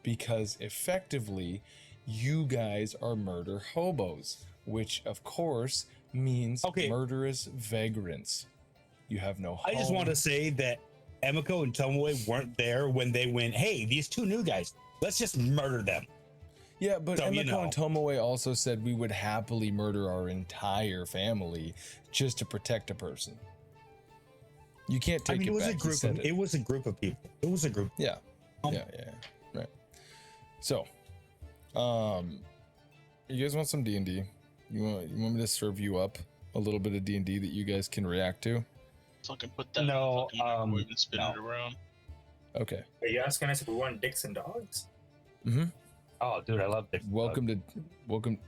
because effectively you guys are murder hobos, which of course means murderous vagrants. You have no home. I just want to say that Emiko and Tomoe weren't there when they went, hey, these two new guys, let's just murder them. Yeah, but Emiko and Tomoe also said we would happily murder our entire family just to protect a person. You can't take it back. It was a group of people. It was a group. Yeah. Yeah. Right. So, you guys want some D&D? You want me to serve you up a little bit of D&D that you guys can react to? So I can put that and spin it around. Okay. Are you asking us if we want dicks and dogs? Mm-hmm. Oh, dude, I love dicks. Welcome.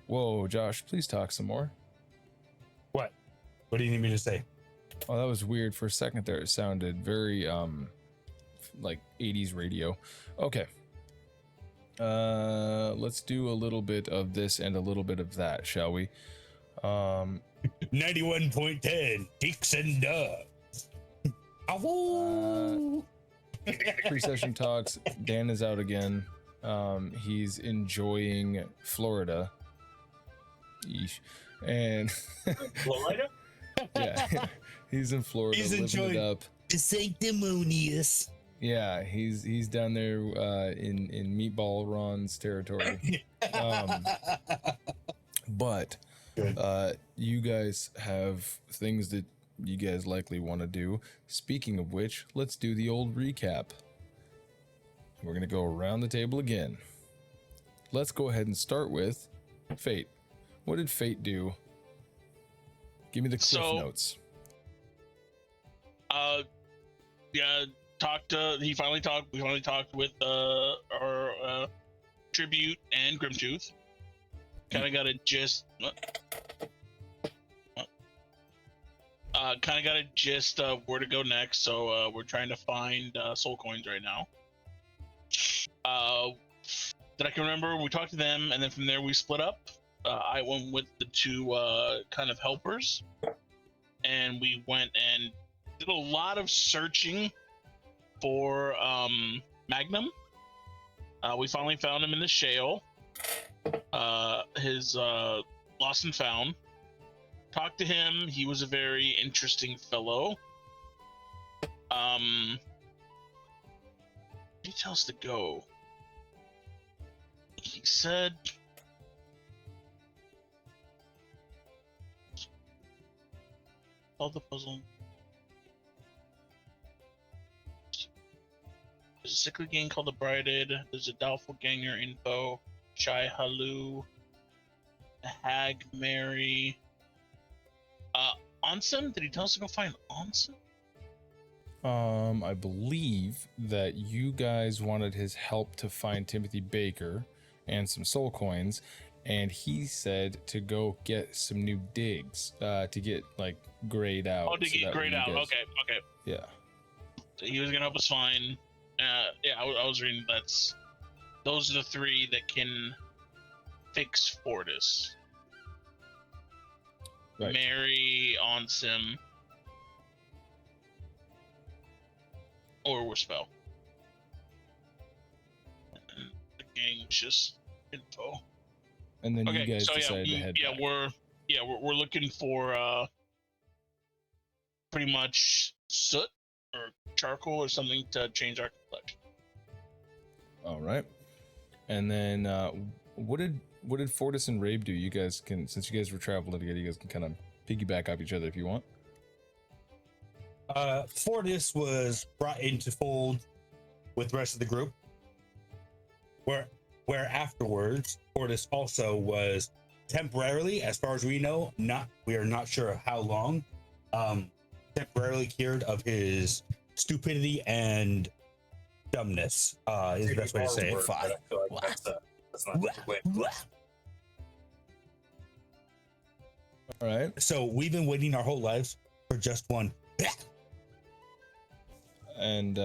Whoa, Josh, please talk some more. What do you need me to say? Oh, that was weird for a second there. It sounded very like 80s radio. Okay. Let's do a little bit of this and a little bit of that, shall we? 91.10 dicks and dogs. Pre-session talks. Dan is out again. He's enjoying Florida. Yeesh. And Florida? Yeah, he's in Florida. He's enjoying it up. The sanctimonious. Yeah, he's down there in Meatball Ron's territory. But you guys have things that you guys likely want to do. Speaking of which, let's do the old recap. We're gonna go around the table again. Let's go ahead and start with Fayte. What did Fayte do? Give me the cliff notes. Yeah, we finally talked with our tribute and Grimtooth. Kind of got a gist. Kind of got a gist of where to go next. So we're trying to find soul coins right now. That I can remember, we talked to them, and then from there we split up. I went with the two kind of helpers, and we went and did a lot of searching for Magnum. We finally found him in the shale. His lost and found. Talked to him. He was a very interesting fellow. He tells us to go. He said, solve the puzzle. There's a sickly gang called the Brighted. There's a doubtful ganger info. Shy Halu. Hag Mary. Ansem? Did he tell us to go find Ansem? I believe that you guys wanted his help to find Timothy Baker and some soul coins, and he said to go get some new digs to get like grayed out. Oh, to get grayed out. Okay. Yeah. So he was gonna help us find. Yeah, I was reading. Those are the three that can fix Fortis. Right. Mary, Ansem, or Wispel. And the gang was just info. And then you guys decided to head back. We're looking for pretty much soot or charcoal or something to change our complexion. All right. And then what did Fortis and Rabe do? You guys can, since you guys were traveling together, you guys can kind of piggyback off each other if you want. Fortis was brought into fold with the rest of the group, where afterwards Fortis also was temporarily, as far as we know, we are not sure how long, temporarily cured of his stupidity and dumbness. Is the best way to say it. That's not the way. All right. So we've been waiting our whole lives for just one. And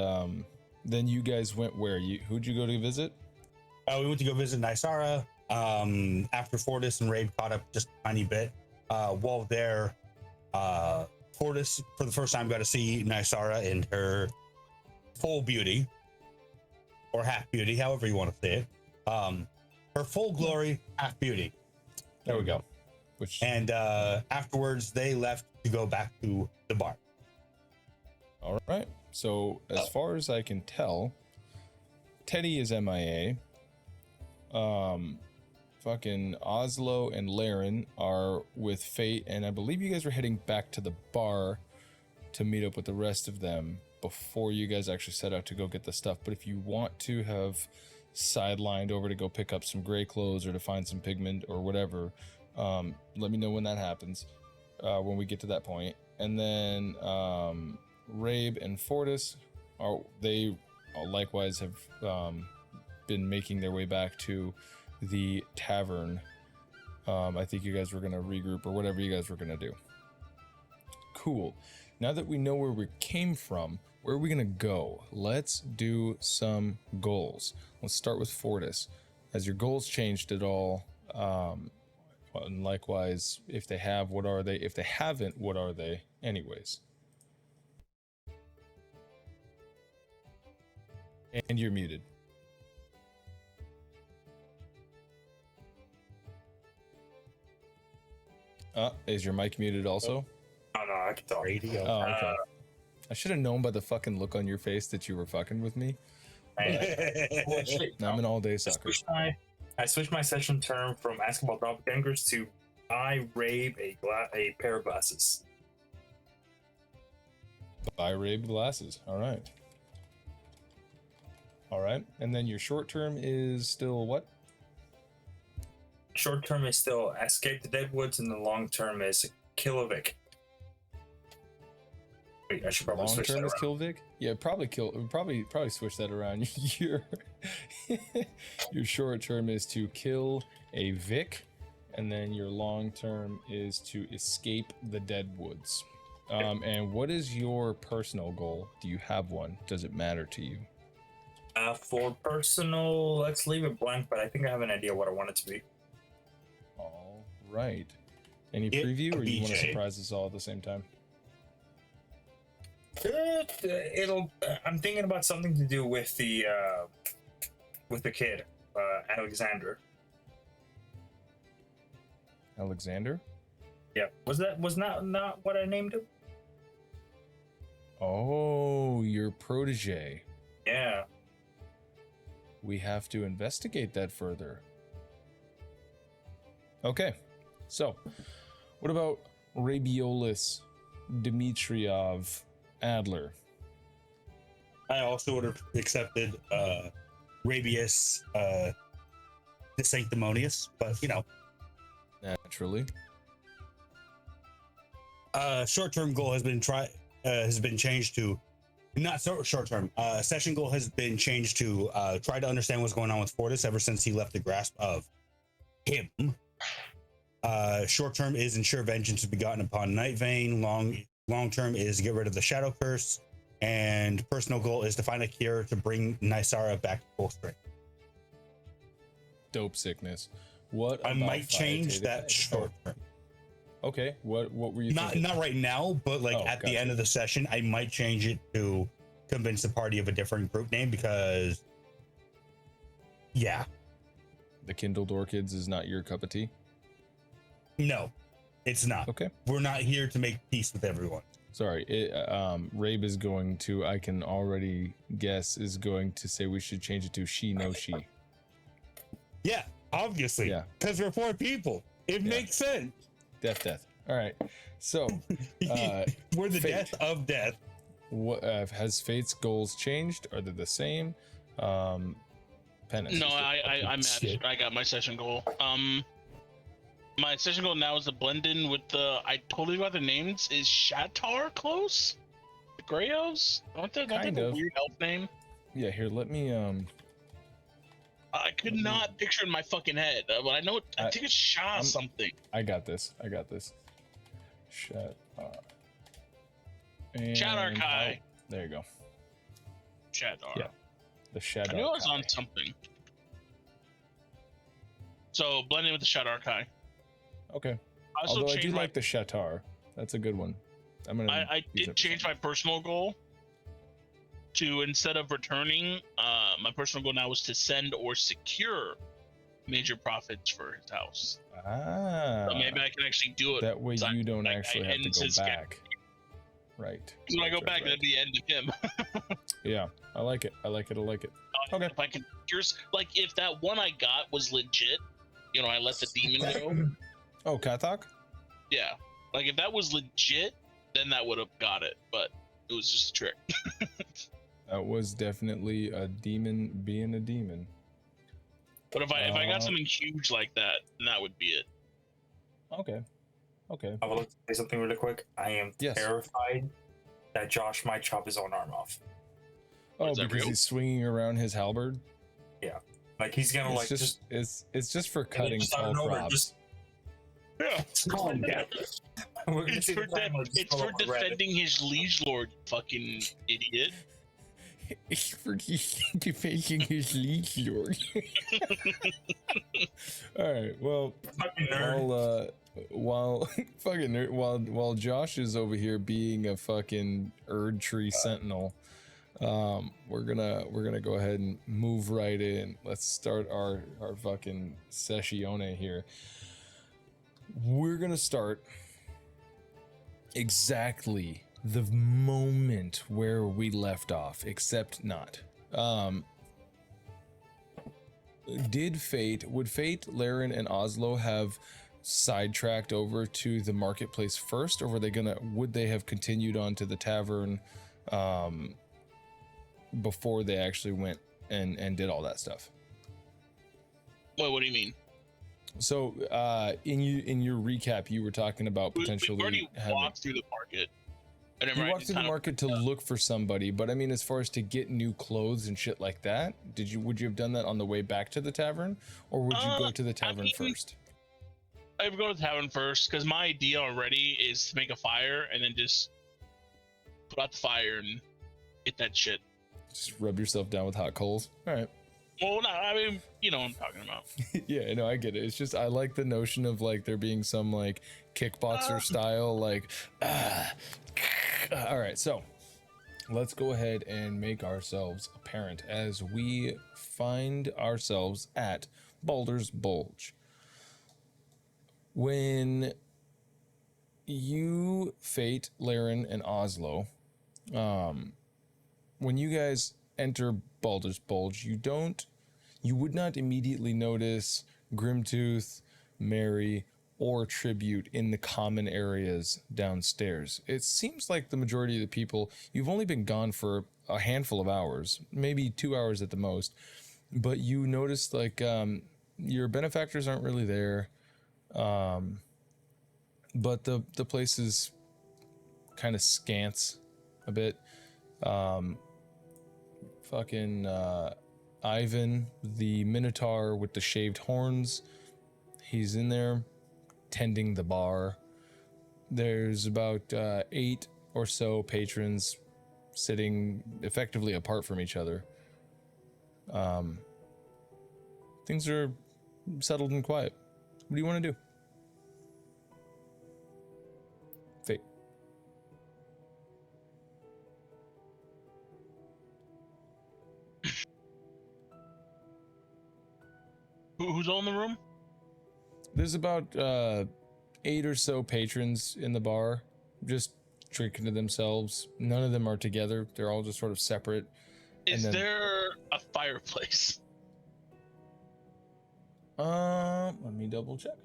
then you guys went where? Who'd you go to visit? We went to go visit Nysara. After Fortis and Rabe caught up just a tiny bit. While there, Fortis for the first time got to see Nysara in her full beauty. or half beauty, however you want to say it. Her full glory, half beauty. There we go. Which And afterwards, they left to go back to the bar. all right. So as far as I can tell, Teddy is MIA. Fucking Oslo and Laren are with Fayte, and I believe you guys were heading back to the bar to meet up with the rest of them before you guys actually set out to go get the stuff. But if you want to have sidelined over to go pick up some gray clothes or to find some pigment or whatever, let me know when that happens, when we get to that point. And then Rabe and Fortis they likewise have been making their way back to the tavern. I think you guys were gonna regroup or whatever you guys were gonna do. Cool. Now that we know where we came from, where are we gonna go? Let's do some goals. Let's start with Fortis. Has your goals changed at all? And likewise, if they have, what are they? If they haven't, what are they? Anyways. And you're muted. Is your mic muted also? Oh no, I can talk. Radio. Oh, okay. I should have known by the fucking look on your face that you were fucking with me. I'm an all-day sucker. I switched my session term from asking about doppelgangers to I Rabe a pair of glasses. Buy Rabe glasses. All right. All right. And then your short term is still what? Short term is still escape the Deadwoods, and the long term is kill a Vic. Wait, I should probably Long switch that term is around. kill Vic. Yeah, probably switch that around. Your short term is to kill a Vic, and then your long term is to escape the Deadwoods. And what is your personal goal? Do you have one? Does it matter to you? For personal, let's leave it blank, but I think I have an idea what I want it to be. All right. Any Get preview, a or you want to BJ. surprise us all at the same time? I'm thinking about something to do with the kid, Alexander. Alexander? Yeah, was not what I named him? Oh, your protege. Yeah. We have to investigate that further. Okay, so what about Rabiolis Dmitriov Adler? I also would have accepted Rabius the Sanctimonious, but you know, Naturally. short-term goal has been changed to not so short-term. Session goal has been changed to try to understand what's going on with Fortis ever since he left the grasp of him. Short-term is ensure vengeance is begotten upon Night Vein. Long-term is get rid of the Shadow Curse, and personal goal is to find a cure to bring Nysara back to full strength. Dope sickness. What I about might change Fayte? that short-term. Okay, what were you Not thinking? right now, but like Oh, at the gotcha. end of the session, I might change it to convince the party of a different group name because, yeah, The Kindled Orchids is not your cup of tea? no, it's not. Okay. We're not here to make peace with everyone. Sorry, Rabe is going to, I can already guess, is going to say we should change it to she, no she. Yeah, obviously. Yeah. Because we're 4 people. It Yeah. makes sense. Death. All right. So, We're the Fayte. death of death. what has Fate's goals changed? Are they the same? Penance. No, I matched. Shit. I got my session goal. My session goal now is to blend in with the. I totally forgot their names. Is Shatar close? The Greyos? Don't they Kind have a of. weird elf name? Yeah, here, let me, I could not picture it in my fucking head, but I know. I think it's Shah something. I got this. Shut up. And Shatar Kai. there you go. Shatar. Yeah. The Shadow. I knew I was on something. So blend in with the Shatar Kai. Okay. I also Although I do changed my. like the Shatar. That's a good one. I'm gonna. I use did it for change something. my personal goal to, instead of returning my personal goal now is to send or secure major profits for his house. So maybe I can actually do it. That way so you don't I actually have to end go his back. Right. When I go Right, back, right. that'd be the end of him. Yeah, I like it. I like it. I like it. Okay. If I can, like, if that one I got was legit, you know, I let the demon go. Oh, Kathok? Yeah, like if that was legit, then that would have got it. But it was just a trick. That was definitely a demon being a demon. But if I got something huge like that, then that would be it. Okay. Okay. I would like to say something really quick. I am Yes. terrified that Josh might chop his own arm off. Oh, Is that because real? he's swinging around his halberd. Like he's gonna It's like just it's just for cutting just out tall of nowhere, crops. just- Yeah, calm down. We're gonna it's take for, the time, like, it's just for pull up a rabbit. defending his liege lord, you fucking idiot. It's for defacing his liege lord. All right. Well, Fucking nerd. while fucking nerd, while Josh is over here being a fucking Erd Tree Sentinel, we're gonna go ahead and move right in. Let's start our fucking sessione here. We're gonna start exactly the moment where we left off, except not. Would Fayte, Laren, and Oslo have sidetracked over to the marketplace first, or would they have continued on to the tavern before they actually went and did all that stuff? What do you mean? So in your recap, you were talking about potentially We've already walked through the market. You walked through the market to look for somebody, but I mean, as far as to get new clothes and shit like that, would you have done that on the way back to the tavern, or would you go to the tavern first? I would go to the tavern first, because my idea already is to make a fire and then just put out the fire and get that shit. Just rub yourself down with hot coals. All right. Well, no, I mean, you know what I'm talking about. Yeah, no, I get it. It's just I like the notion of like there being some like kickboxer style like. All right, so let's go ahead and make ourselves apparent as we find ourselves at Baldur's Bulge. When you, Fayte, Laren, and Oslo, when you guys enter Baldur's Bulge, you would not immediately notice Grimtooth, Mary, or Tribute in the common areas downstairs. It seems like the majority of the people, you've only been gone for a handful of hours, maybe 2 hours at the most, but you notice like your benefactors aren't really there, but the place is kind of scants a bit. Ivan, the Minotaur with the shaved horns, he's in there tending the bar. There's about 8 or so patrons sitting effectively apart from each other. Things are settled and quiet. What do you want to do? Fayte. Who's all in the room? There's about 8 or so patrons in the bar, just drinking to themselves. None of them are together. They're all just sort of separate. Is there a fireplace? Let me double check.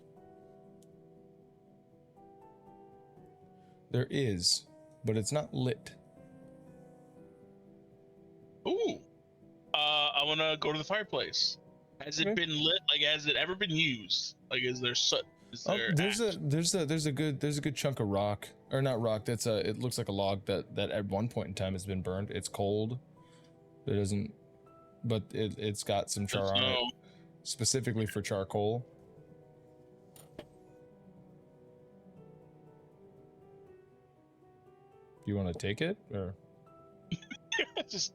There is, but it's not lit. Ooh. I want to go to the fireplace. Has it been lit? Like, has it ever been used? Like, is there soot? There's a good chunk of rock, or not rock. It looks like a log that at one point in time has been burned. It's cold. It doesn't, but it's got some char on it, specifically for charcoal. You want to take it, or just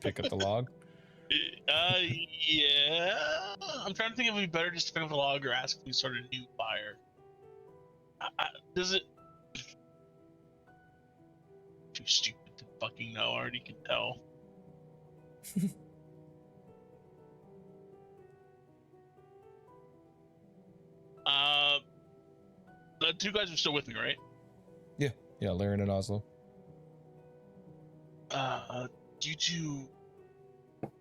pick up the log? Yeah. I'm trying to think if it'd be better just to pick up the log or ask if we start a new fire. Does it? Too stupid to fucking know. I already can tell. The two guys are still with me, right? Yeah, Laren and Oslo. Do you two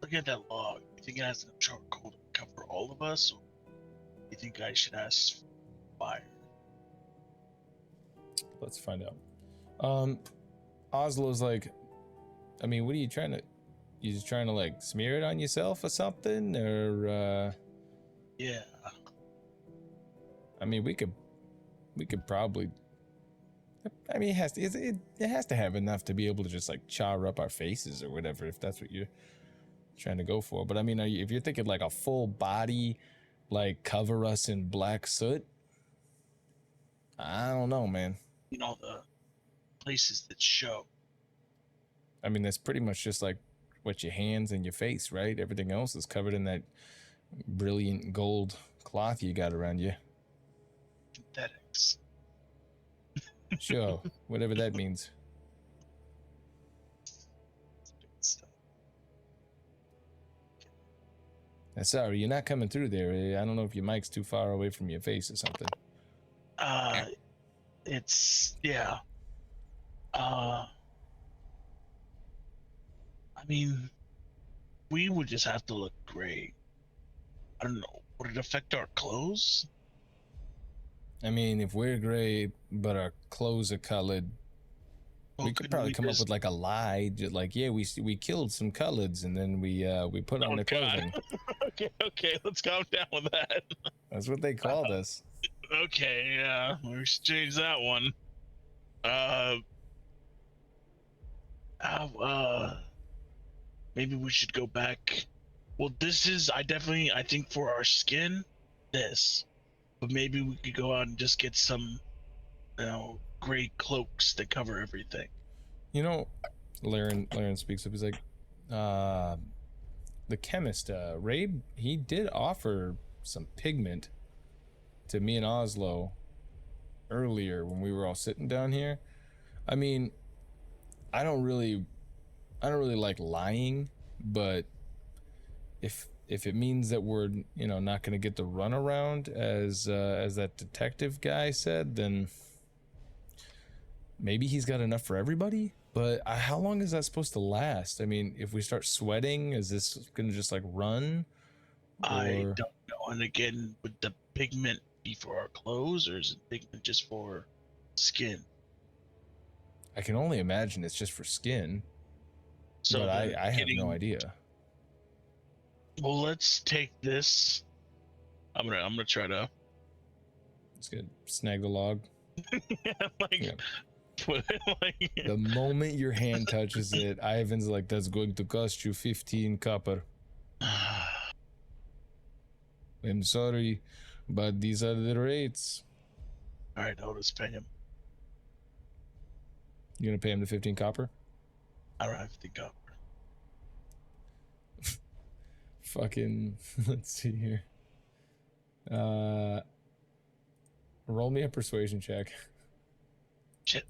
look at that log? You think it has enough charcoal to cover all of us, or you think I should ask for fire? Let's find out. Oslo's like, I mean, what are you trying to? You just trying to like smear it on yourself or something, or? Yeah. I mean, we could probably. I mean, it has to have enough to be able to just like char up our faces or whatever, if that's what you're trying to go for. But I mean, if you're thinking like a full body, like cover us in black soot, I don't know, man. You know, the places that show. I mean, that's pretty much just like what your hands and your face, right? Everything else is covered in that brilliant gold cloth you got around you. Synthetics. Sure, whatever that means. Sorry, you're not coming through there. I don't know if your mic's too far away from your face or something. It's yeah. I mean, we would just have to look great. I don't know. Would it affect our clothes? I mean, if we're gray but our clothes are colored, we could probably come up with like a lie, just like, yeah, we killed some coloreds and then we put on the clothing. okay, let's calm down with that. That's what they called us. Okay, yeah, we should change that one. Maybe we should go back. Well, this is I think for our skin, this. But maybe we could go out and just get some, gray cloaks that cover everything. You know, Laren speaks up. He's like, the chemist, Rabe, he did offer some pigment to me and Oslo earlier when we were all sitting down here. I mean, I don't really like lying, but if it means that we're not going to get the runaround as that detective guy said, then maybe he's got enough for everybody. But how long is that supposed to last? I mean, if we start sweating, is this going to just like run? I don't know. And again, would the pigment be for our clothes, or is it pigment just for skin? I can only imagine it's just for skin. So but I have no idea. Well, let's take this. I'm gonna try to. It's good. Snag the log. Yeah. Put it like. The moment your hand touches it, Ivan's like, "That's going to cost you 15 copper." I'm sorry, but these are the rates. All right, I'll just pay him. You gonna pay him the 15 copper? I don't have 15 copper. Fucking, let's see here. Roll me a persuasion check. Shit.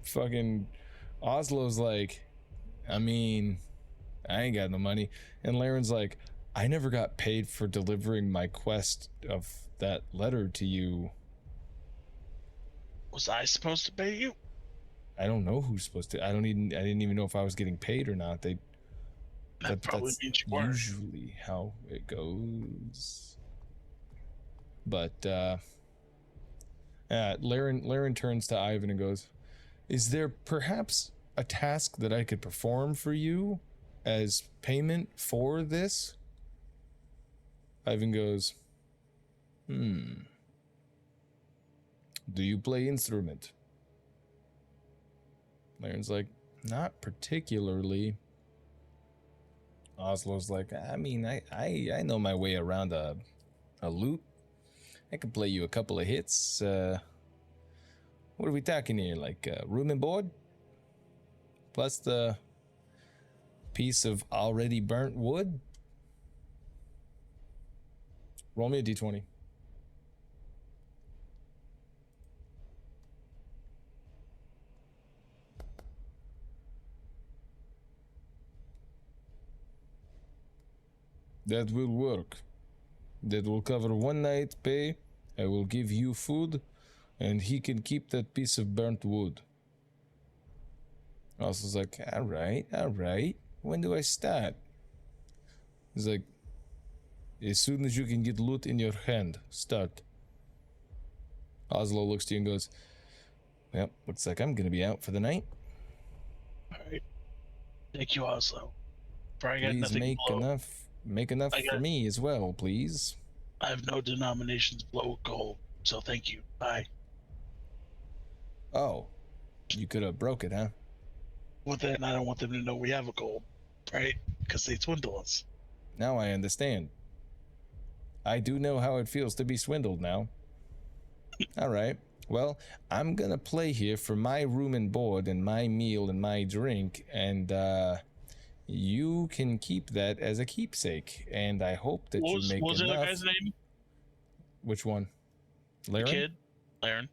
Fucking Oslo's like, I mean, I ain't got no money. And Laren's like, I never got paid for delivering my quest of that letter to you. Was I supposed to pay you? I don't know who's supposed to. I didn't even know if I was getting paid or not. That probably means you weren't. Usually how it goes. But Laren turns to Ivan and goes, "Is there perhaps a task that I could perform for you as payment for this?" Ivan goes, Do you play instrument? Laren's like, not particularly. Oslo's like, I mean, I know my way around a lute. I can play you a couple of hits. What are we talking here? Like room and board? Plus the piece of already burnt wood. Roll me a d20. That will work. That will cover 1 night pay. I will give you food, and he can keep that piece of burnt wood. Oslo's like, all right. When do I start? He's like, as soon as you can get loot in your hand, start. Oslo looks to you and goes, well, looks like I'm gonna be out for the night. All right. Thank you, Oslo. I got Please nothing below. make enough for me as well, please. I have no denominations below gold, so thank you. Bye. Oh, you could have broke it, huh? Well, then I don't want them to know we have a gold, right? Because they swindle us. Now I understand. I do know how it feels to be swindled now. All right. Well, I'm gonna play here for my room and board and my meal and my drink, and you can keep that as a keepsake. And I hope that you make enough. What was the other guy's name? Which one? Laren? The kid? Laren.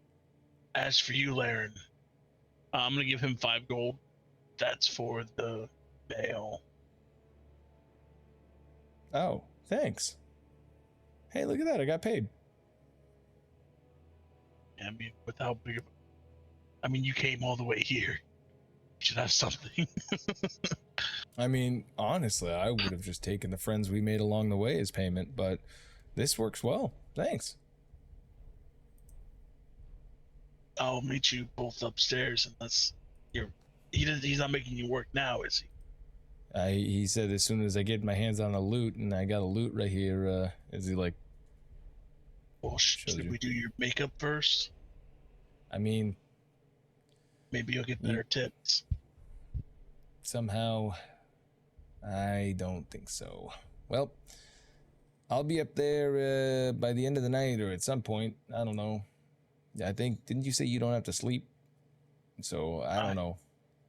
As for you, Laren, I'm gonna give him 5 gold. That's for the bail. Oh, thanks. Hey, look at that. I got paid. I mean, with how big of I mean, you came all the way here. You should have something. I mean, honestly, I would have just taken the friends we made along the way as payment, but this works well. Thanks. I'll meet you both upstairs unless he's not making you work now, is he? He said as soon as I get my hands on a loot, and I got a loot right here, is he like... Well, should we do your makeup first? I mean... Maybe you'll get better tips. Somehow, I don't think so. Well, I'll be up there by the end of the night or at some point. I don't know. I think, didn't you say you don't have to sleep? So, I don't know.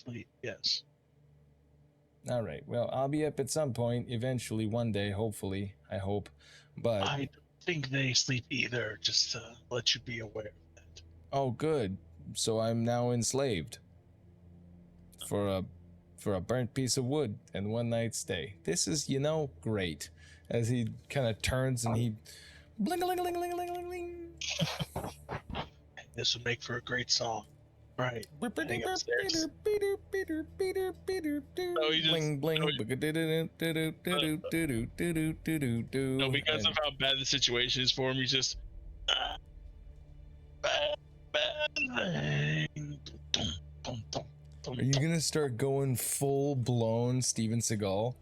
Sleep, yes. All right. Well, I'll be up at some point, eventually, one day, hopefully. I hope. But I don't think they sleep either, just to let you be aware of that. Oh, good. So I'm now enslaved for a burnt piece of wood and 1 night stay. This is, great. As he kind of turns and he bling-a-ling-a-ling-a-ling-a-ling-a-ling. This would make for a great song. Right. Oh, Bling bling. No, because of how bad the situation is for him, he's just Are you gonna start going full blown Steven Seagal?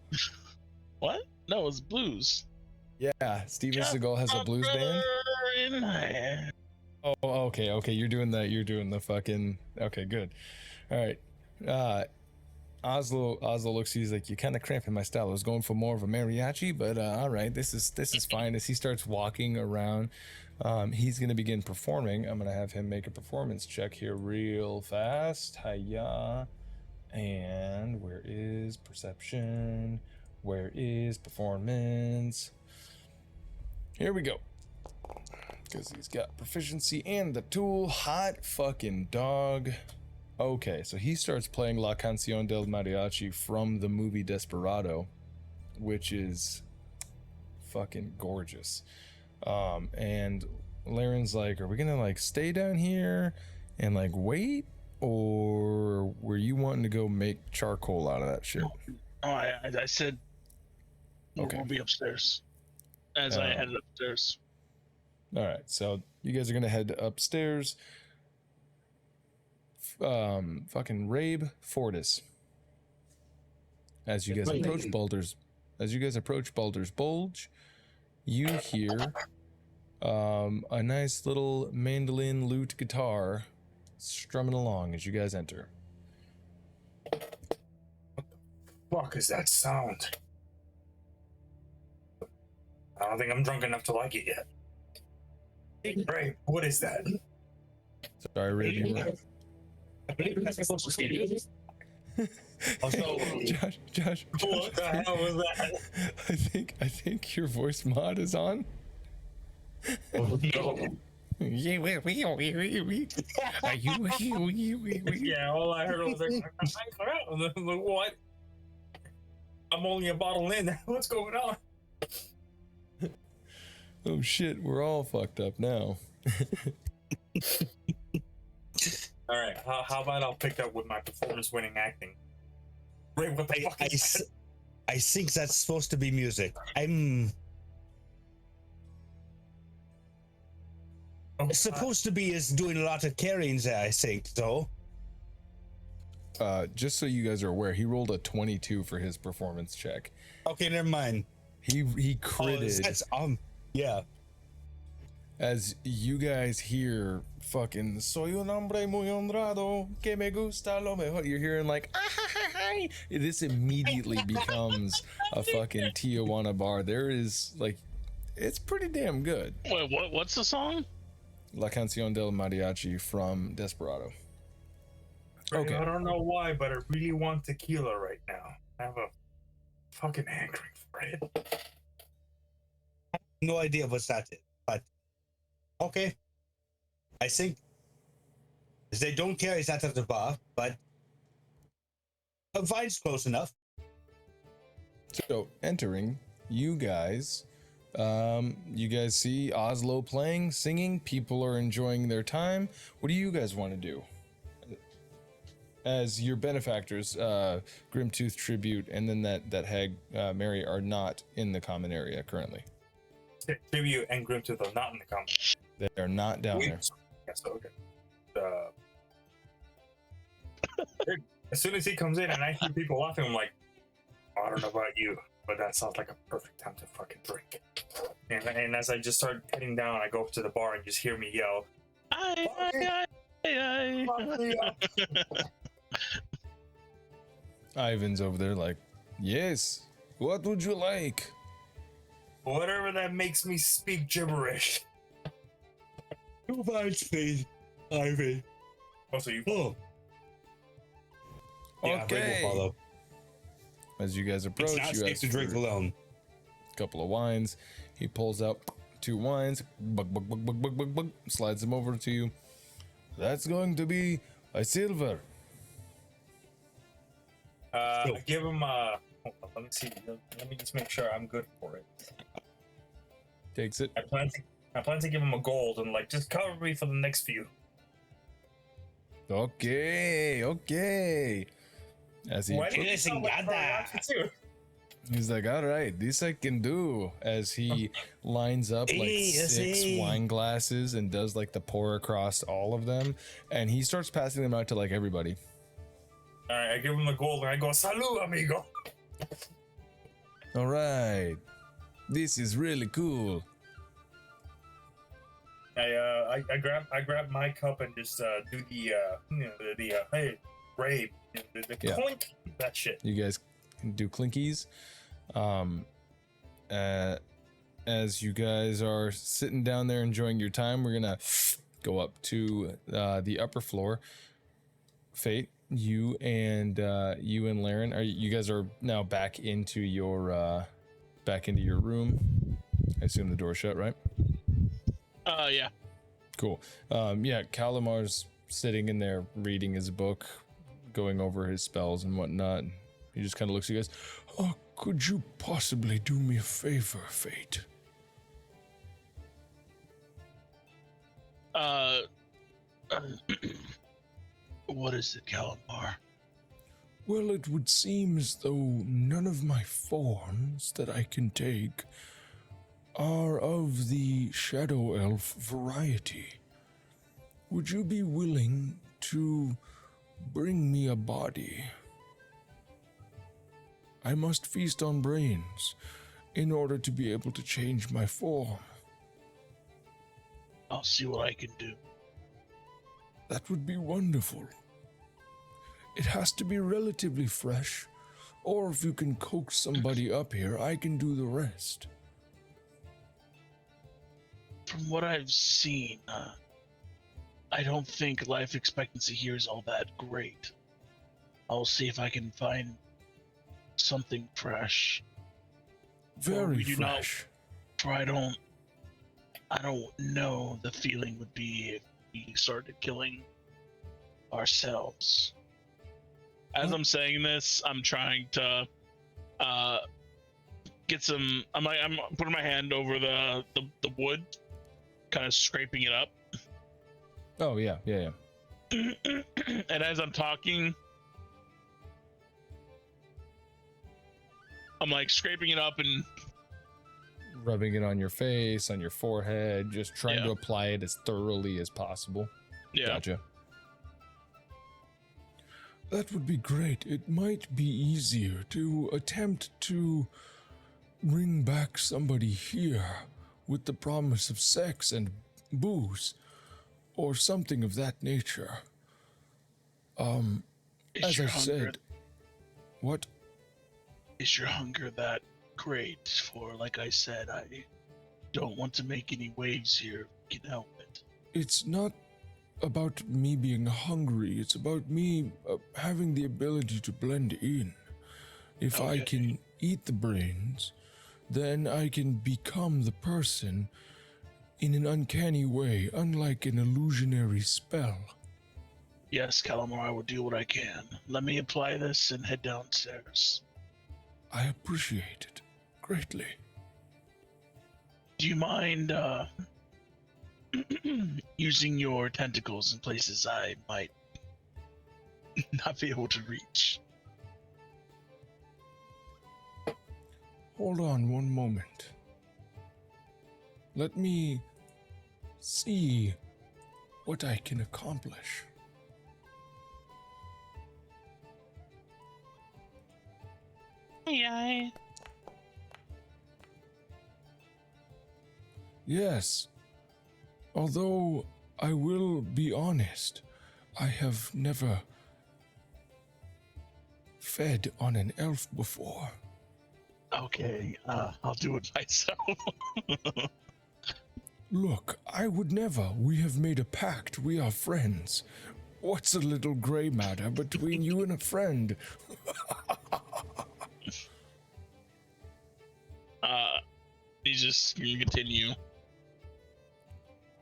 What? No, it's blues. Yeah, Steven Seagal has a blues band. Oh, okay. You're doing the fucking. Okay, good. All right. Oslo looks. He's like, you're kind of cramping my style. I was going for more of a mariachi, but all right. This is fine. As he starts walking around, he's gonna begin performing. I'm gonna have him make a performance check here real fast. Hiya. And where is perception? Where is performance? Here we go. Because he's got proficiency and the tool. Hot fucking dog. Okay, so he starts playing La Canción del Mariachi from the movie Desperado, which is fucking gorgeous. And Laren's like, are we gonna stay down here and wait? Or were you wanting to go make charcoal out of that shit? Oh, I said Okay. We'll be upstairs as I headed upstairs. All right, so you guys are gonna head upstairs. Fucking Rabe, Fortis. As you guys approach Baldur's Bulge, you hear a nice little mandolin lute guitar strumming along as you guys enter. Fuck is that sound? I don't think I'm drunk enough to like it yet. Right, what is that? Sorry, Rabe. I believe that's supposed to see. Also, Josh, What the hell was that? I think your voice mod is on. Oh, no. Yeah, Yeah, all I heard was like, what? I'm only a bottle in. What's going on? oh shit, we're all fucked up now. All right, how about I'll pick up with my performance-winning acting? Wait, what the fuck is that? I think that's supposed to be music. It's supposed to be is doing a lot of carrying there, I think, so. Just so you guys are aware, he rolled a 22 for his performance check. Okay, never mind. He critted. That's, yeah. As you guys hear fucking soy un hombre muy honrado que me gusta lo mejor, you're hearing like this immediately becomes a fucking Tijuana bar. There is like, it's pretty damn good. Wait, what's the song? La Canción del Mariachi from Desperado. Okay. I don't know why, but I really want tequila right now. I have a fucking hankering for it. No idea what that is, but okay. I think they don't carry that at the bar, but a vine's close enough. So entering, you guys see Oslo playing, singing. People are enjoying their time. What do you guys want to do? As your benefactors, Grimtooth Tribute, and then that hag Mary are not in the common area currently. Tribute and Grimtooth are not in the comments. They are not down there. Yeah, so okay. As soon as he comes in and I hear people laughing, I'm like, oh, I don't know about you, but that sounds like a perfect time to fucking drink. And as I just start heading down, I go up to the bar and just hear me yell, Aye. Ivan's over there like, yes, what would you like? whatever that makes me speak gibberish. Two vines, please, Ivy. Also, you. Oh. Yeah, Okay. Rabe will follow. As you guys approach, It's not you safe ask to drink for alone. a couple of wines. He pulls out 2 wines, slides them over to you. That's going to be a silver. I give him a. Hold on, let me see. Let me just make sure I'm good for it. Takes it. I plan to give him a gold and like just cover me for the next few. Okay. As he Why do you sound like Mariachi too? he's like, all right, this I can do. As he lines up like 6 wine glasses and does like the pour across all of them, and he starts passing them out to like everybody. All right, I give him the gold and I go, "Salud, amigo." All right, this is really cool. I grab my cup and just do the hey Rabe, the Yeah. clink, that shit. You guys can do clinkies. As you guys are sitting down there enjoying your time, we're gonna go up to the upper floor. Fayte, you and Laren, you guys are now back into your room. I assume the door's shut, right? Yeah. Cool. Yeah, Calamar's sitting in there reading his book, going over his spells and whatnot. He just kind of looks at you guys. Oh, could you possibly do me a favor, Fayte? What is it, Calamar? Well, it would seem as though none of my forms that I can take are of the shadow elf variety. Would you be willing to bring me a body? I must feast on brains in order to be able to change my form. I'll see what I can do. That would be wonderful. It has to be relatively fresh, or if you can coax somebody up here, I can do the rest. From what I've seen, I don't think life expectancy here is all that great. I'll see if I can find something fresh. Very we do not- fresh. For I don't know the feeling would be if we started killing ourselves. As I'm saying this, I'm trying to get some. I'm putting my hand over the wood, kind of scraping it up. Oh yeah. And as I'm talking, I'm like scraping it up and Rubbing it on your face, on your forehead, just trying to apply it as thoroughly as possible. yeah. Gotcha. That would be great. It might be easier to attempt to bring back somebody here with the promise of sex and booze, or something of that nature. Is As your I hunger, said, what? is your hunger that great? For like I said, I don't want to make any waves here. Can help it. It's not about me being hungry. It's about me having the ability to blend in. If I Okay. can eat the brains, then I can become the person in an uncanny way, unlike an illusionary spell. Yes, Calamar, I will do what I can. Let me apply this and head downstairs. I appreciate it greatly. Do you mind using your tentacles in places I might not be able to reach? Hold on one moment. Let me see what I can accomplish. Yay. Yes. Although I will be honest, I have never fed on an elf before. Okay, I'll do it myself. Look, I would never. We have made a pact. We are friends. What's a little gray matter between you and a friend? You continue.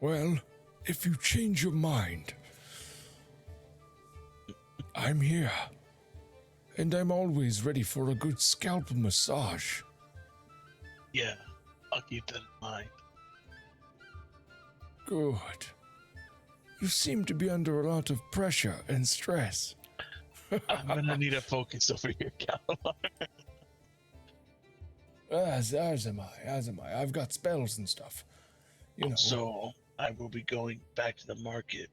Well, if you change your mind, I'm here. And I'm always ready for a good scalp massage. Yeah, I'll keep that in mind. Good. You seem to be under a lot of pressure and stress. I'm gonna need a focus over here, Calamar. As am I. I've got spells and stuff. You know. So I will be going back to the market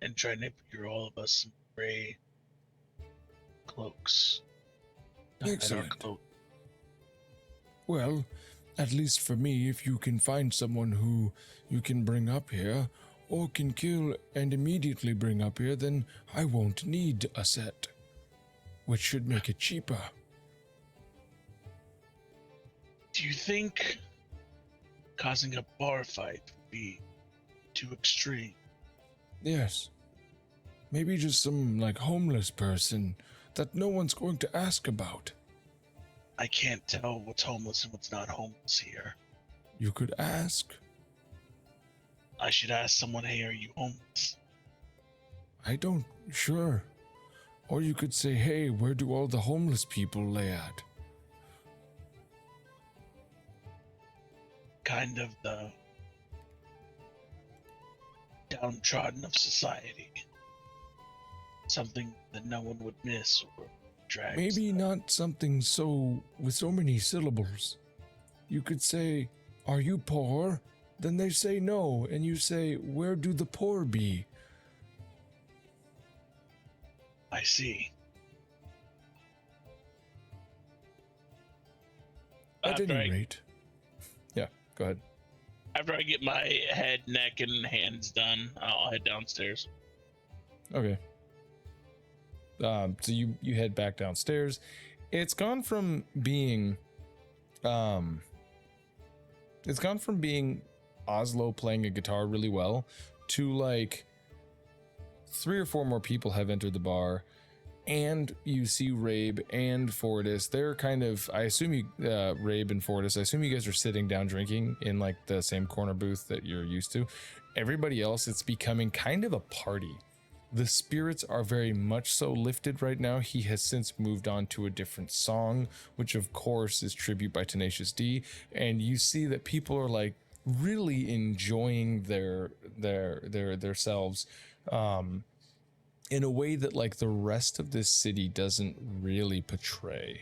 and trying to procure all of us some gray cloaks. to hide our Excellent. cloak. Well, at least for me, if you can find someone who you can bring up here, or can kill and immediately bring up here, then I won't need a set, which should make it cheaper. Do you think causing a bar fight would be too extreme? Yes. Maybe just some, homeless person that no one's going to ask about. I can't tell what's homeless and what's not homeless here. You could ask. I should ask someone, hey, are you homeless? Sure. Or you could say, hey, where do all the homeless people lay at? Kind of the downtrodden of society. Something that no one would miss or drag. Maybe not something with so many syllables. You could say, are you poor? Then they say no, and you say, where do the poor be? I see. At any rate. Yeah, go ahead. After I get my head, neck, and hands done, I'll head downstairs. Okay. So you head back downstairs. It's gone from being Oslo playing a guitar really well to 3 or 4 more people have entered the bar, and you see Rabe and Fortis. They're kind of, I assume you, Rabe and Fortis, I assume you guys are sitting down drinking in like the same corner booth that you're used to. Everybody else, it's becoming kind of a party. The spirits are very much so lifted right now. He has since moved on to a different song, which of course is Tribute by Tenacious D. And you see that people are like really enjoying their selves. In a way that like the rest of this city doesn't really portray.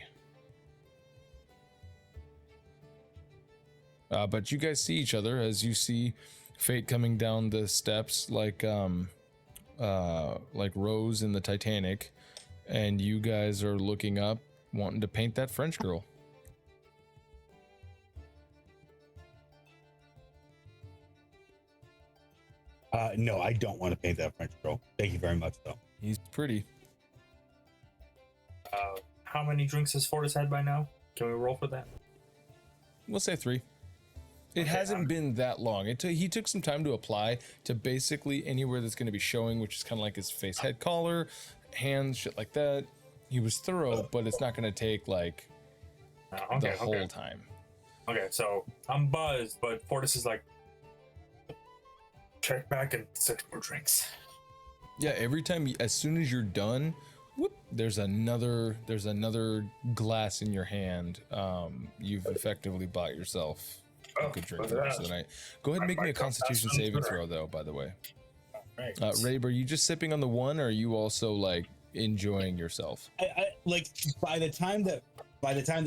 But you guys see each other as you see Fayte coming down the steps like Rose in the Titanic, and you guys are looking up wanting to paint that French girl. No, I don't want to paint that French girl. Thank you very much, though. He's pretty. How many drinks has Fortis had by now? Can we roll for that? We'll say 3. It hasn't been that long. He took some time to apply to basically anywhere that's going to be showing, which is kind of like his face, head collar, hands, shit like that. He was thorough, but it's not going to take like the whole time. Okay, so I'm buzzed, but Fortis is like, check back and 6 more drinks. Yeah, every time, as soon as you're done, whoop, there's another glass in your hand. You've effectively bought yourself a good drink for the rest of the night. Go ahead and make me a Constitution saving throw, though. By the way, Right. Rabe, are you just sipping on the one, or are you also like enjoying yourself? I like by the time that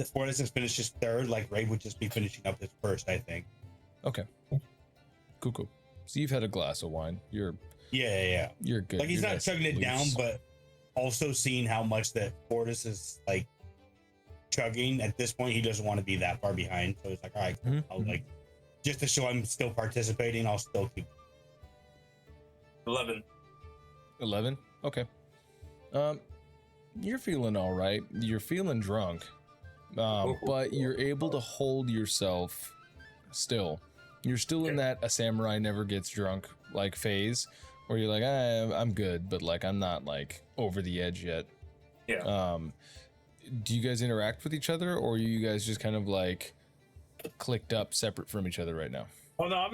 Fortis has finished his third, like Rabe would just be finishing up his first, I think. Okay, cool. So you've had a glass of wine. You're good. Like he's You're not nice chugging it loose. down, but also seeing how much that Fortis is like chugging at this point, he doesn't want to be that far behind. So it's like, all right, I'll like just to show I'm still participating, I'll still keep 11. 11? Okay. You're feeling all right. You're feeling drunk. But you're able to hold yourself still. You're still in that a samurai never gets drunk like phase where you're like, I'm good, but like I'm not like over the edge yet. Yeah. Do you guys interact with each other, or are you guys just kind of like clicked up separate from each other right now? Oh no,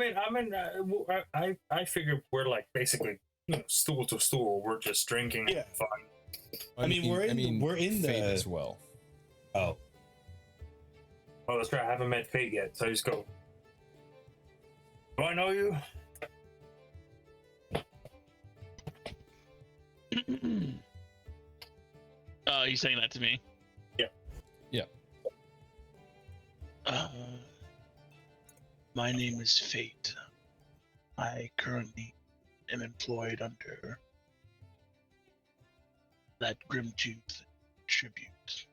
I figure we're like basically stool to stool. We're just drinking. Yeah. Fun. I mean, we're in Fayte the as well. Oh, that's right. I haven't met Fayte yet, so I just go. Do I know you? He's saying that to me. Yeah. My name is Fayte. I currently am employed under that Grimtooth tribute.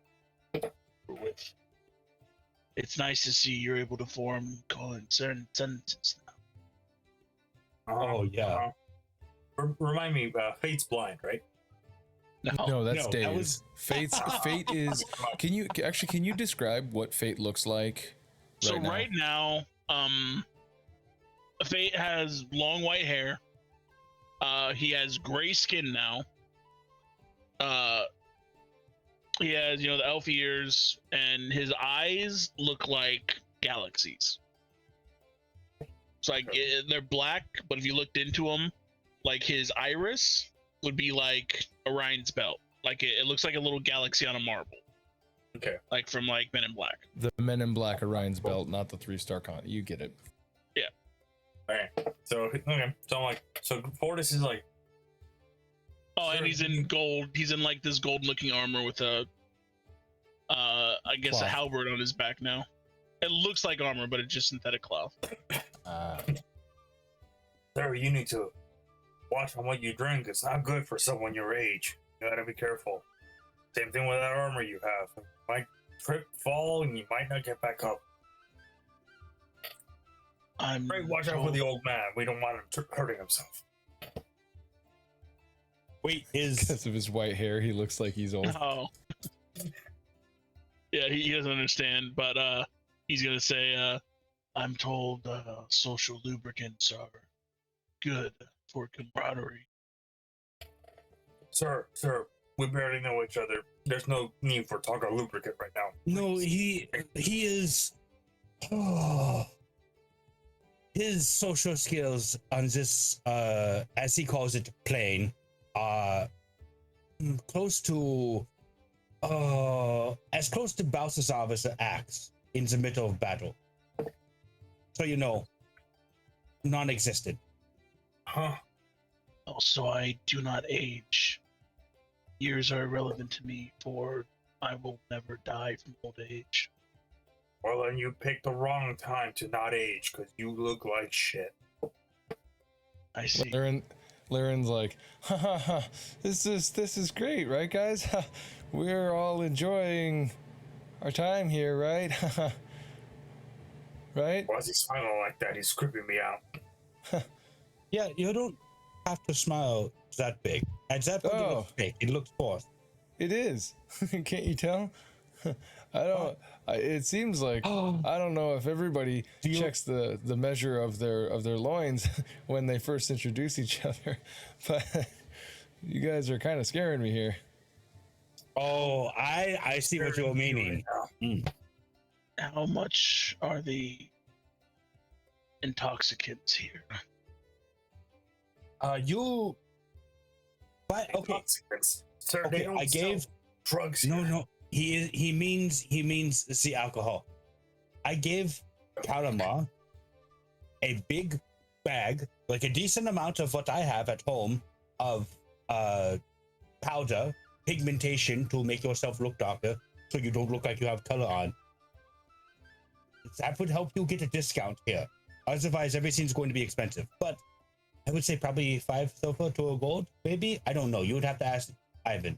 With. It's nice to see you're able to form coherent sentences now. Oh, yeah. Remind me, Fate's blind, right? No, that's no, Dave's. that was- Fayte is. Can you describe what Fayte looks like? So right now, Fayte has long white hair. He has gray skin now. He has, the elf ears, and his eyes look like galaxies. It's like they're black, but if you looked into them, like his iris would be like Orion's belt. Like it looks like a little galaxy on a marble. Okay. Like from like Men in Black. The Men in Black Orion's belt, not the 3-star con. You get it. Yeah. All right. So I'm like, so Fortis is like. Oh, and he's in gold. He's in like this gold-looking armor with a, I guess Cloth. a halberd on his back now. It looks like armor, but it's just synthetic cloth. Sir, you need to watch on what you drink. It's not good for someone your age. You gotta be careful. Same thing with that armor you have. You might trip, fall, and you might not get back up. Watch out for the old man. We don't want him hurting himself. Wait, Because of his white hair, he looks like he's old. Oh. Yeah, he doesn't understand, but he's gonna say, I'm told social lubricants are good for camaraderie. Sir, We barely know each other. There's no need for talk or lubricant right now. No, he is. Oh, his social skills on this, as he calls it, plane, are close to, as close to Balthazar as an axe in the middle of battle. So you know, non-existent. Huh? Also, I do not age. Years are irrelevant to me, for I will never die from old age. Well, then you picked the wrong time to not age, because you look like shit. I see. Laren's like, ha ha ha, this is great, right, guys? We're all enjoying our time here, right? Right? Why is he smiling like that? He's creeping me out. Yeah, you don't have to smile that big. At that point, it looks fake. It looks forced. It is. Can't you tell? I don't. It seems like I don't know if everybody checks the measure of their loins when they first introduce each other, but you guys are kind of scaring me here. Oh, I see what you're meaning. How much are the intoxicants here? But okay. Sir, Okay, they don't I gave sell drugs. no. He means the alcohol. I gave Calamar a big bag, like a decent amount of what I have at home of powder, pigmentation to make yourself look darker, so you don't look like you have color on. That would help you get a discount here. Otherwise, everything's going to be expensive. But I would say probably 5 silver to a gold, maybe. I don't know. You would have to ask Ivan.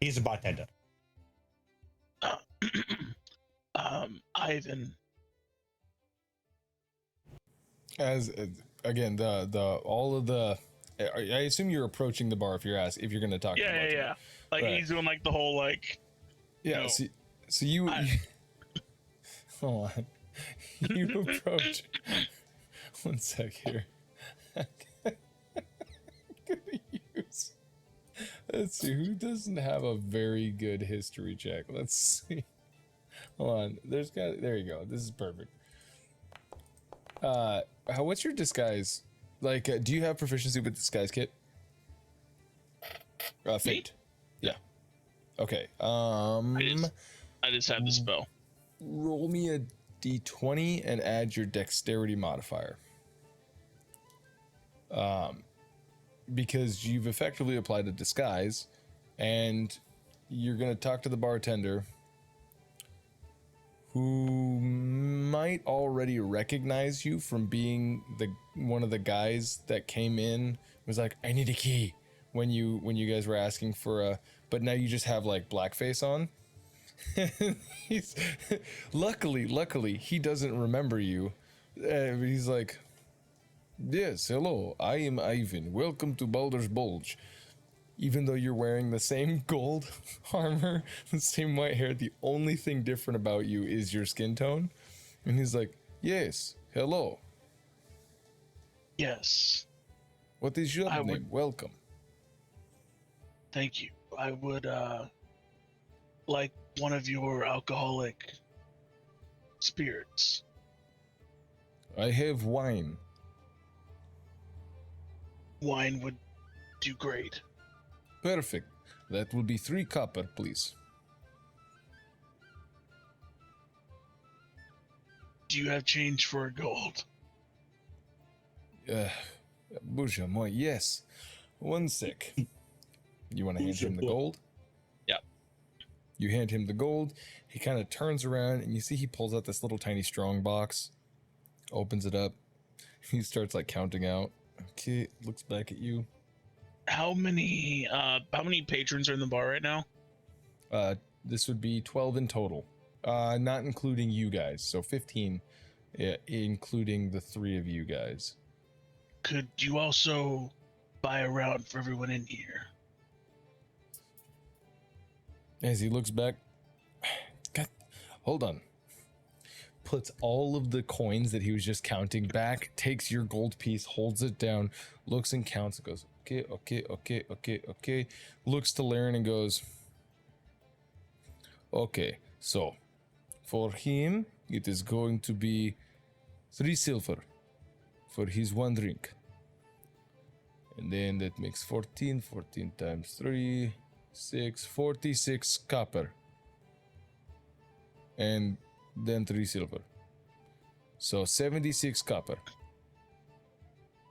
He's a bartender. Ivan. As again, the all of the. I assume you're approaching the bar if you're going to talk. to the bartender. Yeah. Like Right. he's doing like the whole like. Yeah. No. So you. Hold on. You approach. One sec here. Let's see who doesn't have a very good history check. Let's see. Hold on. There you go. This is perfect. What's your disguise? Like, do you have proficiency with disguise kit? Fayte. Yeah. Okay. I just have the spell. Roll me a d20 and add your dexterity modifier. Because you've effectively applied a disguise, and you're going to talk to the bartender, who might already recognize you from being one of the guys that came in, was like, I need a key, when you guys were asking for but now you just have like blackface on. Luckily he doesn't remember you. He's like, yes, hello, I am Ivan. Welcome to Baldur's Bulge. Even though you're wearing the same gold armor, the same white hair, the only thing different about you is your skin tone. And he's like, yes, hello. Yes. What is your name? Welcome. Thank you. I would like one of your alcoholic spirits. I have wine. Wine would do great. Perfect. That will be 3 copper, please. Do you have change for a gold? Bouge moi, yes. 1 sec. You want to hand him the gold? Yep. You hand him the gold. He kind of turns around, and you see he pulls out this little tiny strong box, opens it up. He starts like counting out. Okay, looks back at you. How many patrons are in the bar right now? This would be 12 in total, not including you guys. So 15, including the 3 of you guys. Could you also buy a round for everyone in here? As he looks back, God, hold on. puts all of the coins that he was just counting back, takes your gold piece, holds it down, looks and counts, and goes, okay. Looks to Laren and goes, okay, so for him, it is going to be 3 silver for his 1 drink. And then that makes 14 times 3, 6, 46 copper. And then 3 silver. So 76 copper.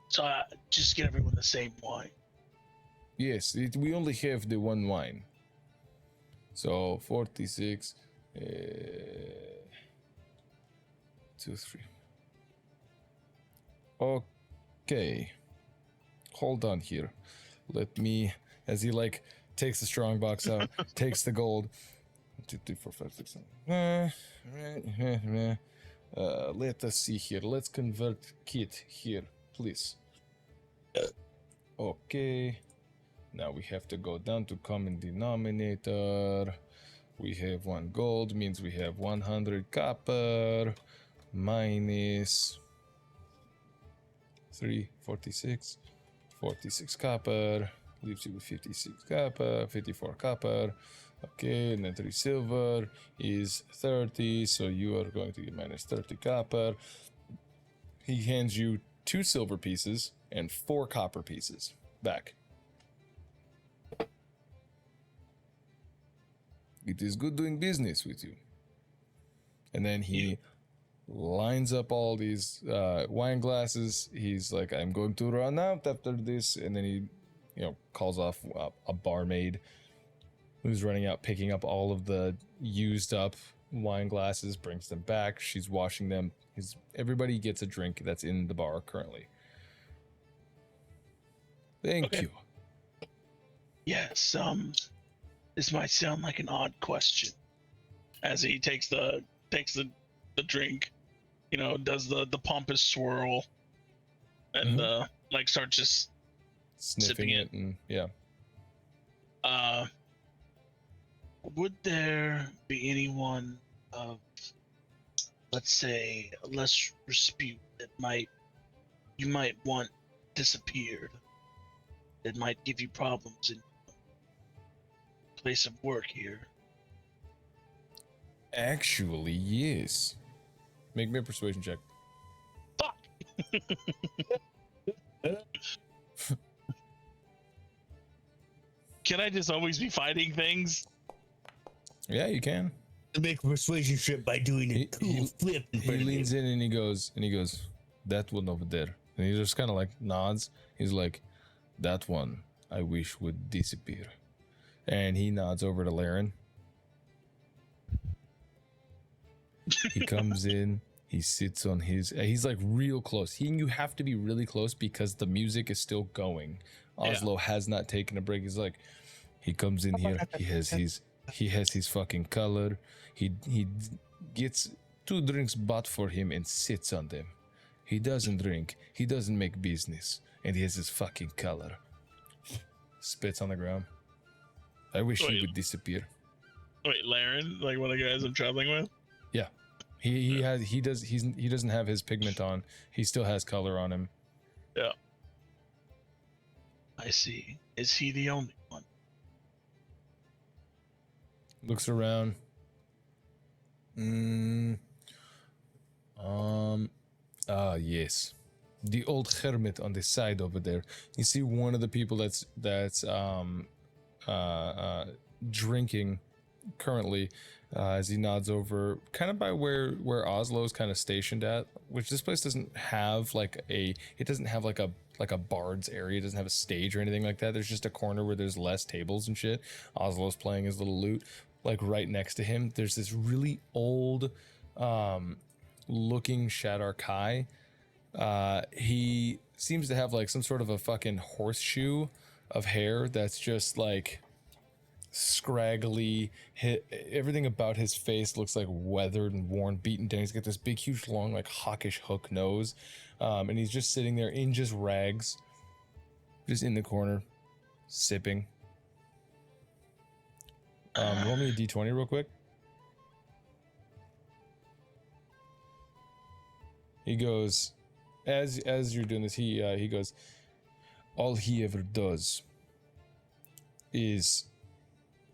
So just get everyone the same wine. Yes, we only have the 1 wine. So 46, 2, 3. Okay. Hold on here. Let me, as he like takes the strong box out, takes the gold. 2, 3, 4, 5, 6, 7. Let us see here. Let's convert kit here, please. Okay. Now we have to go down to common denominator. We have 1 gold, means we have 100 copper minus 3, 46. 46 copper leaves you with 56 copper, 54 copper. Okay, and then 3 silver is 30, so you are going to get minus 30 copper. He hands you 2 silver pieces and 4 copper pieces back. It is good doing business with you. And then he lines up all these wine glasses. He's like, I'm going to run out after this. And then he, calls off a barmaid who's running out, picking up all of the used up wine glasses, brings them back. She's washing them. Everybody gets a drink that's in the bar currently. Thank you. Yes, this might sound like an odd question. As he takes the drink, does the pompous swirl and starts just Sniffing it and yeah. Would there be anyone of, let's say, less repute that you might want disappeared, that might give you problems in place of work here? Actually, yes. Make me a persuasion check. Fuck! Can I just always be fighting things? Yeah, you can. Make a persuasion trip by doing a cool flip. He leans in and he goes, that one over there. And he just kind of like nods. He's like, that one I wish would disappear. And he nods over to Laren. He comes in. He sits on his. He's like real close. You have to be really close because the music is still going. Oslo has not taken a break. He's like, he comes in here. He has his fucking color. He gets 2 drinks bought for him and sits on them. He doesn't drink. He doesn't make business, and he has his fucking color. Spits on the ground. I wish he would disappear. Wait, Laren, like one of the guys I'm traveling with? Yeah. He doesn't have his pigment on. He still has color on him. Yeah. I see. Is he the only one? Looks around. Yes. The old hermit on the side over there. You see one of the people that's drinking currently, as he nods over kind of by where Oslo's kind of stationed at, which this place doesn't have like a bard's area. It doesn't have a stage or anything like that. There's just a corner where there's less tables and shit. Oslo's playing his little lute. Like right next to him, there's this really old looking Shadar Kai. He seems to have like some sort of a fucking horseshoe of hair that's just like scraggly. Everything about his face looks like weathered and worn, beaten down. He's got this big, huge, long, like hawkish hook nose, and he's just sitting there in just rags, just in the corner, sipping. Roll me a d20 real quick. He goes, as you're doing this, he goes, all he ever does is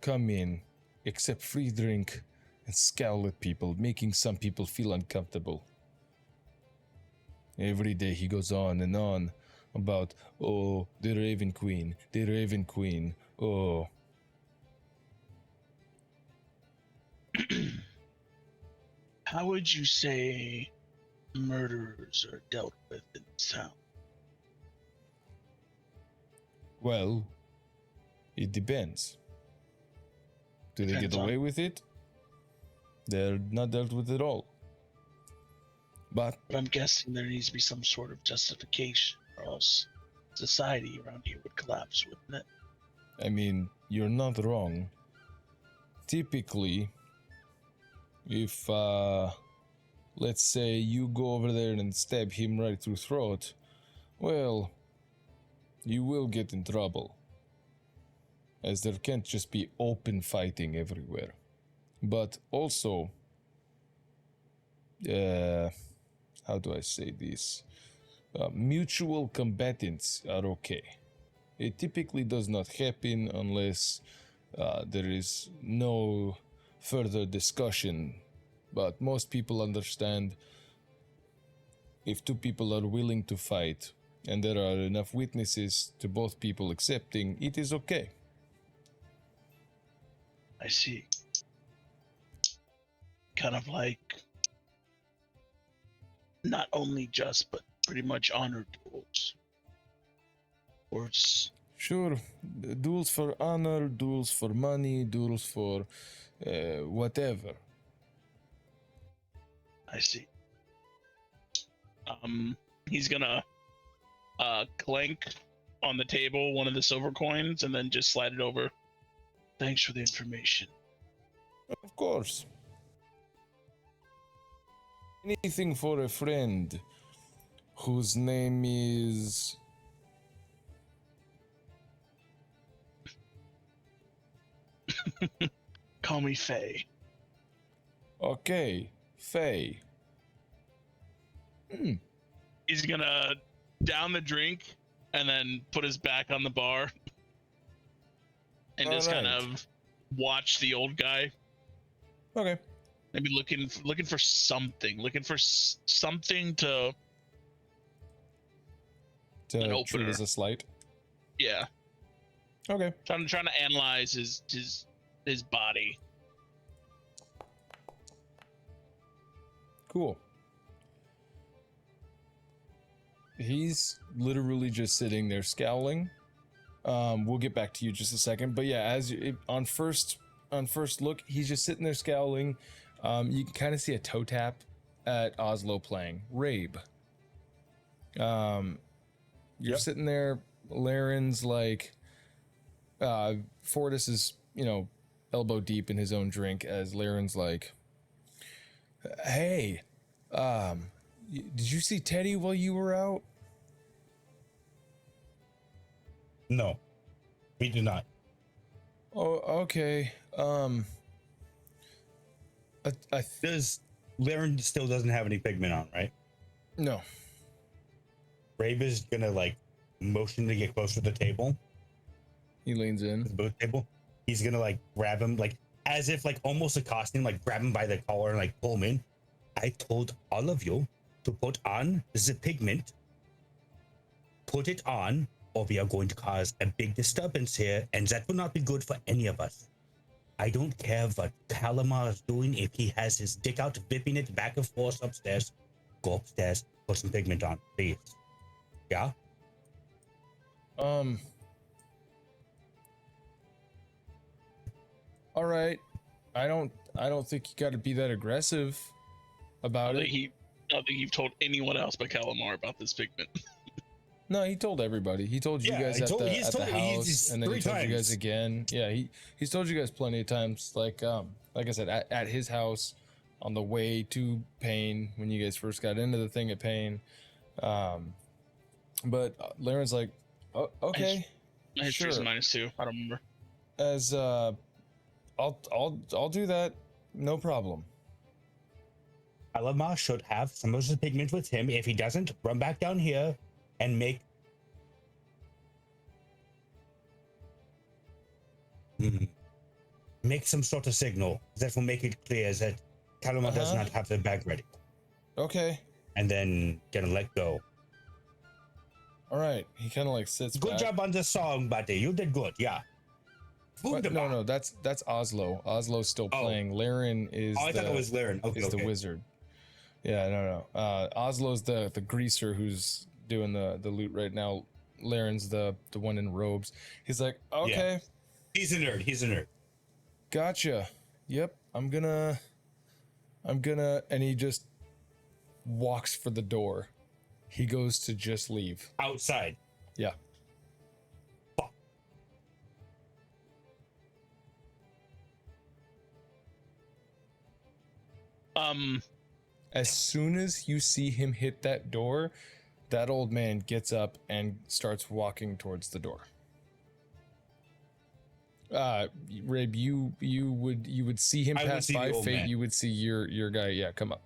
come in, accept free drink, and scowl at people, making some people feel uncomfortable. Every day he goes on and on about, oh, the Raven Queen, oh. How would you say murderers are dealt with in this town? Well, it depends. Do they Depends get away on- with it? They're not dealt with at all. But But I'm guessing there needs to be some sort of justification, or else society around here would collapse, wouldn't it? I mean, you're not wrong. Typically, if, let's say you go over there and stab him right through throat, well, you will get in trouble. As there can't just be open fighting everywhere. But also, how do I say this? Mutual combatants are okay. It typically does not happen unless there is no further discussion. But most people understand if two people are willing to fight and there are enough witnesses to both people accepting, it is okay. I see. Kind of like not only just, but pretty much honored duels. Or it's Sure, duels for honor, duels for money, duels for whatever. I see. He's gonna clank on the table one of the silver coins and then just slide it over. Thanks for the information. Of course. Anything for a friend whose name is... Call me Faye. Okay, Faye. He's gonna down the drink and then put his back on the bar and just kind Alright. of watch the old guy. Okay. Maybe looking for something, something to an To treat opener. as a slight. Yeah, Okay. trying to analyze his body. Cool. He's literally just sitting there scowling. We'll get back to you just a second, but yeah, on first look, he's just sitting there scowling. You can kind of see a toe tap at Oslo playing Rabe. You're sitting there. Laren's like, Fortis is, elbow deep in his own drink as Laren's like, hey, did you see Teddy while you were out? No, we do not. Oh, okay. Laren still doesn't have any pigment on, right? No. Rabe is gonna motion to get closer to the table, He leans in. the booth table. He's gonna grab him, as if almost accosting him, grab him by the collar and pull him in. I told all of you to put on the pigment. Put it on, or we are going to cause a big disturbance here, and that will not be good for any of us. I don't care what Calamar is doing. If he has his dick out, whipping it back and forth upstairs, go upstairs, put some pigment on, please. Yeah? All right. I don't think you got to be that aggressive about it. I don't think you've told anyone else but Calamar about this pigment. No, he told everybody. He told you guys at the house, and then he told you guys again. Yeah, he's told you guys plenty of times. Like I said, at his house, on the way to Pain, when you guys first got into the thing at Pain. But Laren's like, oh, okay, My history's sure. -2. I don't remember. As I'll do that, no problem. Calamar should have some of the pigment with him. If he doesn't, run back down here and make some sort of signal that will make it clear that Calamar does not have the bag ready. Okay. And then gonna let go. All right. He kind of like sits Good back. job on the song, buddy. You did good. Yeah. What? No, that's Oslo. Oslo's still playing. Laren is. I thought it was Laren. Okay, is the wizard. Yeah, no. Oslo's the greaser who's doing the loot right now. Laren's the one in robes. He's like, okay. Yeah. He's a nerd. Gotcha. Yep. I'm gonna, and he just walks for the door. He goes to just leave. Outside. Yeah. As soon as you see him hit that door, that old man gets up and starts walking towards the door. Rabe, you would see him pass by. Fayte, you would see your guy. Yeah, come up.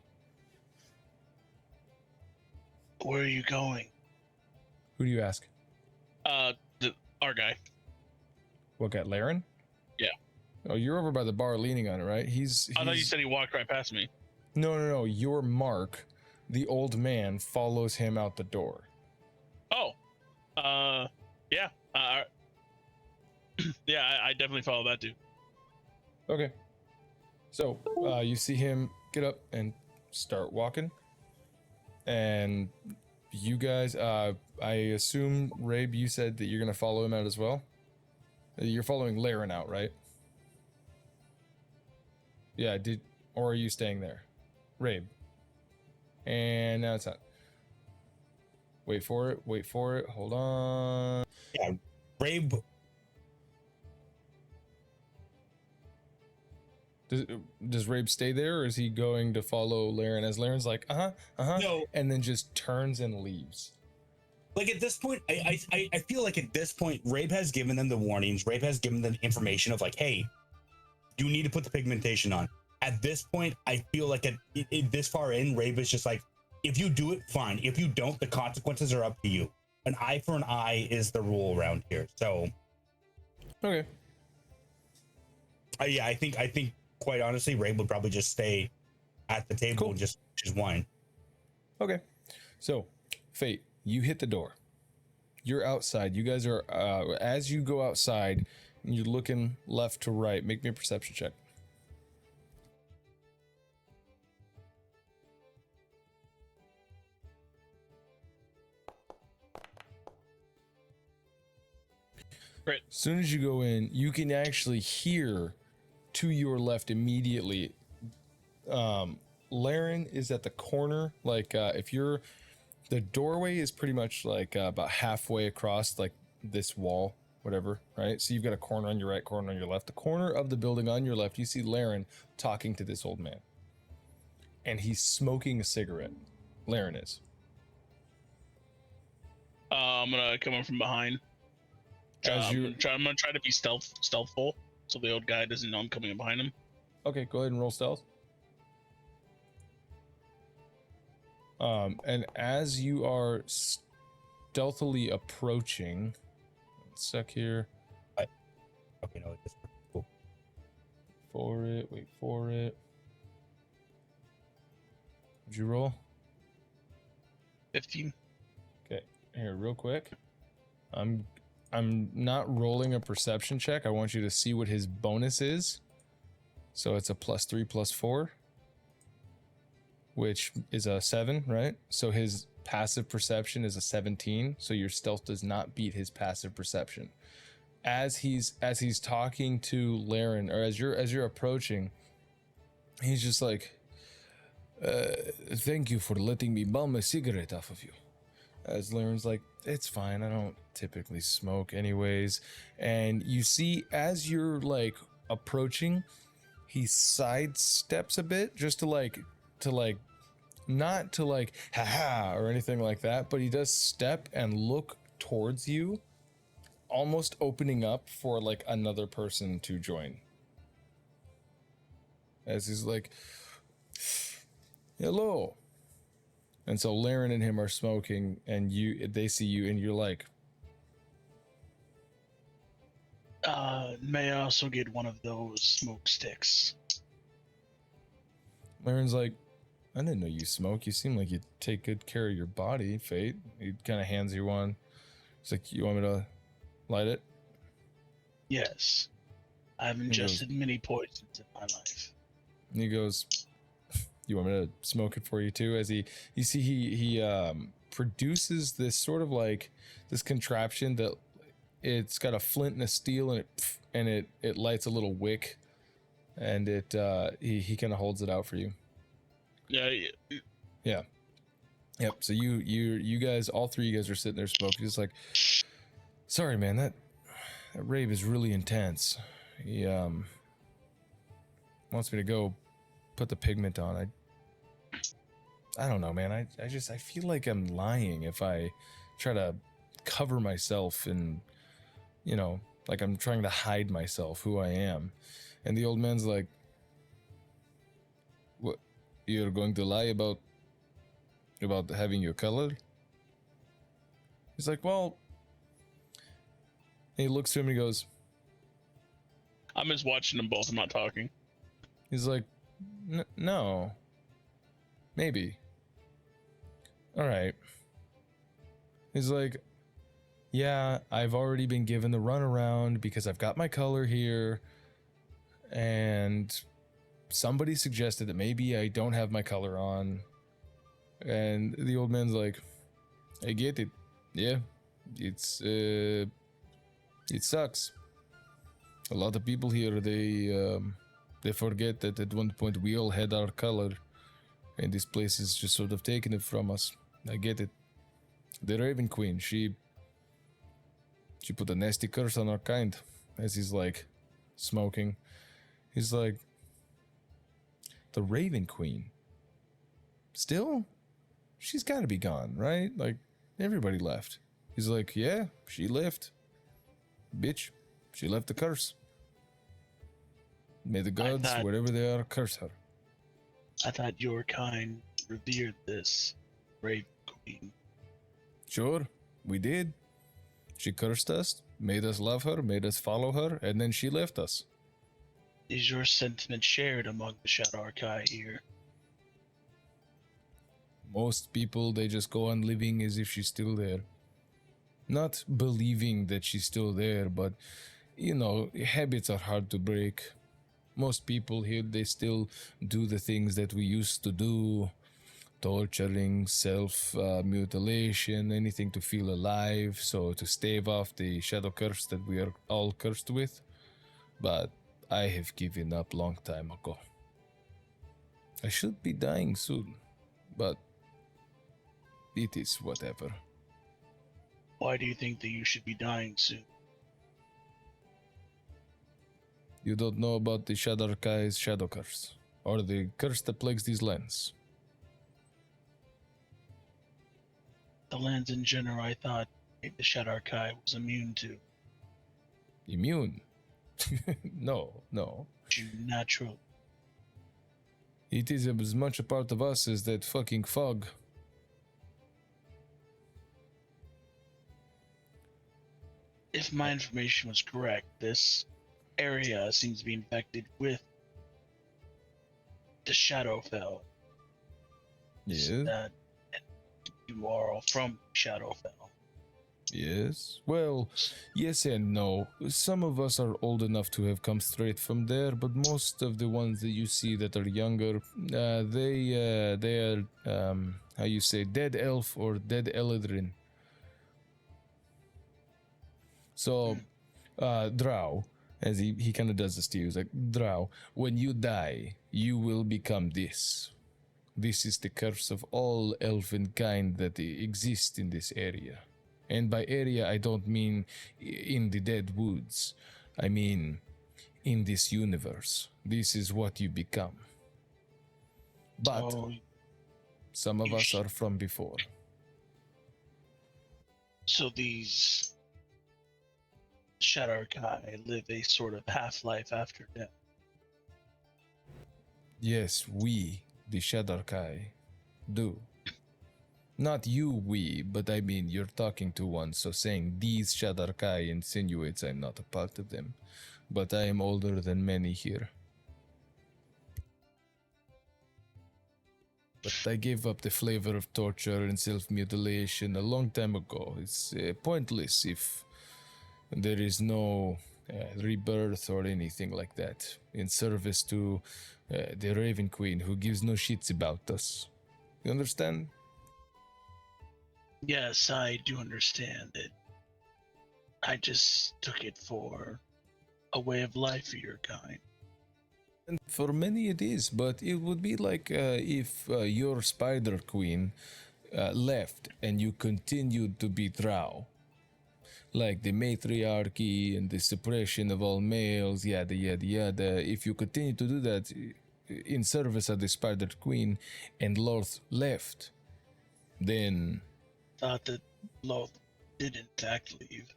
Where are you going? Who do you ask? Our guy. What guy, Laren? Yeah. Oh, you're over by the bar leaning on it, right? He's I thought you said he walked right past me. No. Your Mark, the old man, follows him out the door. Oh. Yeah. Yeah, I definitely follow that dude. Okay. So, you see him get up and start walking. And you guys, I assume, Rabe, you said that you're going to follow him out as well? You're following Laren out, right? Yeah, or are you staying there? Rabe. And now it's not. Wait for it. Hold on. Yeah, Rabe. Does Rabe stay there, or is he going to follow Laren as Laren's like, No. and then just turns and leaves? Like at this point, I feel like at this point, Rabe has given them the warnings. Rabe has given them information of like, hey, you need to put the pigmentation on. At this point, I feel like this far in, Rabe is just like, if you do it, fine. If you don't, the consequences are up to you. An eye for an eye is the rule around here. So, okay. Yeah, I think quite honestly, Rabe would probably just stay at the table and just wine. Okay. So, Fayte, you hit the door. You're outside. You guys are, as you go outside, you're looking left to right. Make me a perception check. Right. As soon as you go in, you can actually hear to your left immediately. Laren is at the corner. Like, the doorway is pretty much like about halfway across, like this wall, whatever, right? So you've got a corner on your right, corner on your left. The corner of the building on your left, you see Laren talking to this old man. And he's smoking a cigarette. Laren is. I'm gonna come in from behind. I'm gonna try to be stealthful, so the old guy doesn't know I'm coming in behind him. Okay, go ahead and roll stealth. And as you are stealthily approaching, let's sec here. Okay, no, it's cool. Wait for it. Did you roll? 15. Okay, here, real quick. I'm not rolling a perception check. I want you to see what his bonus is. So it's a +3 +4, which is a 7, right? So his passive perception is a 17. So your stealth does not beat his passive perception. As he's talking to Laren, or as you're approaching, he's just like, "Thank you for letting me bum a cigarette off of you." As Laren's like, "It's fine. I don't typically smoke anyways." And you see, as you're like approaching, he sidesteps a bit just to not to like haha or anything like that, but he does step and look towards you, almost opening up for like another person to join. As he's like, hello. And so Laren and him are smoking, and they see you, and you're like, May I also get one of those smoke sticks? Laren's like, I didn't know you smoke. You seem like you take good care of your body, Fayte. He kind of hands you one. He's like, you want me to light it? Yes. I've ingested many poisons in my life. And he goes, you want me to smoke it for you too? As he produces this sort of like this contraption that it's got a flint and a steel and it lights a little wick, and he kind of holds it out for you. Yeah. Yep. So you guys, all three of you guys are sitting there smoking. Just like, sorry, man, that Rabe is really intense. He wants me to go put the pigment on. I don't know, man. I feel like I'm lying if I try to cover myself and, you know, like I'm trying to hide myself, who I am. And the old man's like, what? You're going to lie about having your color? He's like, well, and he looks to him and he goes, I'm just watching them both. I'm not talking. he's like, no, maybe. All right. He's like, yeah, I've already been given the runaround because I've got my color here, and somebody suggested that maybe I don't have my color on. And the old man's like, I get it. Yeah, it sucks. A lot of people here, they forget that at one point we all had our color, and this place is just sort of taking it from us. I get it. The Raven Queen, she put a nasty curse on our kind. As he's like smoking, he's like, the Raven Queen, still? She's got to be gone, right? Like, everybody left. He's like, yeah, she left. Bitch, she left the curse. May the gods, wherever they are, curse her. I thought your kind revered this Raven Queen. Sure, we did. She cursed us, made us love her, made us follow her, and then she left us. Is your sentiment shared among the Shadow Archive here? Most people, they just go on living as if she's still there. Not believing that she's still there, but, you know, habits are hard to break. Most people here, they still do the things that we used to do. Torturing, self-mutilation, anything to feel alive, so to stave off the shadow curse that we are all cursed with. But I have given up long time ago. I should be dying soon, but it is whatever. Why do you think that you should be dying soon? You don't know about the Shadarkai's shadow curse, or the curse that plagues these lands. The lands in general, I thought the Shadow Archive was immune to. Immune? No. Natural. It is as much a part of us as that fucking fog. If my information was correct, this area seems to be infected with the Shadowfell. Yes. So that you are all from Shadowfell. Yes. Well, yes and no. Some of us are old enough to have come straight from there, but most of the ones that you see that are younger, they are, how you say, dead elf or dead eladrin. So, Drow, as he kind of does this to you, he's like, Drow, when you die, you will become this. This is the curse of all elfin kind that exist in this area. And by area, I don't mean in the dead woods. I mean in this universe. This is what you become. But some of us are from before. So these Shadow Archive live a sort of half-life after death. Yes, we the Shadar-kai do. Not you, we, but I mean you're talking to one, so saying these Shadar-kai insinuates I'm not a part of them. But I am older than many here. But I gave up the flavor of torture and self-mutilation a long time ago. It's pointless if there is no rebirth or anything like that in service to the Raven Queen who gives no shits about us. You understand? Yes, I do understand it. I just took it for a way of life for your kind. And for many it is, but it would be like if your Spider Queen left and you continued to be Drow. Like the matriarchy and the suppression of all males, yada yada yada. If you continue to do that in service of the Spider Queen and Lorth left, then... Thought that Loth did in fact leave.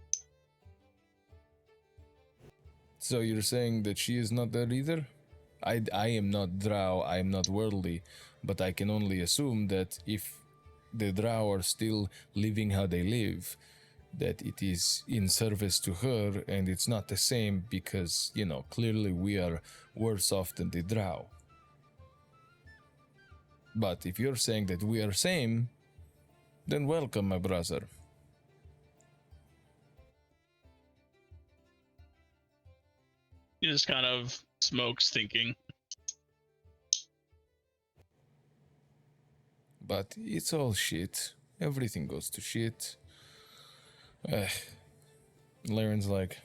So you're saying that she is not there either? I am not Drow, I am not worldly, but I can only assume that if the Drow are still living how they live, that it is in service to her, and it's not the same because, you know, clearly we are worse off than the Drow. But if you're saying that we are same, then welcome, my brother. He just kind of smokes, thinking. But it's all shit. Everything goes to shit. Laren's like,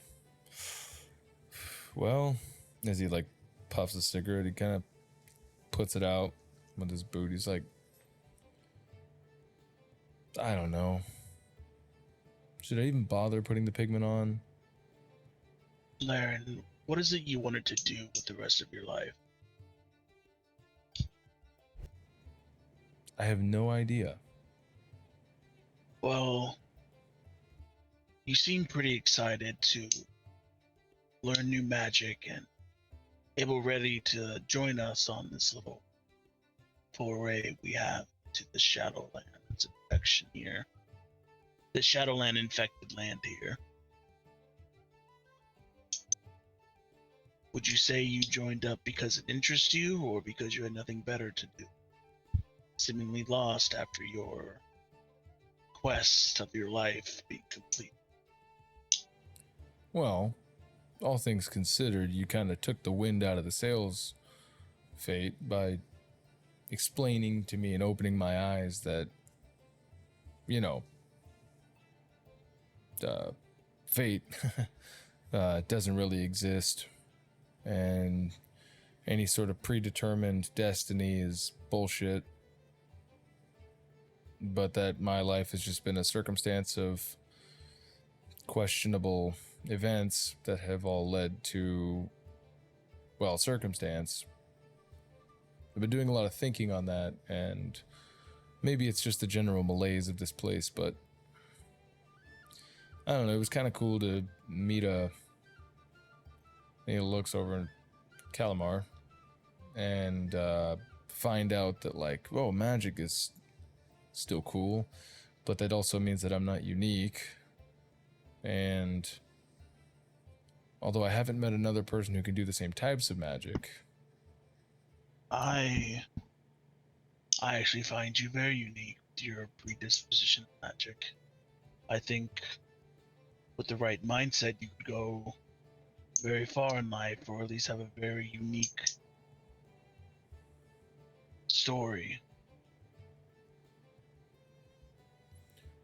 well, as he like puffs a cigarette, he kind of puts it out with his boot. He's like, I don't know. Should I even bother putting the pigment on? Laren, what is it you wanted to do with the rest of your life? I have no idea. Well, you seem pretty excited to learn new magic and ready to join us on this little foray we have to the Shadowlands infection here. The Shadowland infected land here. Would you say you joined up because it interests you or because you had nothing better to do? Seemingly lost after your quest of your life being complete. Well, all things considered, you kind of took the wind out of the sails, Fayte, by explaining to me and opening my eyes that, you know, fate doesn't really exist, and any sort of predetermined destiny is bullshit, but that my life has just been a circumstance of questionable events that have all led to, well, circumstance. I've been doing a lot of thinking on that, and maybe it's just the general malaise of this place, but I don't know, it was kind of cool to meet he looks over in Calamar and find out that, like, whoa, magic is still cool, but that also means that I'm not unique. And although I haven't met another person who can do the same types of magic, I actually find you very unique to your predisposition to magic. I think with the right mindset, you could go very far in life, or at least have a very unique story.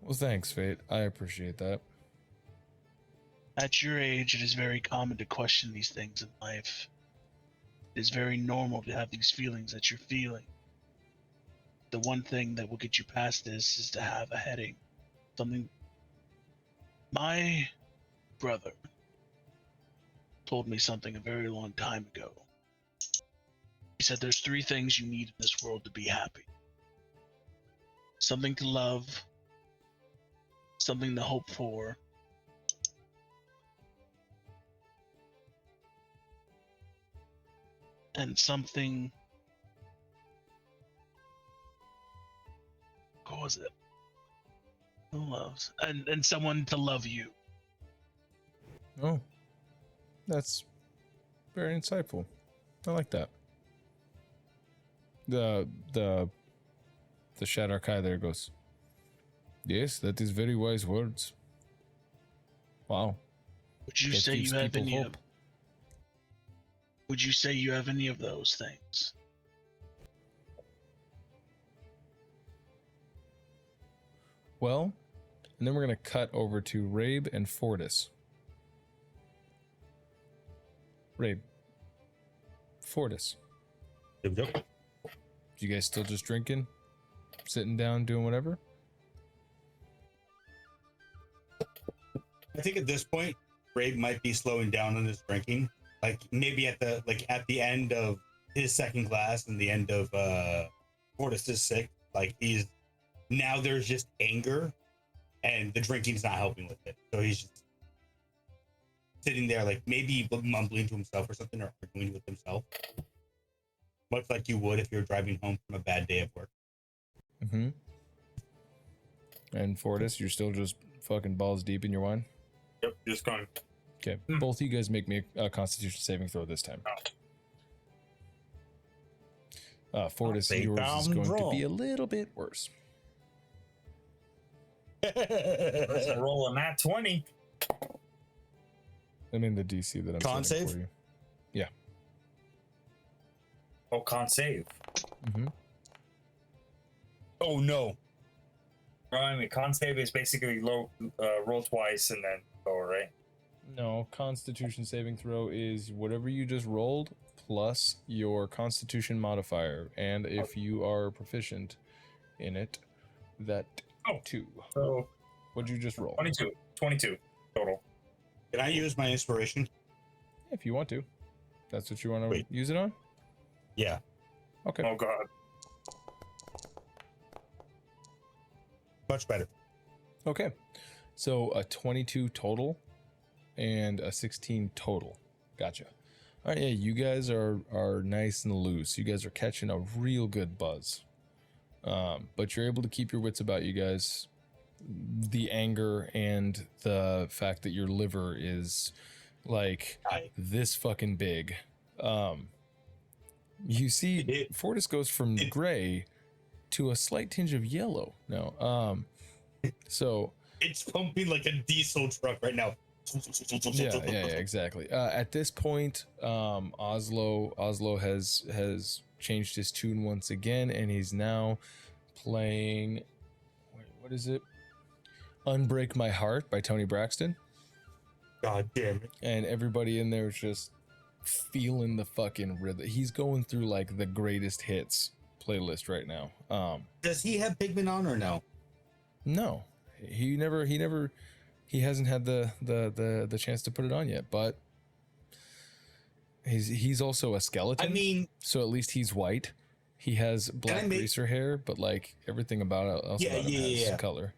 well, thanks, Fayte. I appreciate that. At your age, it is very common to question these things in life. It is very normal to have these feelings that you're feeling. The one thing that will get you past this is to have a heading. Something. My brother told me something a very long time ago. He said there's 3 things you need in this world to be happy. Something to love, something to hope for, and something cause it. Who loves and someone to love you. Oh, that's very insightful. I like that. The Shadarkai there goes, yes, that is very wise words. Wow. Would you That say gives you have people any hope. of? Would you say you have any of those things? Well, and then we're going to cut over to Rabe and Fortis. Rabe. Fortis. Yep. You guys still just drinking? Sitting down, doing whatever? I think at this point, Rabe might be slowing down on his drinking. Like maybe at the end of his second glass and the end of Fortis' sixth, like now there's just anger, and the drinking's not helping with it. So he's just sitting there, like maybe mumbling to himself or something, or arguing with himself, much like you would if you're driving home from a bad day of work. Mm-hmm. And Fortis, you're still just fucking balls deep in your wine? Yep, just going. Okay, both of you guys make me a Constitution saving throw this time. Fortis, yours is going to be a little bit worse. Let's roll a nat 20. I mean the DC that I'm Con setting save? for you. Yeah. Oh, con save. Mm-hmm. Oh no! I mean, con save is basically roll twice and then go, right? No, Constitution saving throw is whatever you just rolled plus your Constitution modifier, and if you are proficient in it, that too. So What'd you just roll? 22 total. Can I use my inspiration? If you want to. That's what you want to Wait. use it on? Yeah. Okay. Oh god. Much better. Okay. So a 22 total and a 16 total. Gotcha. All right, yeah, you guys are nice and loose. You guys are catching a real good buzz. But you're able to keep your wits about you guys. The anger and the fact that your liver is like this fucking big. You see Fortis goes from gray to a slight tinge of yellow now. So it's pumping like a diesel truck right now. yeah, exactly. At this point, Oslo has changed his tune once again, and he's now playing. Wait, what is it? "Unbreak My Heart" by Tony Braxton. God damn it! And everybody in there is just feeling the fucking rhythm. He's going through like the greatest hits playlist right now. Does he have Pigment on or no? No, he hasn't had the chance to put it on yet, but he's also a skeleton. I mean, so at least he's white. He has black greaser hair, but like everything about it has color.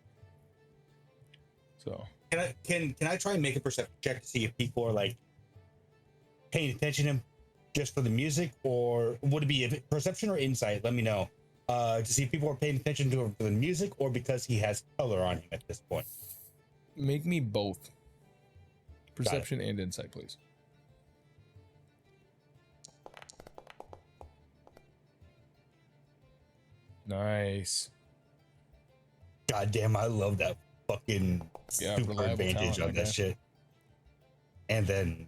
So can I try and make a perception check to see if people are like paying attention to him just for the music, or would it be perception or insight? Let me know. To see if people are paying attention to him for the music or because he has color on him at this point. Make me both. Perception and insight, please. Nice. God damn, I love that fucking super advantage on that shit. And then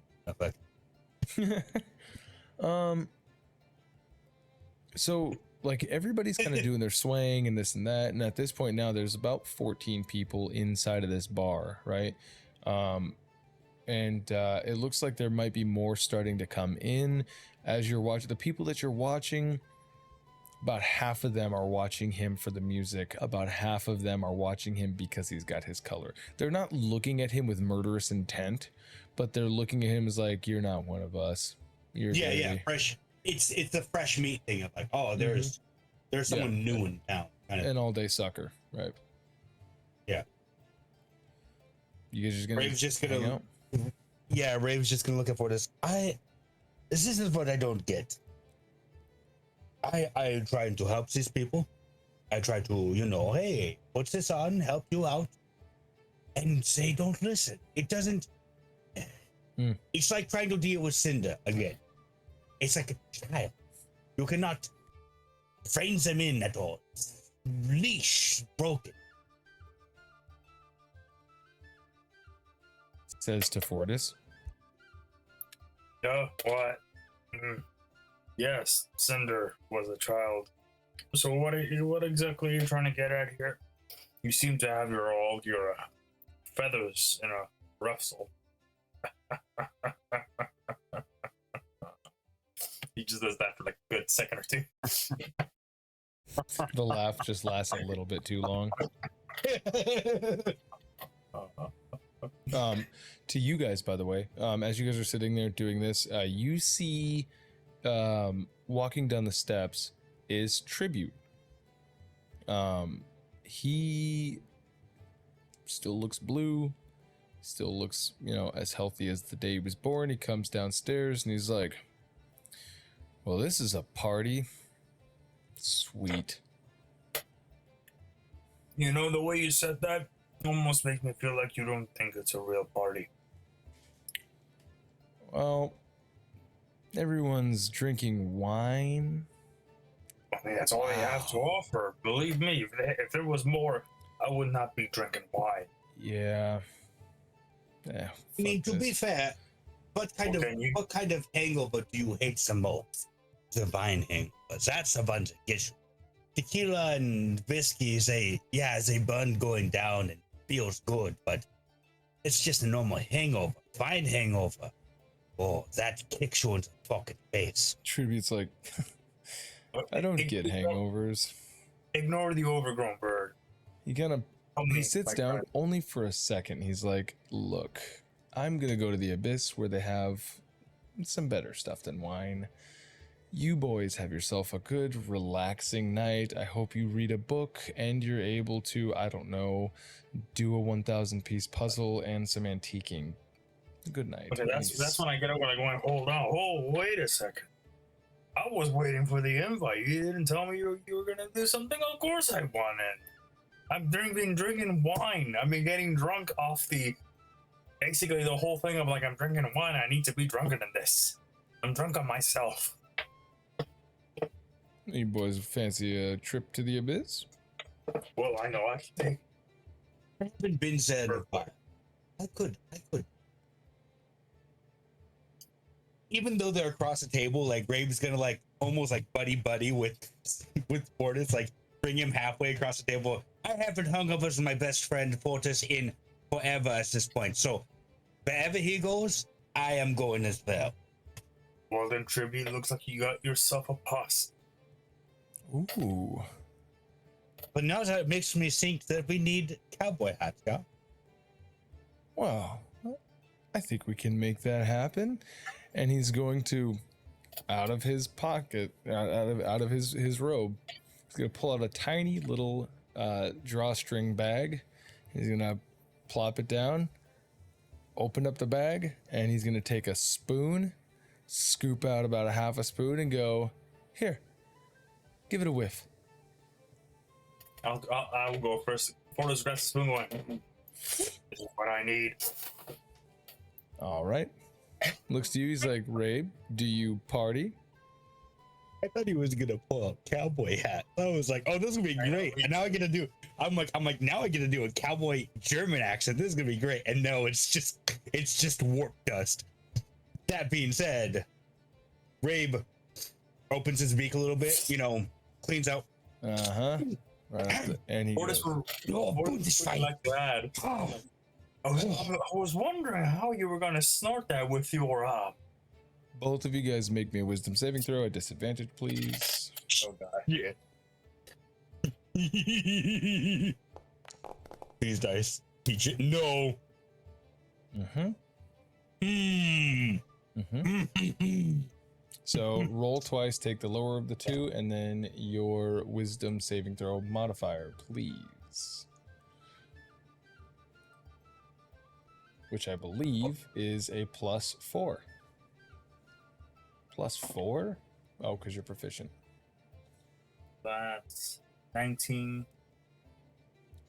so like everybody's kind of doing their swaying and this and that, and at this point now there's about 14 people inside of this bar, right? And it looks like there might be more starting to come in as you're watching. The people that you're watching, about half of them are watching him for the music, about half of them are watching him because he's got his color. They're not looking at him with murderous intent, but they're looking at him as like, you're not one of us. You're fresh. It's the fresh meat thing of like, oh, there's someone new in town. An all day sucker, right? Yeah. You guys just gonna Rave's just gonna hang out? Yeah, Rave's just gonna look at Fortis. This is what I don't get. I am trying to help these people, I try to, hey, put this on, help you out, and they don't listen. It doesn't. It's like trying to deal with Cinder again. It's like a child. You cannot rein them in at all. Leash broken. Says to Fortis. Yeah, what? Yes, Cinder was a child. So what exactly are you trying to get at here? You seem to have all your feathers in a ruffle. He just does that for like a good second or two. The laugh just lasts a little bit too long. To you guys, by the way, as you guys are sitting there doing this, you see walking down the steps is Tribute. He still looks blue, still looks, as healthy as the day he was born. He comes downstairs and he's like, well, this is a party. Sweet. The way you said that almost makes me feel like you don't think it's a real party. Well, everyone's drinking wine. I mean, that's all they have to offer. Believe me, if there was more, I would not be drinking wine. Yeah. Yeah. I mean, to be fair, what kind of hangover do you hate the most? The vine hangover. That's the one that gets you. Tequila and whiskey, they burn going down and feels good, but it's just a normal hangover. Vine hangover. Oh, that kicks you in the fucking face. Tribute's like, I don't get hangovers. Ignore the overgrown bird. He sits down only for a second. He's like, look, I'm gonna go to the Abyss where they have some better stuff than wine. You boys have yourself a good, relaxing night. I hope you read a book and you're able to, I don't know, do a 1,000-piece puzzle and some antiquing. Good night. Okay, that's when I get up when I go, hold on. Oh, wait a second. I was waiting for the invite. You didn't tell me you were going to do something? Of course I wanted. I'm drinking wine. I've been getting drunk off basically the whole thing of like, I'm drinking wine. I need to be drunker than this. I'm drunk on myself. You boys fancy a trip to the Abyss? Well, I know I can take. I haven't been there before. I could. Even though they're across the table, like Rabe's gonna like almost like buddy with Fortis, like bring him halfway across the table. I haven't hung up with my best friend Fortis in forever at this point, so wherever he goes, I am going as well. Well then, Tribute, looks like you got yourself a pass. Ooh. But now that makes me think that we need cowboy hats, yeah? Well, I think we can make that happen. And he's going to, out of his pocket, out of his robe, he's going to pull out a tiny little drawstring bag. He's going to plop it down, open up the bag, and he's going to take a spoon, scoop out about a half a spoon, and go, here, give it a whiff. I'll go first. Fortis grabs the spoon going, this is what I need. All right. Looks to you, he's like, Rabe, do you party? I thought he was gonna pull a cowboy hat. I was like, oh, this is gonna be great. And now I get to do, I'm like, now I get to do a cowboy German accent. This is gonna be great. And no, it's just warp dust. That being said, Rabe opens his beak a little bit, cleans out. Uh-huh. Right, and he Fortis goes, was like that. Oh. I was wondering how you were gonna snort that with your both of you guys make me a wisdom saving throw at disadvantage, please. Oh god. Yeah. These dice. Teach it. No. So roll twice, take the lower of the two, and then your wisdom saving throw modifier, please. Which I believe is a +4. +4? Oh, because you're proficient. That's 19.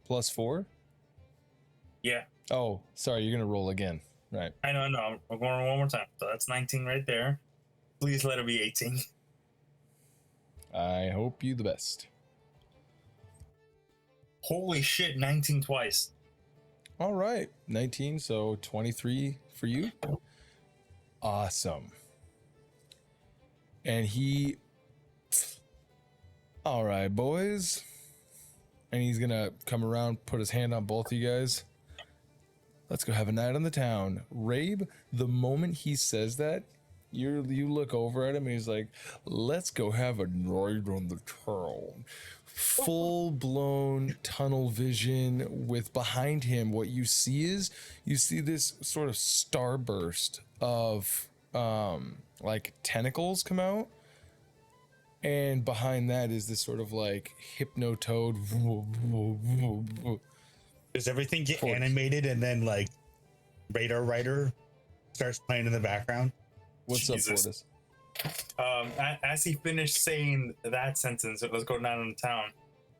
+4? Yeah, Oh, sorry, you're gonna roll again. Right. I know. I'm going one more time. So that's 19 right there. Please let it be 18. I hope you the best. Holy shit, 19 twice. All right, 19, so 23 for you. Awesome. And he... All right, boys. And he's gonna come around, put his hand on both of you guys. Let's go have a night on the town. Rabe, the moment he says that, you look over at him and he's like, let's go have a night on the town. Full-blown tunnel vision with behind him, what you see is, you see this sort of starburst of like tentacles come out. And behind that is this sort of like hypnotoad. Does everything get Fortis. animated and then like Radar Rider starts playing in the background? What's Jesus. up, Fortis? As he finished saying that sentence, it was going down in the town.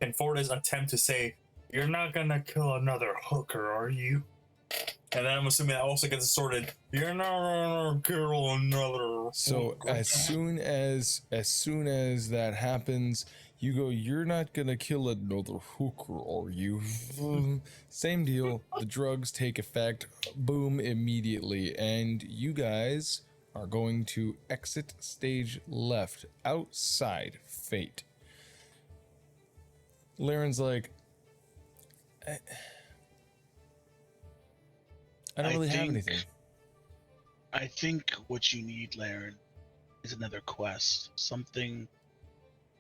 And Fortis attempt to say, "You're not gonna kill another hooker, are you?" And then I'm assuming that also gets sorted. You're not gonna kill another. So hooker." as soon as that happens, you go, "You're not gonna kill another hooker, are you?" Same deal. The drugs take effect. Boom, immediately. And you guys are going to exit stage left outside Fayte. Laren's like, I don't really have anything. I think what you need, Laren, is another quest. Something.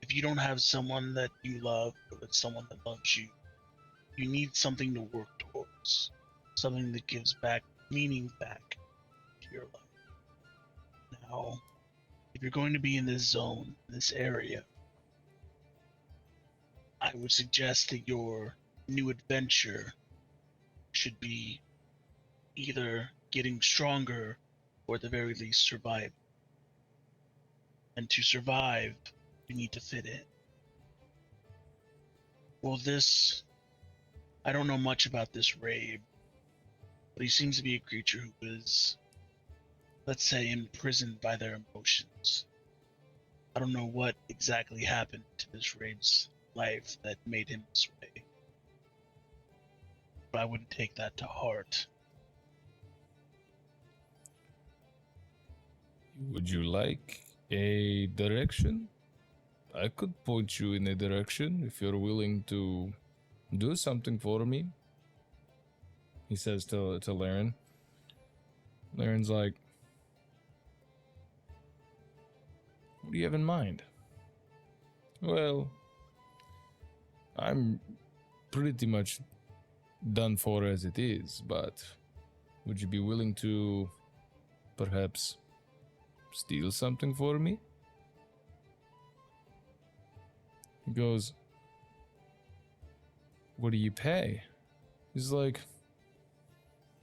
If you don't have someone that you love, or that someone that loves you, you need something to work towards. Something that gives back meaning back to your life. Now, if you're going to be in this zone, this area, I would suggest that your new adventure should be either getting stronger or at the very least survive. And to survive, you need to fit in. Well, I don't know much about this Rabe, but he seems to be a creature who is, let's say, imprisoned by their emotions. I don't know what exactly happened to this Rabe's life that made him this way, but I wouldn't take that to heart. Would you like a direction? I could point you in a direction if you're willing to do something for me. He says to Laren. Laren's like, what do you have in mind? Well, I'm pretty much done for as it is, but would you be willing to perhaps steal something for me? He goes, what do you pay? He's like,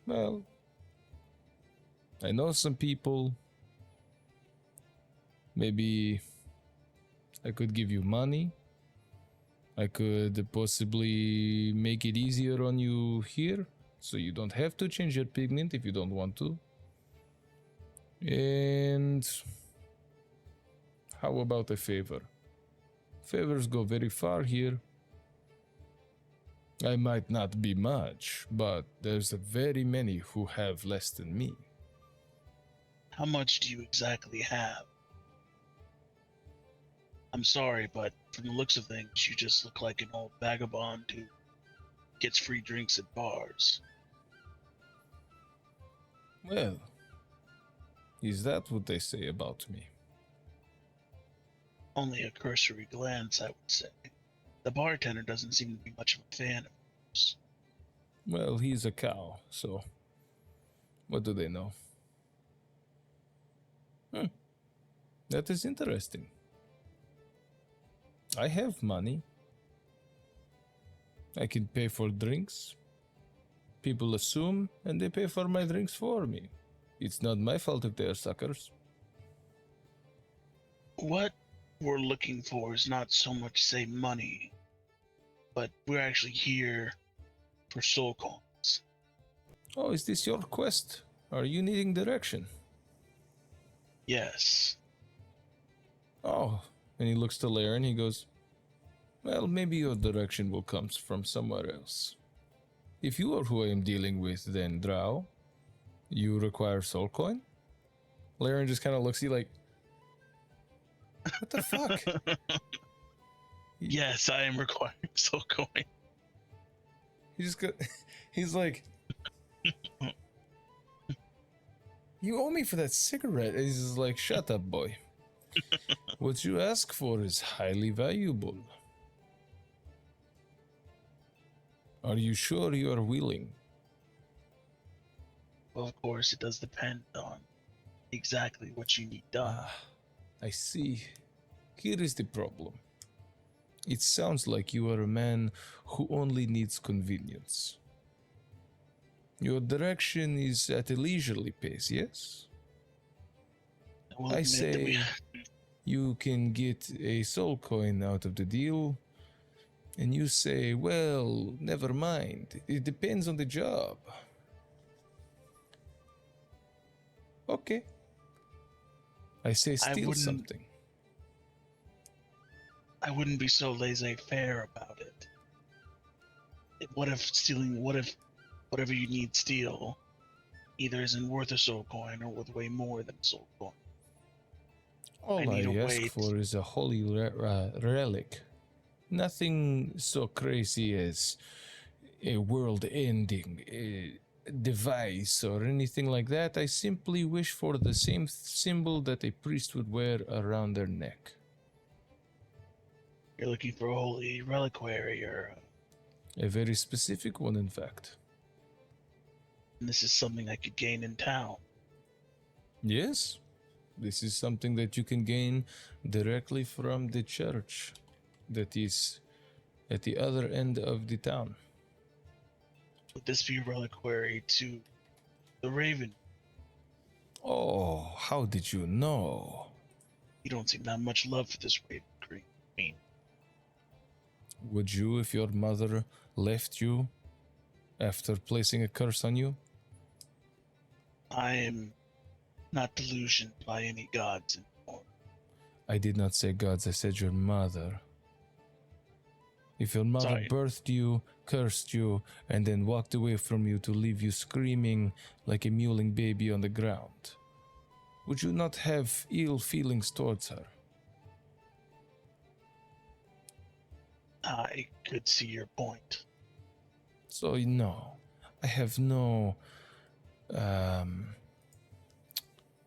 well, I know some people. Maybe I could give you money. I could possibly make it easier on you here, so you don't have to change your pigment if you don't want to. And how about a favor? Favors go very far here. I might not be much, but there's very many who have less than me. How much do you exactly have? I'm sorry, but from the looks of things, you just look like an old vagabond who gets free drinks at bars. Well, is that what they say about me? Only a cursory glance, I would say. The bartender doesn't seem to be much of a fan of yours. Well, he's a cow, so what do they know? That is interesting. I have money. I can pay for drinks. People assume, and they pay for my drinks for me. It's not my fault if they are suckers. What we're looking for is not so much, say, money, but we're actually here for soul coins. Oh, is this your quest? Are you needing direction? Yes. Oh, and he looks to Lair and he goes, well, maybe your direction will come from somewhere else. If you are who I am dealing with, then Drow, you require soul coin? Laren just kind of looks at you like, what the fuck? Yes, I am requiring soul coin. He's like, you owe me for that cigarette. He's just like, shut up, boy. What you ask for is highly valuable. Are you sure you are willing? Well, of course, it does depend on exactly what you need done. I see. Here is the problem. It sounds like you are a man who only needs convenience. Your direction is at a leisurely pace, yes? I say you can get a soul coin out of the deal, and you say, well, never mind. It depends on the job. Okay. I say steal something. I wouldn't be so laissez-faire about it. What if whatever you need steal either isn't worth a soul coin or worth way more than a soul coin? All I ask for is a holy relic. Nothing so crazy as a world-ending device or anything like that. I simply wish for the same symbol that a priest would wear around their neck. You're looking for a holy reliquary, or a very specific one, in fact. And this is something I could gain in town. Yes, this is something that you can gain directly from the church that is at the other end of the town. Would this be a reliquary to the Raven? Oh, how did you know? You don't seem to have much love for this Raven Queen. Would you if your mother left you after placing a curse on you? I am not delusioned by any gods anymore. I did not say gods, I said your mother. If your mother birthed you, cursed you, and then walked away from you to leave you screaming like a mewling baby on the ground, would you not have ill feelings towards her? I could see your point. So, no, I have no,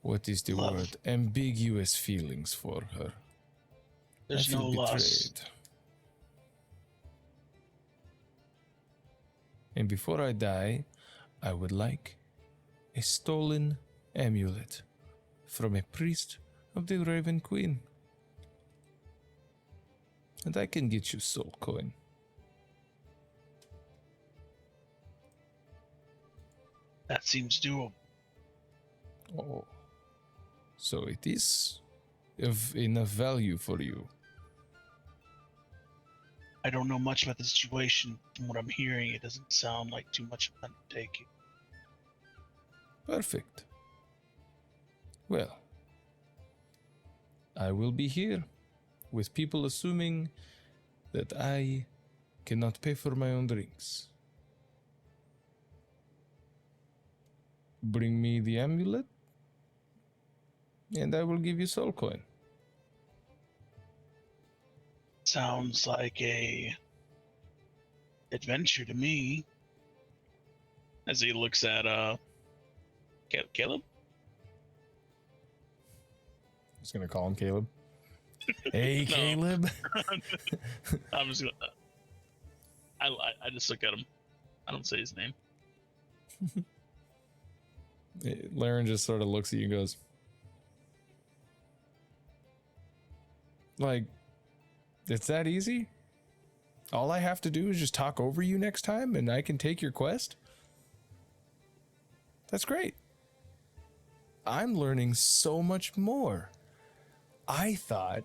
what is the word? Ambiguous feelings for her. There's no loss. And before I die, I would like a stolen amulet from a priest of the Raven Queen. And I can get you soul coin. That seems doable. Oh, so it is of enough value for you. I don't know much about the situation. From what I'm hearing, it doesn't sound like too much of an undertaking. Perfect. Well, I will be here with people assuming that I cannot pay for my own drinks. Bring me the amulet, and I will give you soul coin. Sounds like a adventure to me. As he looks at Caleb. I'm just gonna call him Caleb. Hey, Caleb. I'm just gonna. I just look at him. I don't say his name. Laren just sort of looks at you and goes, like, it's that easy? All I have to do is just talk over you next time and I can take your quest? That's great. I'm learning so much more. I thought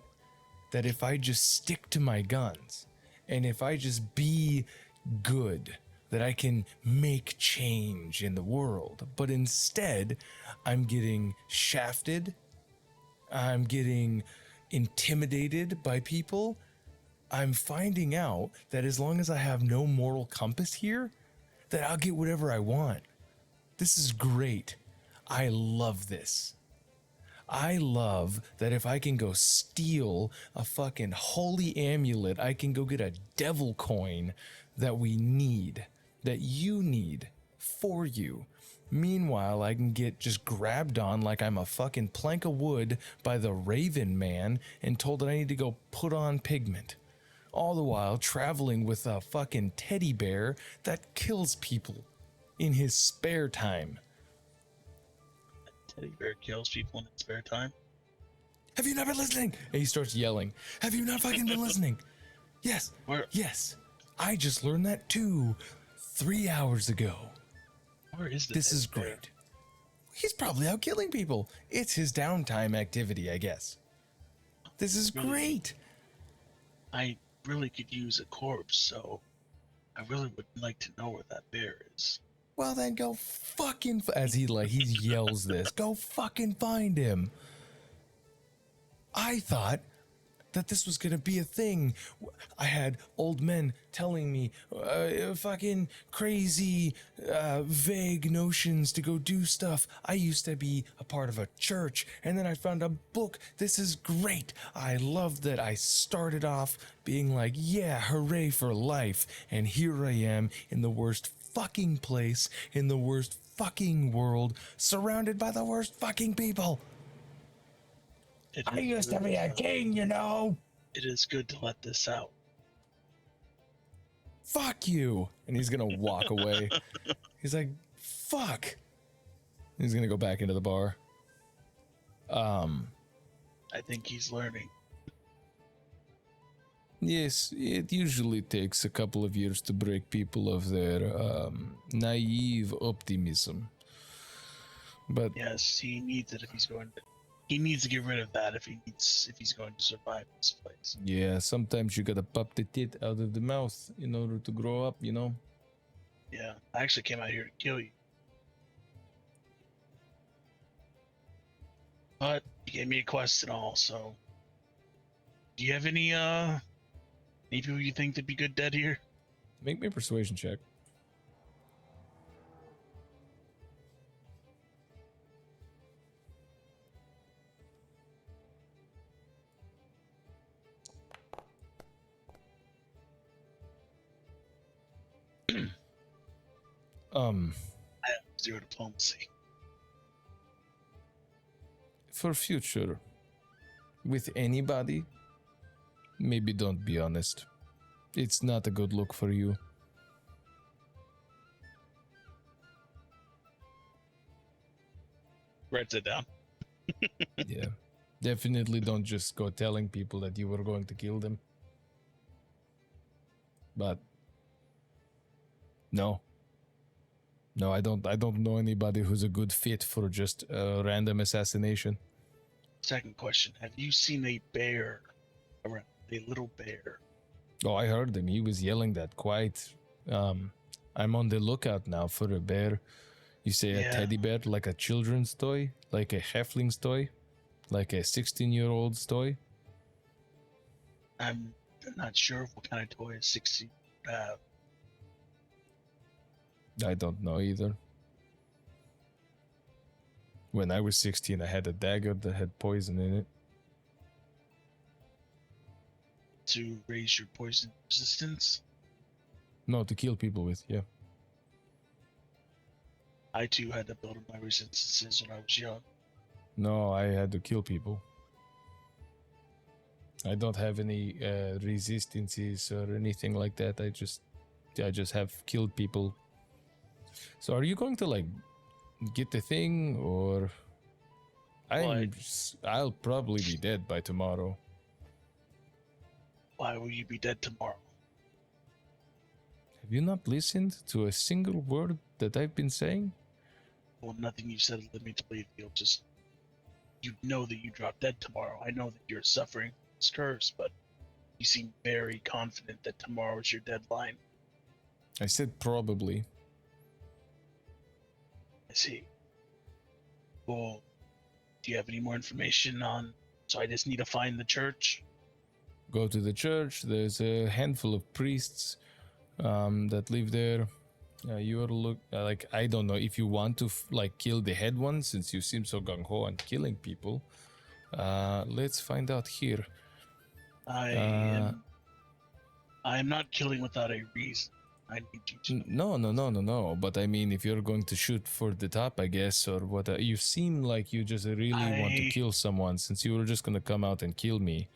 that if I just stick to my guns And if I just be good, that I can make change in the world. But instead, I'm getting shafted. I'm getting intimidated by people. I'm finding out that as long as I have no moral compass here, that I'll get whatever I want. This is great. I love this. I love that if I can go steal a fucking holy amulet, I can go get a devil coin that we need, that you need for you. Meanwhile, I can get just grabbed on like I'm a fucking plank of wood by the Raven Man and told that I need to go put on pigment. All the while traveling with a fucking teddy bear that kills people in his spare time. Teddy bear kills people in his spare time. Have you not been listening? And he starts yelling. Have you not fucking been listening? Yes. Where? Yes. I just learned that too 3 hours ago. Where is this? This is great. He's probably out killing people. It's his downtime activity, I guess. This is great. I really could use a corpse, so I really would like to know where that bear is. Well, then go fucking... As he yells this, go fucking find him. I thought that this was gonna be a thing. I had old men telling me fucking crazy, vague notions to go do stuff. I used to be a part of a church, and then I found a book. This is great. I love that I started off being like, yeah, hooray for life. And here I am in the worst fucking place, in the worst fucking world, surrounded by the worst fucking people. I used to be a king, you know. It is good to let this out. Fuck you. And he's gonna walk away. He's like, fuck. He's gonna go back into the bar. I think he's learning. Yes, it usually takes a couple of years to break people of their naive optimism. But yes, he needs it if he's going to. He needs to get rid of that if he's going to survive this place. yeah, sometimes you gotta pop the tit out of the mouth in order to grow up, you know? Yeah, I actually came out here to kill you. But you gave me a quest and all, so do you have any people you think would be good dead here? Make me a persuasion check. I have 0 diplomacy. For future, with anybody, maybe don't be honest. It's not a good look for you. Writes it down. Yeah. Definitely don't just go telling people that you were going to kill them. But no, I don't know anybody who's a good fit for just a random assassination. Second question: have you seen a bear around? A little bear? Oh, I heard him. He was yelling that quite. I'm on the lookout now for a bear. You say a teddy bear, like a children's toy, like a halfling's toy, like a 16-year-old's toy. I'm not sure what kind of toy a 16 would have. I don't know either. When I was 16, I had a dagger that had poison in it. To raise your poison resistance? No, to kill people with, yeah. I too had to build up my resistances when I was young. No, I had to kill people. I don't have any resistances or anything like that. I just have killed people. So are you going to like get the thing, or I'll probably be dead by tomorrow. Why will you be dead tomorrow? Have you not listened to a single word that I've been saying? Well, nothing you said led me to believe you'll just... You know that you drop dead tomorrow. I know that you're suffering this curse, but You seem very confident that tomorrow is your deadline. I said probably. I see. Well, do you have any more information on... So I just need to find the church? Go to the church. There's a handful of priests that live there. You are like, I don't know if you want to like kill the head one, since you seem so gung-ho on killing people. Let's find out here. I am not killing without a reason. I need you to know. No. But I mean, if you're going to shoot for the top, I guess, or what? You seem like you just really want to kill someone, since you were just gonna come out and kill me.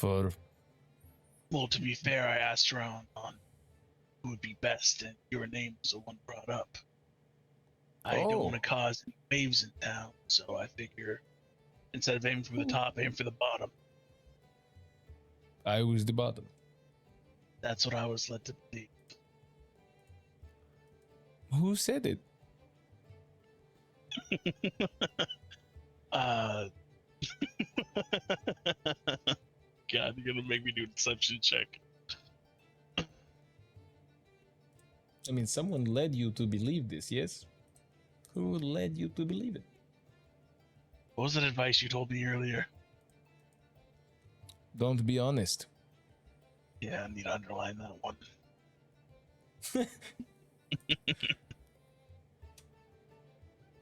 Well, to be fair, I asked around on who would be best, and your name was the one brought up. I don't want to cause any waves in town, so I figure instead of aiming for the top, aim for the bottom. I was the bottom. That's what I was led to believe. Who said it? God, you're gonna make me do a deception check. I mean, someone led you to believe this, yes? Who led you to believe it? What was that advice you told me earlier? Don't be honest. Yeah, I need to underline that one.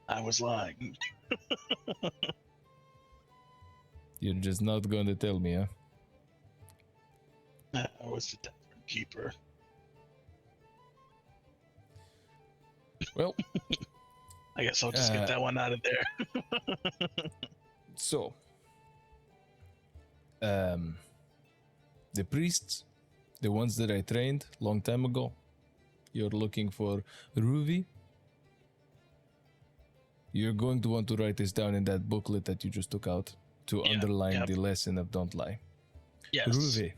I was lying. You're just not going to tell me, huh? I was the tavern keeper. Well, I guess I'll just get that one out of there. So, the priests, the ones that I trained long time ago, you're looking for Ruvi. You're going to want to write this down in that booklet that you just took out to underline the lesson of don't lie. Yes. Ruve.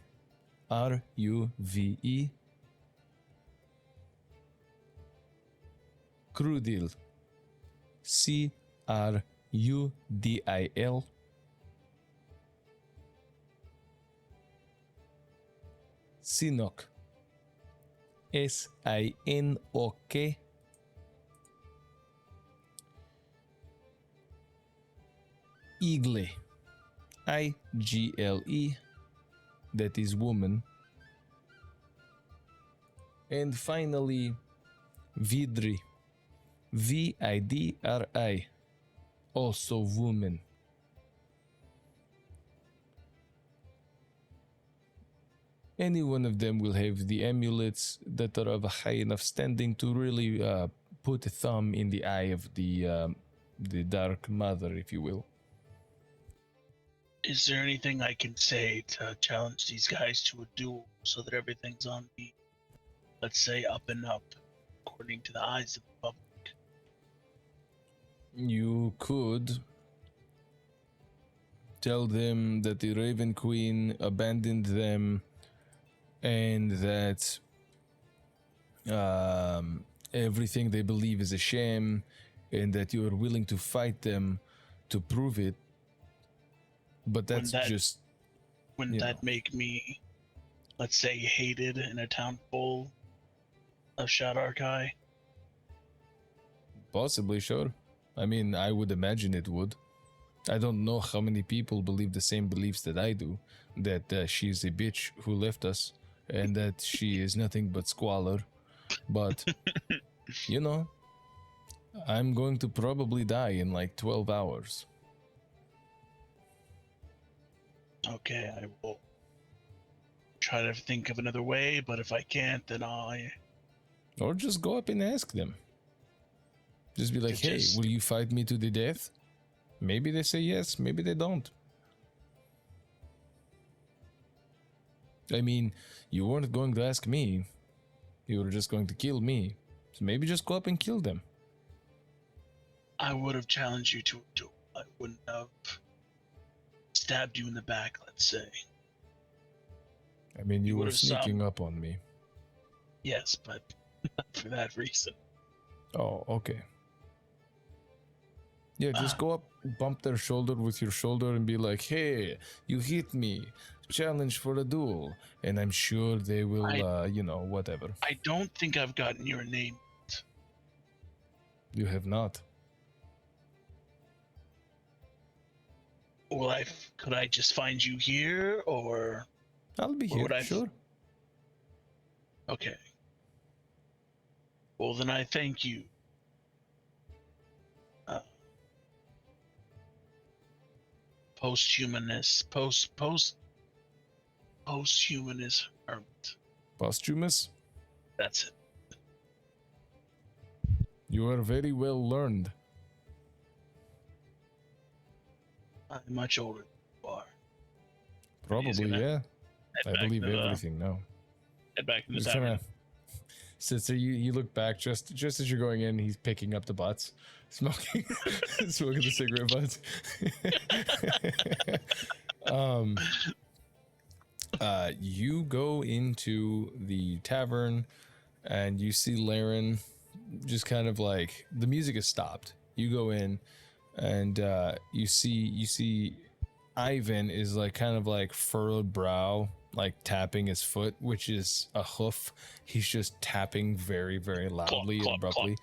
R-U-V-E. Crudil. C-R-U-D-I-L. Sinok. S-I-N-O-K. Igle. I-G-L-E. That is woman. And finally, Vidri. V-I-D-R-I. Also woman. Any one of them will have the amulets that are of a high enough standing to really put a thumb in the eye of the Dark Mother, if you will. Is there anything I can say to challenge these guys to a duel so that everything's on the, let's say, up and up, according to the eyes of the public? You could tell them that the Raven Queen abandoned them and that everything they believe is a sham, and that you are willing to fight them to prove it. But that's Wouldn't that make me, let's say, hated in a town full of Shadarkai? Possibly, sure. I mean, I would imagine it would. I don't know how many people believe the same beliefs that I do, that she's a bitch who left us, and that she is nothing but squalor. But, you know, I'm going to probably die in like 12 hours. Okay, I will try to think of another way, but if I can't, then Or just go up and ask them. Just be like, hey, will you fight me to the death? Maybe they say yes, maybe they don't. I mean, you weren't going to ask me. You were just going to kill me. So maybe just go up and kill them. I would have challenged you to a duel. I wouldn't have stabbed you in the back, let's say. I mean, you were sneaking up on me. Yes, but not for that reason. Oh, okay. Yeah, just go up, bump their shoulder with your shoulder and be like, hey, you hit me. challenge for a duel, and I'm sure they will, whatever. I don't think I've gotten your name. You have not. Well, could I just find you here, or I'll be Where here, would I- sure. okay? Well, then I thank you. Posthumanist hermit. Posthumous, That's it. you are very well learned. I'm much older than you are. Probably, gonna yeah. Head I back believe to the- everything now. Head back in the Just tavern. kind of sits there. You look back just as you're going in. He's picking up the butts, smoking the cigarette butts. You go into the tavern, and you see Laren. Just kind of like the music has stopped. You go in, and you see Ivan is like kind of like furrowed brow, like tapping his foot, which is a hoof. He's just tapping very, very loudly and abruptly,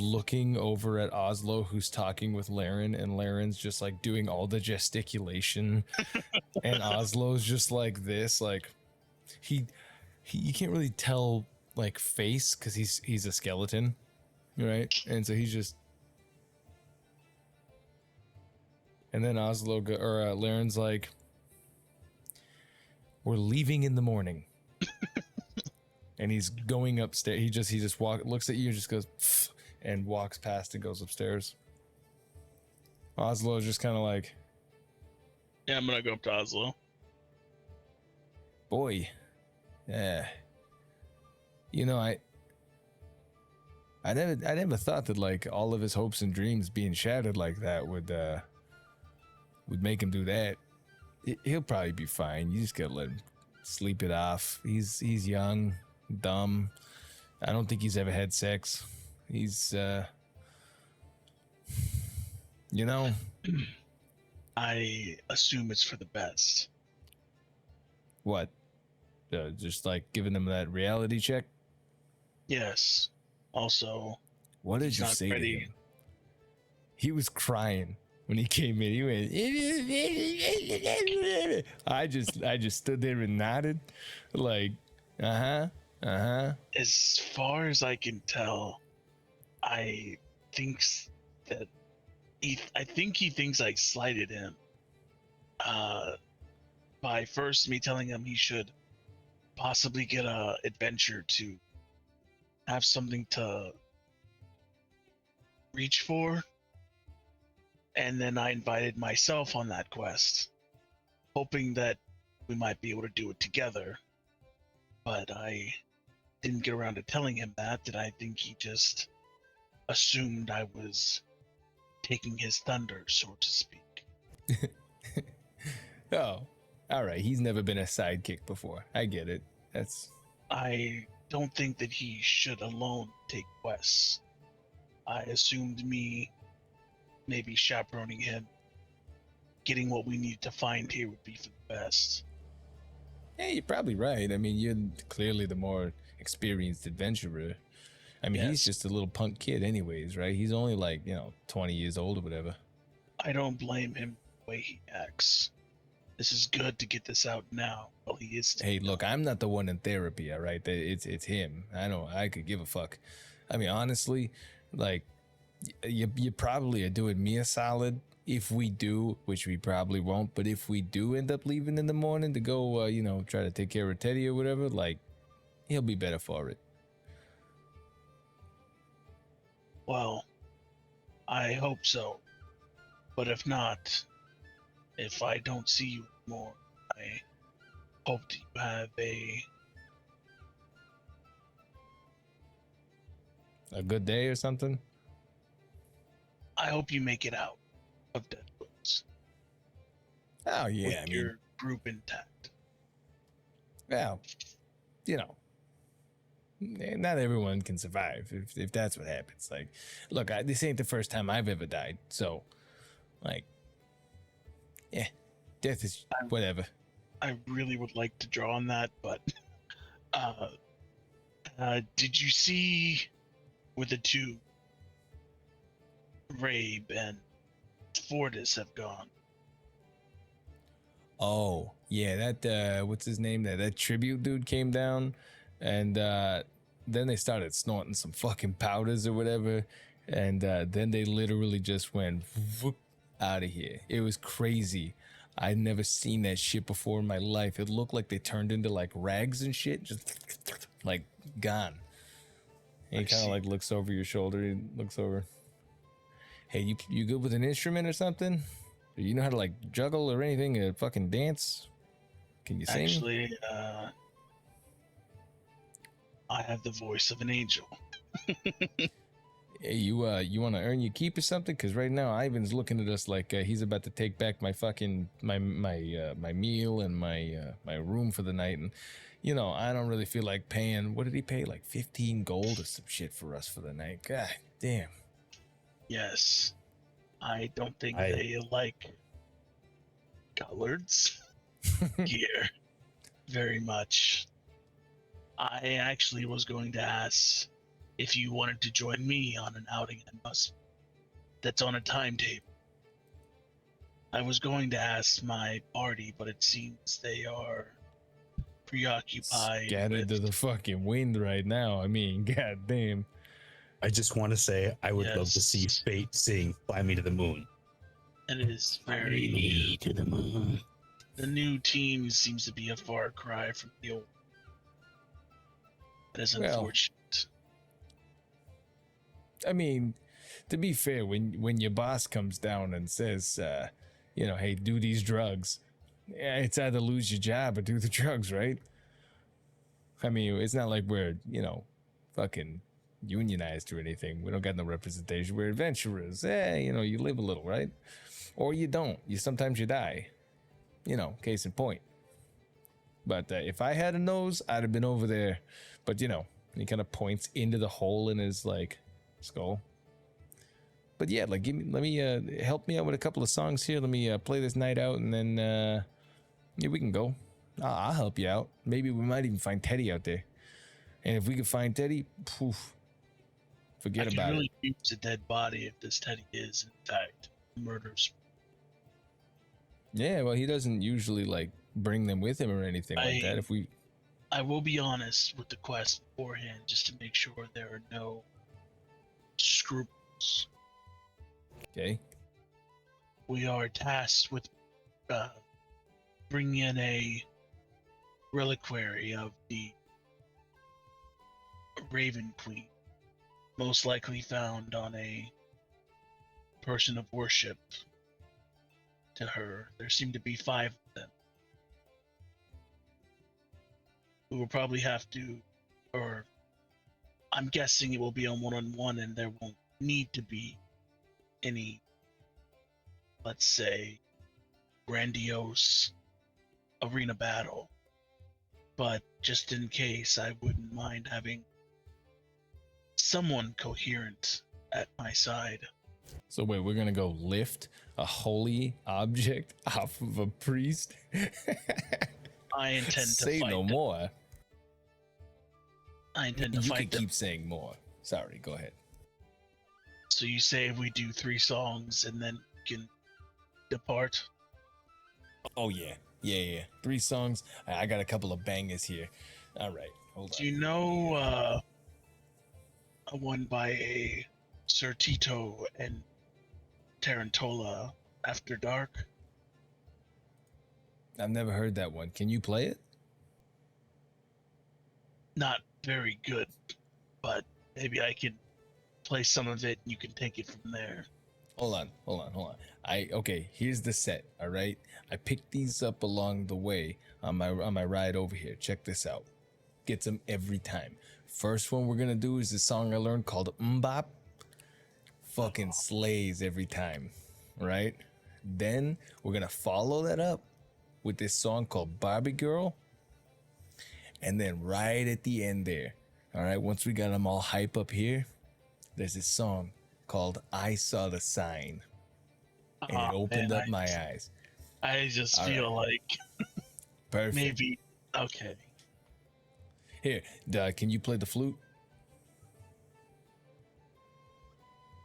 looking over at Oslo, who's talking with Laren, and Laren's just like doing all the gesticulation, and Oslo's just like this, like he you can't really tell like face because he's a skeleton, right? And so he's just. And then Laren's like, we're leaving in the morning. And he's going upstairs. He just looks at you and just goes, pfft, and walks past and goes upstairs. Oslo's just kind of like, Yeah, I'm gonna go up to Oslo. boy, yeah. I never thought that like all of his hopes and dreams being shattered like that would make him do that. He'll probably be fine. You just gotta let him sleep it off. He's young, dumb. I don't think he's ever had sex. He's I assume it's for the best. what? Just like giving him that reality check. Yes. Also, What did he's you not say ready. to him? He was crying when he came in. He went. I just stood there and nodded, like, uh huh. As far as I can tell, I think he thinks I slighted him. By first me telling him he should possibly get a adventure to have something to reach for, and then I invited myself on that quest, hoping that we might be able to do it together. But I didn't get around to telling him that, and I think he just assumed I was taking his thunder, so to speak. Oh, all right. He's never been a sidekick before. I get it. I don't think that he should alone take quests. I assumed me maybe chaperoning him, getting what we need to find here would be for the best. Yeah, you're probably right. I mean, you're clearly the more experienced adventurer. I mean, he's Yes. just a little punk kid, anyways, right? He's only like 20 years old or whatever. I don't blame him the way he acts. This is good to get this out now while he is still Hey, look, I'm not the one in therapy, all right? It's him. I could give a fuck. I mean, honestly, like, you probably are doing me a solid if we do, which we probably won't, but if we do end up leaving in the morning to go, try to take care of Teddy or whatever, like, he'll be better for it. Well, I hope so. But if not, if I don't see you more, I hope that you have A good day or something? I hope you make it out of Deadwoods Oh, yeah, with I mean, your group intact. well, not everyone can survive if that's what happens. Like, look, this ain't the first time I've ever died, so, like, yeah, death is whatever. I really would like to draw on that, but did you see where the two Rabe and Fortis have gone? Oh, yeah, that what's his name? That tribute dude came down, and then they started snorting some fucking powders or whatever, and then they literally just went out of here. It was crazy. I'd never seen that shit before in my life. It looked like they turned into like rags and shit, just like gone. And he kind of like looks over your shoulder. He looks over. Hey, you good with an instrument or something? Do you know how to like juggle or anything? Or fucking dance? Can you sing? Actually, I have the voice of an angel. Hey, you want to earn your keep or something? Because right now Ivan's looking at us like he's about to take back my fucking my meal and my room for the night, and you know I don't really feel like paying. What did he pay? Like 15 gold or some shit for us for the night? God damn. Yes, I don't think they like collards here very much. I actually was going to ask if you wanted to join me on an outing that's on a timetable. I was going to ask my party, but it seems they are preoccupied. Scattered to the fucking wind right now. I mean, god damn. I just want to say I would love to see Fayte sing "Fly Me to the Moon." And it is very me to the moon. The new team seems to be a far cry from the old. That is unfortunate. I mean, to be fair, when your boss comes down and says, you know, hey, do these drugs, it's either lose your job or do the drugs, right? I mean, it's not like we're, you know, fucking unionized or anything. We don't got no representation. We're adventurers. You know, you live a little, right? Or you don't. Sometimes you die. You know, case in point. But if I had a nose, I'd have been over there. But, you know, he kind of points into the hole in his, like, skull. But yeah, like, let me help me out with a couple of songs here. Let me play this night out, and then yeah, we can go. I'll help you out. Maybe we might even find Teddy out there. And if we can find Teddy, poof, forget about really it. Use a dead body if this Teddy is in fact murders. Yeah, well, he doesn't usually like bring them with him or anything like that. I will be honest with the quest beforehand, just to make sure there are no scruples. Okay. We are tasked with bringing in a reliquary of the Raven Queen, most likely found on a person of worship to her. There seem to be 5 of them. We will probably have to, or I'm guessing it will be on one-on-one, and there won't need to be any, let's say, grandiose arena battle. But just in case, I wouldn't mind having someone coherent at my side. So wait, we're gonna go lift a holy object off of a priest? I intend to say fight no them. more. I intend to you fight can them. keep saying more. Sorry, go ahead. So you say if we do 3 songs and then we can depart? Oh yeah. 3 songs. I got a couple of bangers here. All right, hold on. Do you know a one by a Sir Tito and Tarantola, After Dark? I've never heard that one. Can you play it? Not very good, but maybe I can play some of it and you can take it from there. Hold on. Okay, here's the set, all right? I picked these up along the way on my ride over here. Check this out. Gets them every time. First one we're gonna do is the song I learned called Mbop. Fucking slays every time, right? Then we're gonna follow that up with this song called Barbie Girl. And then right at the end there, all right, once we got them all hype up here, there's this song called I Saw the Sign. And it opened up my eyes. I just feel like Perfect. Maybe. Okay. Here, can you play the flute?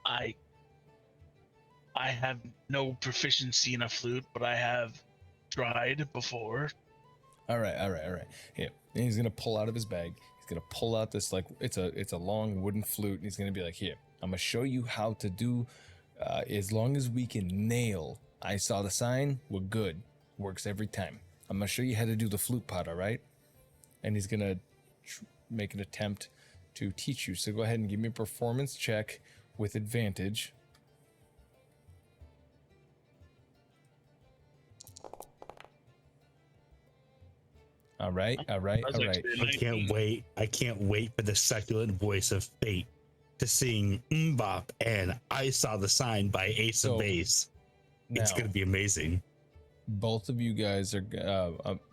I have no proficiency in a flute, but I have tried before. All right. Here, and he's gonna pull out of his bag. He's gonna pull out this like it's a long wooden flute, and he's gonna be like, "Here, I'm gonna show you how to do. As long as we can nail, I saw the sign. We're good. Works every time. I'm gonna show you how to do the flute part. All right." And he's gonna make an attempt to teach you. So go ahead and give me a performance check with advantage. All right. I can't wait for the succulent voice of Fayte to sing Mbop and I Saw the Sign by Ace of Base. It's Now, going to be amazing. both of you guys are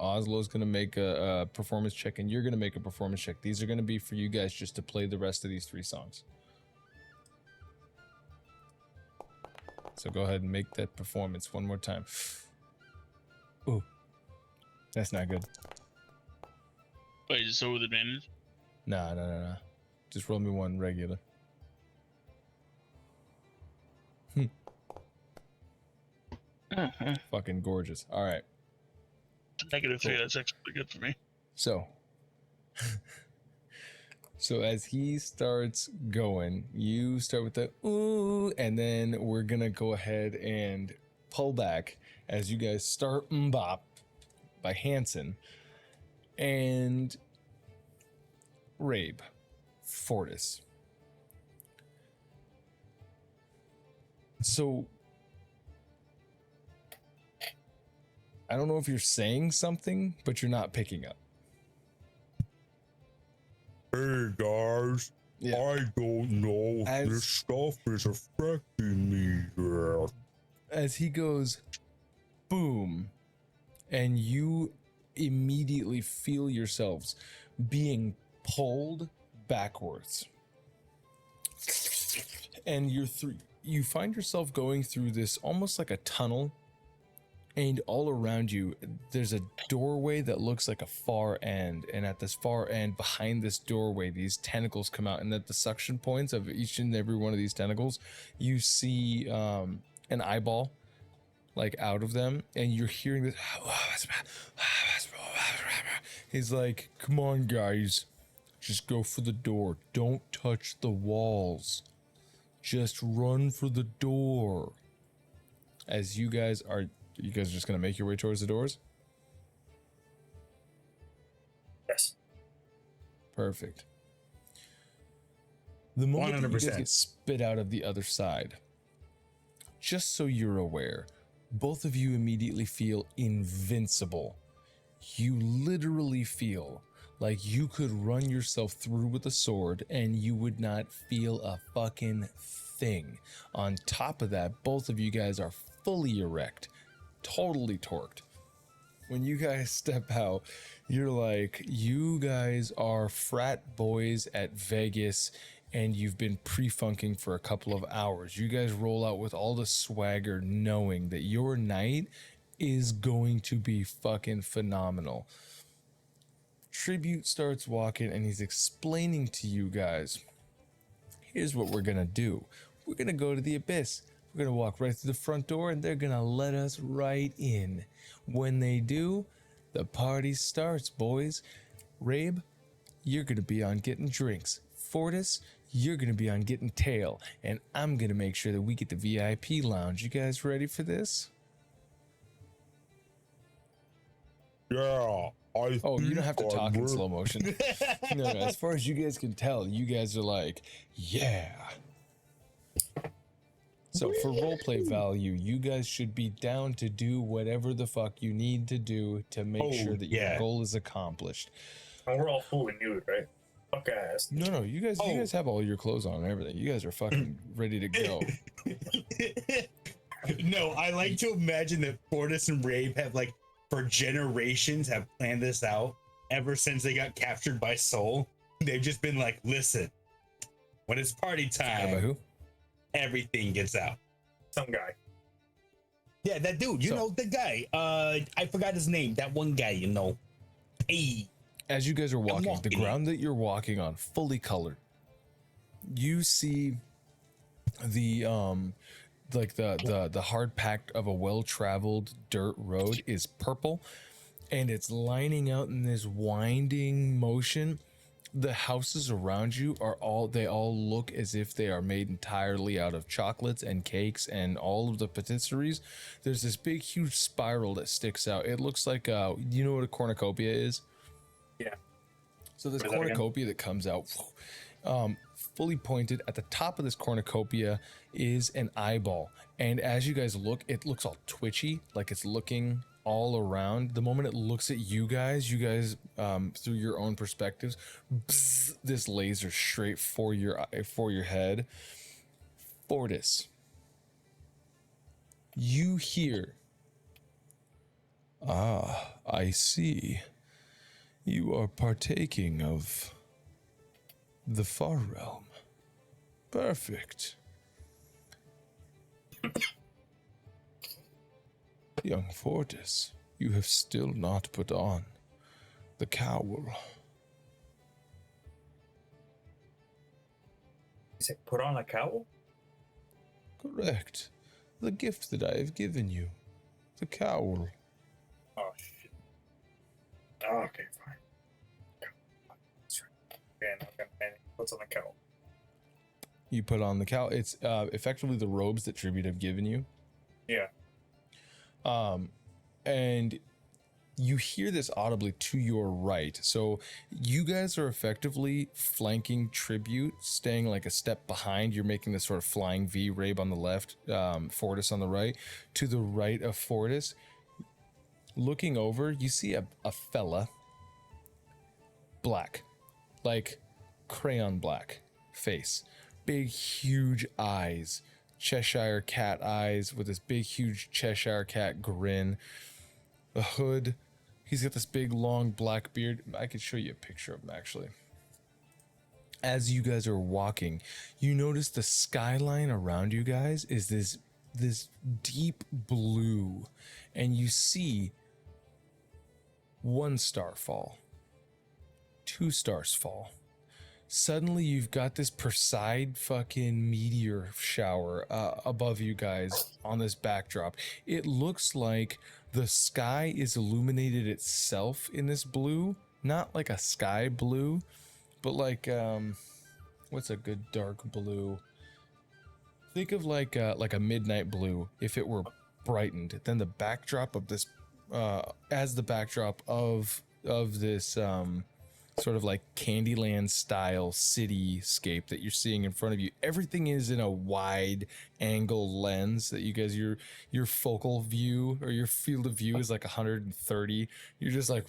Oslo's going to make a performance check and you're going to make a performance check. These are going to be for you guys just to play the rest of these 3 songs. So go ahead and make that performance one more time. Ooh, that's not good. Wait, is it so with advantage? Nah. Just roll me one regular. Fucking gorgeous. All right. -3. That's actually pretty good for me. So as he starts going, you start with the ooh, and then we're gonna go ahead and pull back as you guys start Mbop by Hanson and Rabe, Fortis. So I don't know if you're saying something, but you're not picking up. Hey guys, Yeah. I don't know if this stuff is affecting me yet. As he goes, boom, and you immediately feel yourselves being pulled backwards. And you find yourself going through this almost like a tunnel, and all around you there's a doorway that looks like a far end, and at this far end behind this doorway these tentacles come out, and at the suction points of each and every one of these tentacles you see an eyeball like out of them, and you're hearing this. He's like, come on guys, just go for the door, don't touch the walls, just run for the door. As you guys just gonna make your way towards the doors? Yes. Perfect. The moment that you guys 100%. get spit out of the other side, just so you're aware, both of you immediately feel invincible. You literally feel like you could run yourself through with a sword and you would not feel a fucking thing. On top of that, both of you guys are fully erect, totally torqued. When you guys step out, you're like, you guys are frat boys at Vegas and you've been pre-funking for a couple of hours. You guys roll out with all the swagger, knowing that your night is going to be fucking phenomenal. Tribute starts walking and he's explaining to you guys, here's what we're gonna do. We're gonna go to the abyss. We're gonna walk right through the front door and they're gonna let us right in. When they do, the party starts, boys. Rabe, you're gonna be on getting drinks. Fortis, you're gonna be on getting tail. And I'm gonna make sure that we get the VIP lounge. You guys ready for this? Yeah. Oh, you don't have to talk in slow motion. No, as far as you guys can tell, you guys are like, yeah. So for roleplay value, you guys should be down to do whatever the fuck you need to do to make sure that your goal is accomplished. And we're all fully nude, right? Fuck ass. No, you guys have all your clothes on and everything. You guys are fucking ready to go. No, I like to imagine that Fortis and Rabe have like for generations have planned this out ever since they got captured by Soul. They've just been like, listen, when it's party time, By who? everything gets out. Some guy. Yeah, that dude. You So- know, the guy. I forgot his name. That one guy. You know. Hey. As you guys are walking, the walking. ground that you're walking on, fully colored. You see the like the hard pack of a well-traveled dirt road is purple, and it's lining out in this winding motion. The houses around you they all look as if they are made entirely out of chocolates and cakes and all of the patisseries. There's this big huge spiral that sticks out. It looks like you know what a cornucopia is? Yeah. So this What is that again? cornucopia that comes out fully pointed at the top of this cornucopia is an eyeball, and as you guys look, it looks all twitchy, like it's looking all around. The moment it looks at you guys through your own perspectives, this laser straight for your head. Fortis, you hear, I see. You are partaking of the far realm. Perfect. Young Fortis, you have still not put on the cowl. He said, put on a cowl? Correct. The gift that I have given you. The cowl. Oh, shit. Oh, okay, fine. That's right. And what's on the cowl? You put on the cowl. It's effectively the robes that Tribute have given you. Yeah. And you hear this audibly to your right. So you guys are effectively flanking Tribute, staying like a step behind. You're making this sort of flying V, Rabe on the left, Fortis on the right. To the right of Fortis, looking over, you see a fella, black, like crayon black face, big, huge eyes, Cheshire cat eyes with this big, huge Cheshire cat grin. The hood, he's got this big, long black beard. I could show you a picture of him, actually. As you guys are walking, you notice the skyline around you guys is this deep blue, and you see 1 star fall, 2 stars fall. Suddenly you've got this Perseid fucking meteor shower above you guys on this backdrop. It looks like the sky is illuminated itself in this blue, not like a sky blue, but like what's a good dark blue? Think of like a midnight blue if it were brightened. Then the backdrop of this as the backdrop of this sort of like Candyland style cityscape that you're seeing in front of you. Everything is in a wide angle lens that you guys, your focal view or your field of view is like 130. You're just like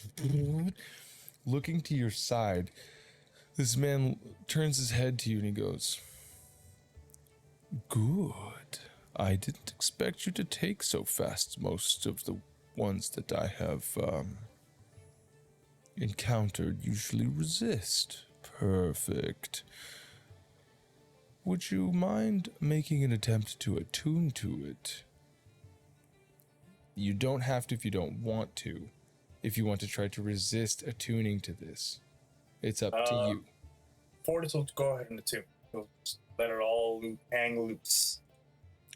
looking to your side. This man turns his head to you and he goes, "Good. I didn't expect you to take so fast. Most of the ones that I have encountered usually resist. Perfect. Would you mind making an attempt to attune to it? You don't have to if you don't want to. If you want to try to resist attuning to this, it's up to you." Fortis will go ahead and attune. He'll just let it all hang loose.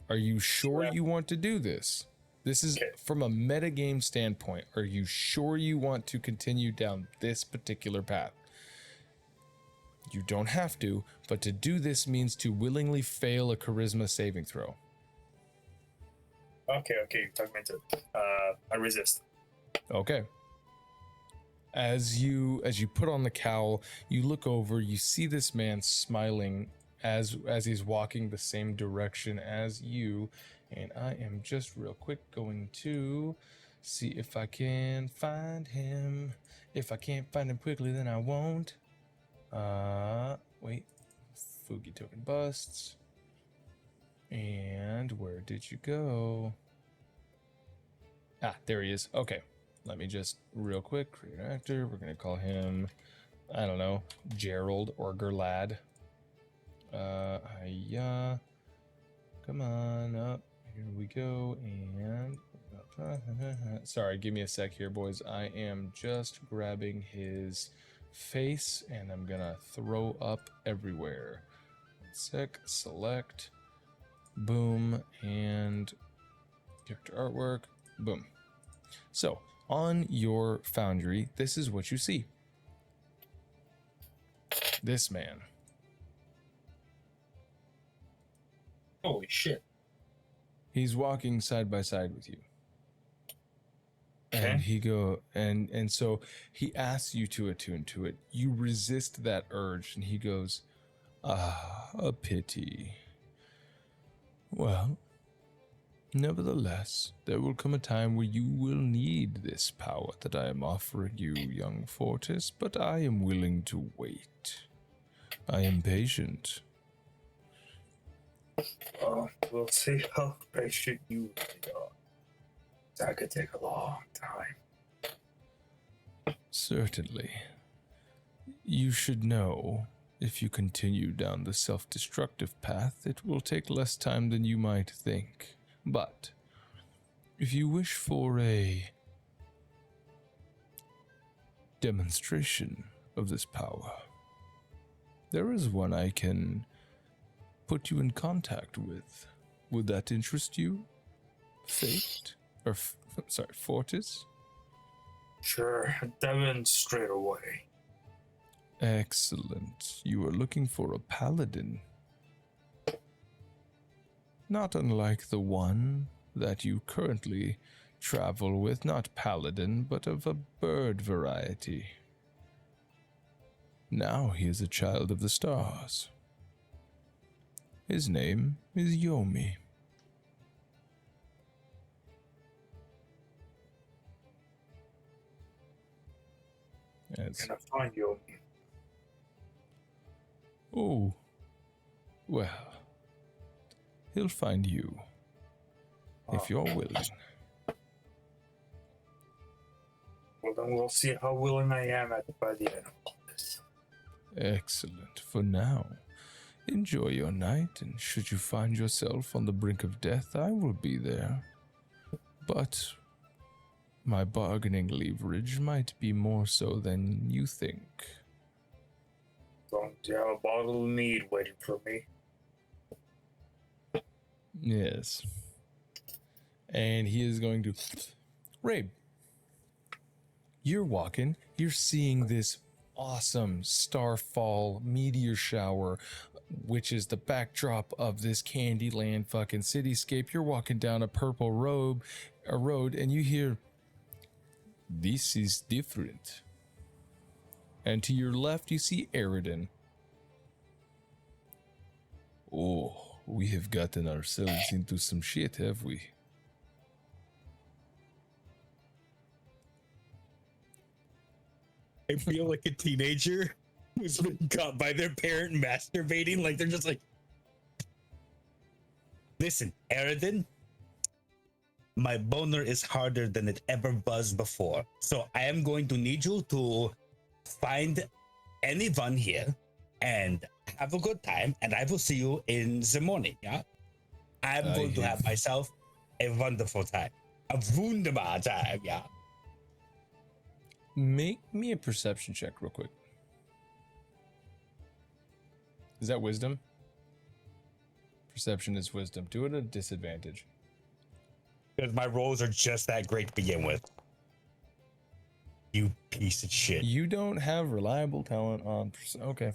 Are you sure you want to do this? This is Okay. from a metagame standpoint. Are you sure you want to continue down this particular path? You don't have to, but to do this means to willingly fail a charisma saving throw. Okay, talk me into it. I resist. Okay. As you put on the cowl, you look over, you see this man smiling as he's walking the same direction as you. And I am just real quick going to see if I can find him. If I can't find him quickly, then I won't. Wait. Fugi token busts. And where did you go? Ah, there he is. Okay. Let me just real quick create an actor. We're going to call him, I don't know, Gerald or Gerlad. Come on up. here we go. And sorry, give me a sec here, boys. I am just grabbing his face and I'm gonna throw up everywhere. 1 sec, select, boom, and character artwork, boom. So on your Foundry, this is what you see. This man. Holy shit. He's walking side by side with you. Okay. And he and so he asks you to attune to it. You resist that urge, and he goes, "Ah, a pity. Well, nevertheless, there will come a time where you will need this power that I am offering you, young Fortis, but I am willing to wait. I am patient." We'll see how patient you really are. That could take a long time. Certainly. You should know, if you continue down the self-destructive path, it will take less time than you might think. But if you wish for a demonstration of this power, there is one I can put you in contact with. Would that interest you? Fayte? Or, Fortis? Sure, demonstrate away. Excellent. You are looking for a paladin. Not unlike the one that you currently travel with, not paladin, but of a bird variety. Now he is a child of the stars. His name is Yomi. Can I find you? Oh, well, he'll find you, if you're willing. Well, then we'll see how willing I am by the end of all this. Excellent. For now, enjoy your night, and should you find yourself on the brink of death, I will be there. But my bargaining leverage might be more so than you think. Don't you have a bottle of mead waiting for me? Yes. And he is going to... Rabe, you're walking, you're seeing this awesome starfall meteor shower, which is the backdrop of this Candyland fucking cityscape. You're walking down a purple road, and you hear, "This is different." And to your left, you see Eridan. Oh, we have gotten ourselves into some shit, have we? I feel like a teenager who's been caught by their parent masturbating. Like they're just like, listen, Eridan, my boner is harder than it ever was before. So I am going to need you to find anyone here and have a good time. And I will see you in the morning. Yeah. I'm going to have myself a wonderful time. A wunderbar time. Yeah. Make me a perception check real quick. Is that wisdom? Perception is wisdom. Do it at a disadvantage. Because my rolls are just that great to begin with. You piece of shit. You don't have reliable talent on... Okay.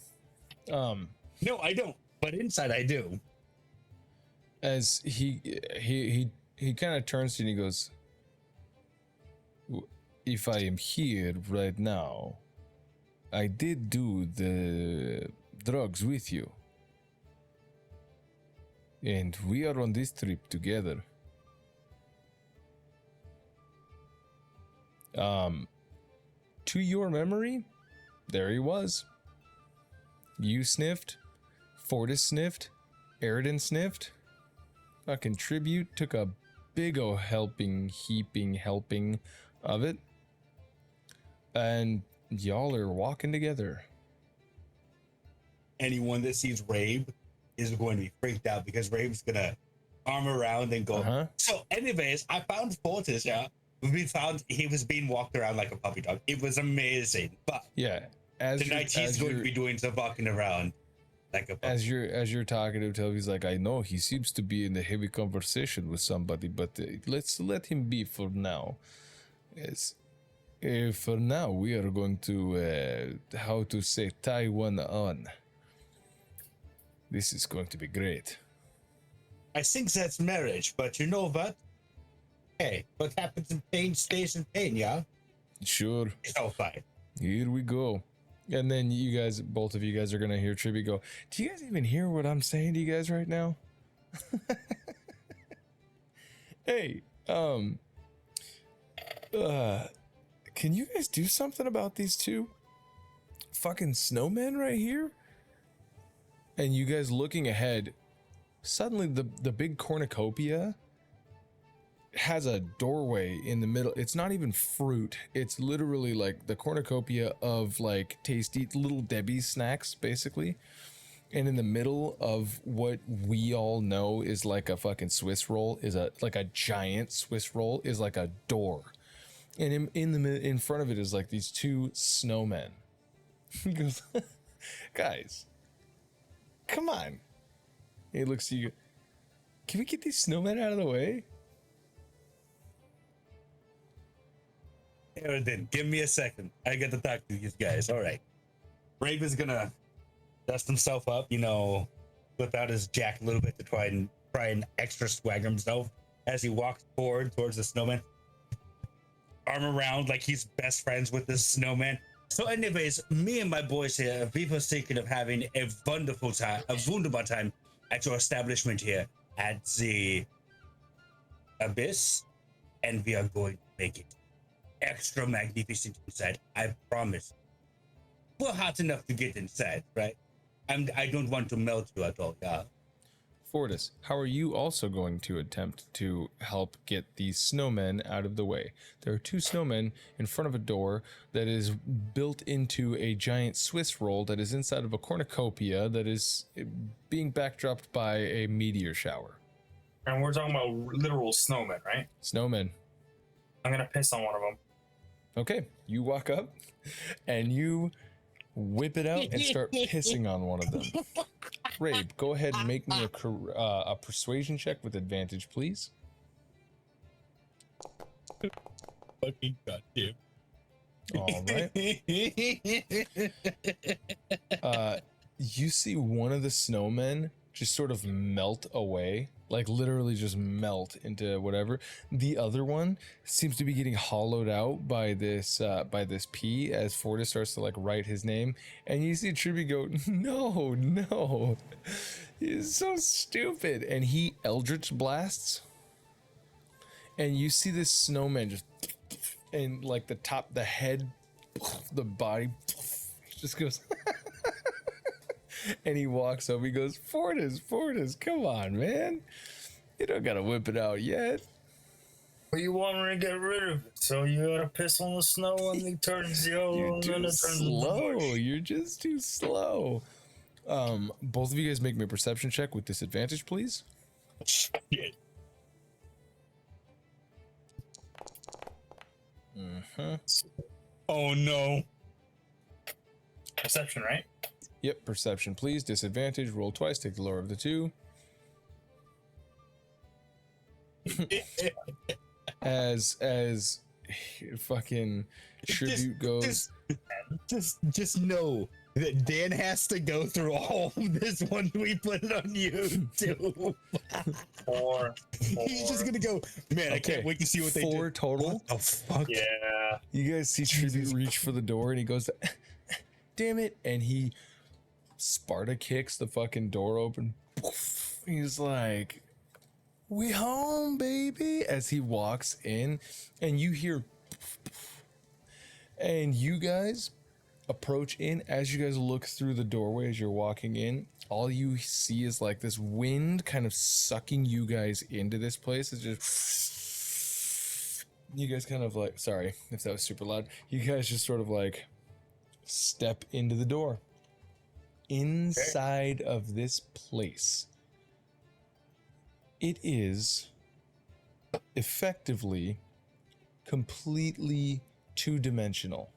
No, I don't. But inside I do. As he kind of turns to you and he goes, "If I am here right now, I did do the drugs with you. And we are on this trip together." To your memory, there he was. You sniffed, Fortis sniffed, Eridan sniffed. Fucking tribute took a big ol' helping of it. And y'all are walking together. Anyone that sees Rabe is going to be freaked out because Rabe's gonna arm around and go. Uh-huh. So, anyways, I found Fortis. Yeah, he was being walked around like a puppy dog. It was amazing. But Yeah. tonight he's going to be doing some walking around like a puppy. As you're talking to him, he's like, I know he seems to be in a heavy conversation with somebody, but let's let him be for now. Yes. For now, we are going to how to say tie one on. This is going to be great. I think that's marriage, but you know what? Hey, what happens in pain stays in pain, yeah? Sure. It's all fine. Here we go. And then you guys, both of you guys are going to hear Tribby go, do you guys even hear what I'm saying to you guys right now? Hey, can you guys do something about these two fucking snowmen right here? And you guys looking ahead, suddenly the big cornucopia has a doorway in the middle. It's not even fruit. It's literally like the cornucopia of like tasty little Debbie snacks, basically. And in the middle of what we all know is like a fucking Swiss roll, is a like a giant Swiss roll, is like a door. And in front of it is like these two snowmen. He goes, guys, come on. He looks at you. Can we get these snowmen out of the way? Here then, give me a second. I got to talk to these guys. All right. Rabe is gonna dust himself up, whip out his jack a little bit to try and extra swagger himself as he walks forward towards the snowman. Arm around like he's best friends with this snowman. So, anyways, me and my boys here, we were thinking of having a wonderful time at your establishment here at the Abyss, and we are going to make it extra magnificent inside. I promise. We're hot enough to get inside, right? I don't want to melt you at all, yeah. Fortis, how are you also going to attempt to help get these snowmen out of the way? There are two snowmen in front of a door that is built into a giant Swiss roll that is inside of a cornucopia that is being backdropped by a meteor shower. And we're talking about literal snowmen, right? Snowmen. I'm gonna piss on one of them. Okay, you walk up and you whip it out and start pissing on one of them. Rabe, go ahead and make me a persuasion check with advantage, please. Fucking goddamn. All right. You see one of the snowmen just sort of melt away, like literally just melt into whatever. The other one seems to be getting hollowed out by this P as Fortis starts to like write his name, and you see Tribby go, no, he's so stupid, and he Eldritch blasts, and you see this snowman just, and like the top, the head, the body just goes. And he walks up, he goes, Fortis, come on, man. You don't gotta whip it out yet. Well, you want me to get rid of it, so you gotta piss on the snow and it turns yellow and then it turns slow. You're just too slow. Both of you guys make me a perception check with disadvantage, please. Shit. Oh no. Perception, right? Yep, perception, please. Disadvantage, roll twice, take the lower of the two. as fucking tribute goes. Just know that Dan has to go through all of this when we put it on YouTube. Four. He's just gonna go, man, I can't wait to see what they do. 4 total. What the fuck? Yeah. You guys see Tribute reach for the door and he goes, damn it, and he Sparta kicks the fucking door open. He's like, we home, baby, as he walks in, and you hear, and you guys approach in. As you guys look through the doorway as you're walking in, all you see is like this wind kind of sucking you guys into this place. It's just, you guys kind of like, sorry if that was super loud, you guys just sort of like step into the door. Inside of this place It is effectively completely two-dimensional.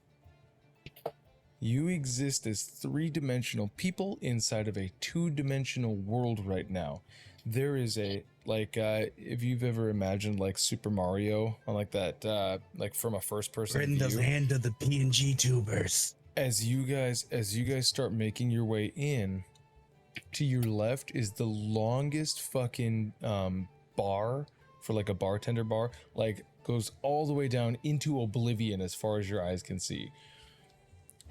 You exist as three-dimensional people inside of a two-dimensional world right now. There is a, like, if you've ever imagined, like, Super Mario, on, like, that, like, from a first-person We're in the view. land of the PNG tubers. As you guys start making your way in, to your left is the longest fucking, bar, for, like, a bartender bar, like, goes all the way down into oblivion as far as your eyes can see.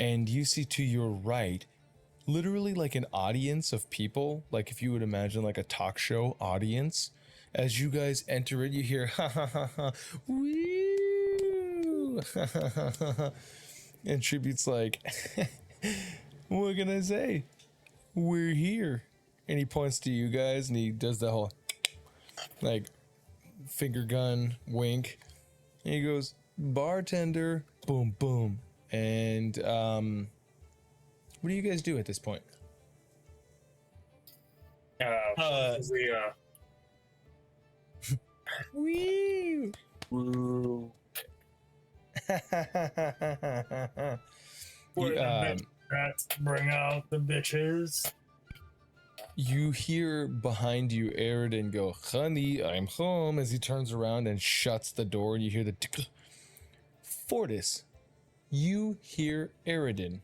And you see to your right, literally like an audience of people, like if you would imagine like a talk show audience. As you guys enter it, you hear ha ha ha ha, woo, and Tribute's like, what can I say? We're here. And he points to you guys and he does the whole like finger gun wink. And he goes, bartender, boom, boom. And what do you guys do at this point? Wee! Woo. Let's bring out the bitches. You hear behind you Eridan go, honey, I'm home, as he turns around and shuts the door, and you hear the tick. Fortis, you hear Eridan.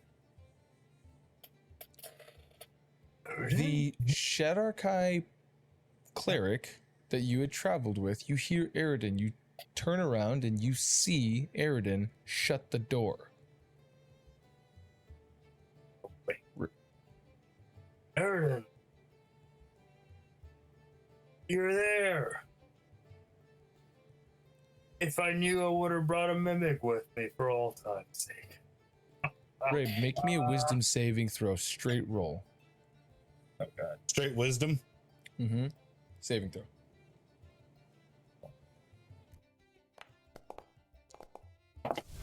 The Shadarkai cleric that you had traveled with, you hear Eridan. You turn around and you see Eridan shut the door. Eridan, you're there. If I knew, I would have brought a mimic with me for all time's sake. Rabe, make me a wisdom saving throw, straight roll. Oh god. Straight wisdom? Mm-hmm. Saving throw.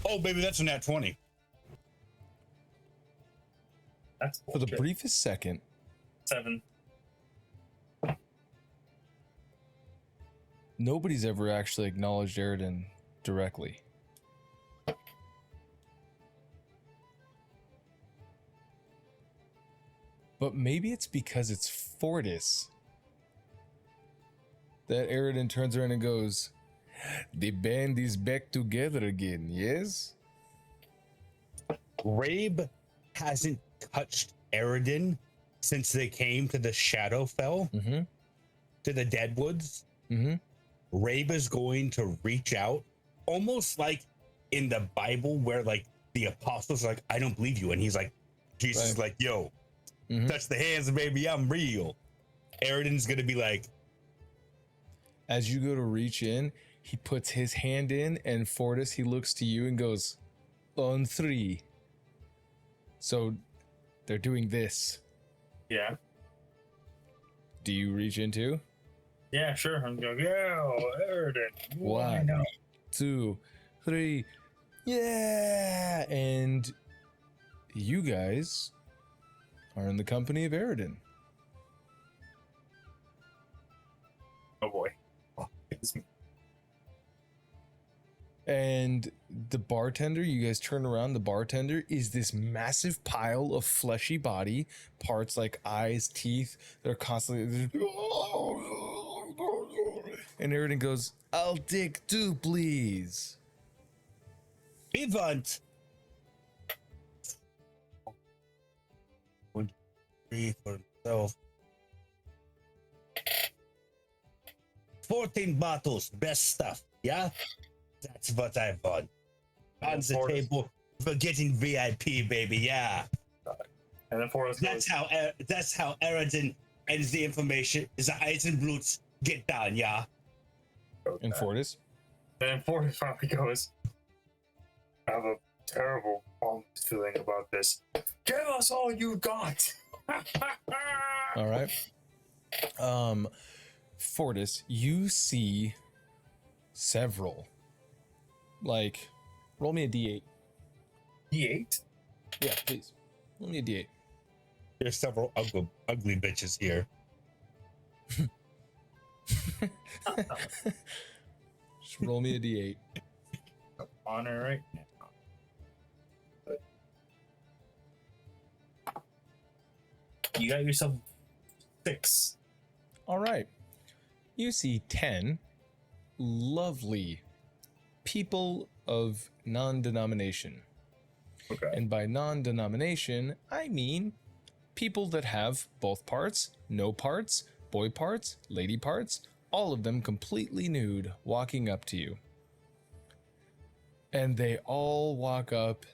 Oh, baby, that's a nat 20. That's For the briefest second, 7. nobody's ever actually acknowledged Eridan directly. But maybe it's because it's Fortis that Eridan turns around and goes, the band is back together again, yes? Rabe hasn't touched Eridan since they came to the Shadowfell, to the Deadwoods. Rabe is going to reach out, almost like in the Bible where like the apostles are like, I don't believe you. And he's like, Jesus is like, yo, touch the hands, baby, I'm real. Eridan's going to be like, as you go to reach in, he puts his hand in, and Fortis, he looks to you and goes, on 3. So they're doing this. Yeah. Do you reach in too? Yeah, sure. I'm going, yeah, Eridan. 1, 2, 3. Yeah! And you guys are in the company of Eridan. Oh boy. Oh, it's me. And the bartender, you guys turn around, the bartender is this massive pile of fleshy body, parts like eyes, teeth, that are constantly... And Eridan goes, I'll take 2, please. Vivant. 1, 3 for himself. 14 bottles, best stuff, yeah? That's what I want. On the table for getting VIP, baby, yeah. And then Fortis goes, that's how Eridan ends the information. Is the Eisenblutes get down, yeah? okay. And Fortis? Then Fortis finally goes, I have a terrible feeling about this. Give us all you got. All right. Fortis, you see several. Like, roll me a d8. D8? Yeah, please. Roll me a d8. There's several ugly bitches here. Just roll me a d8. On it right now. You got yourself 6. All right. You see 10 lovely people of non-denomination. Okay. And by non-denomination, I mean people that have both parts, no parts, boy parts, lady parts, all of them completely nude, walking up to you. And they all walk up.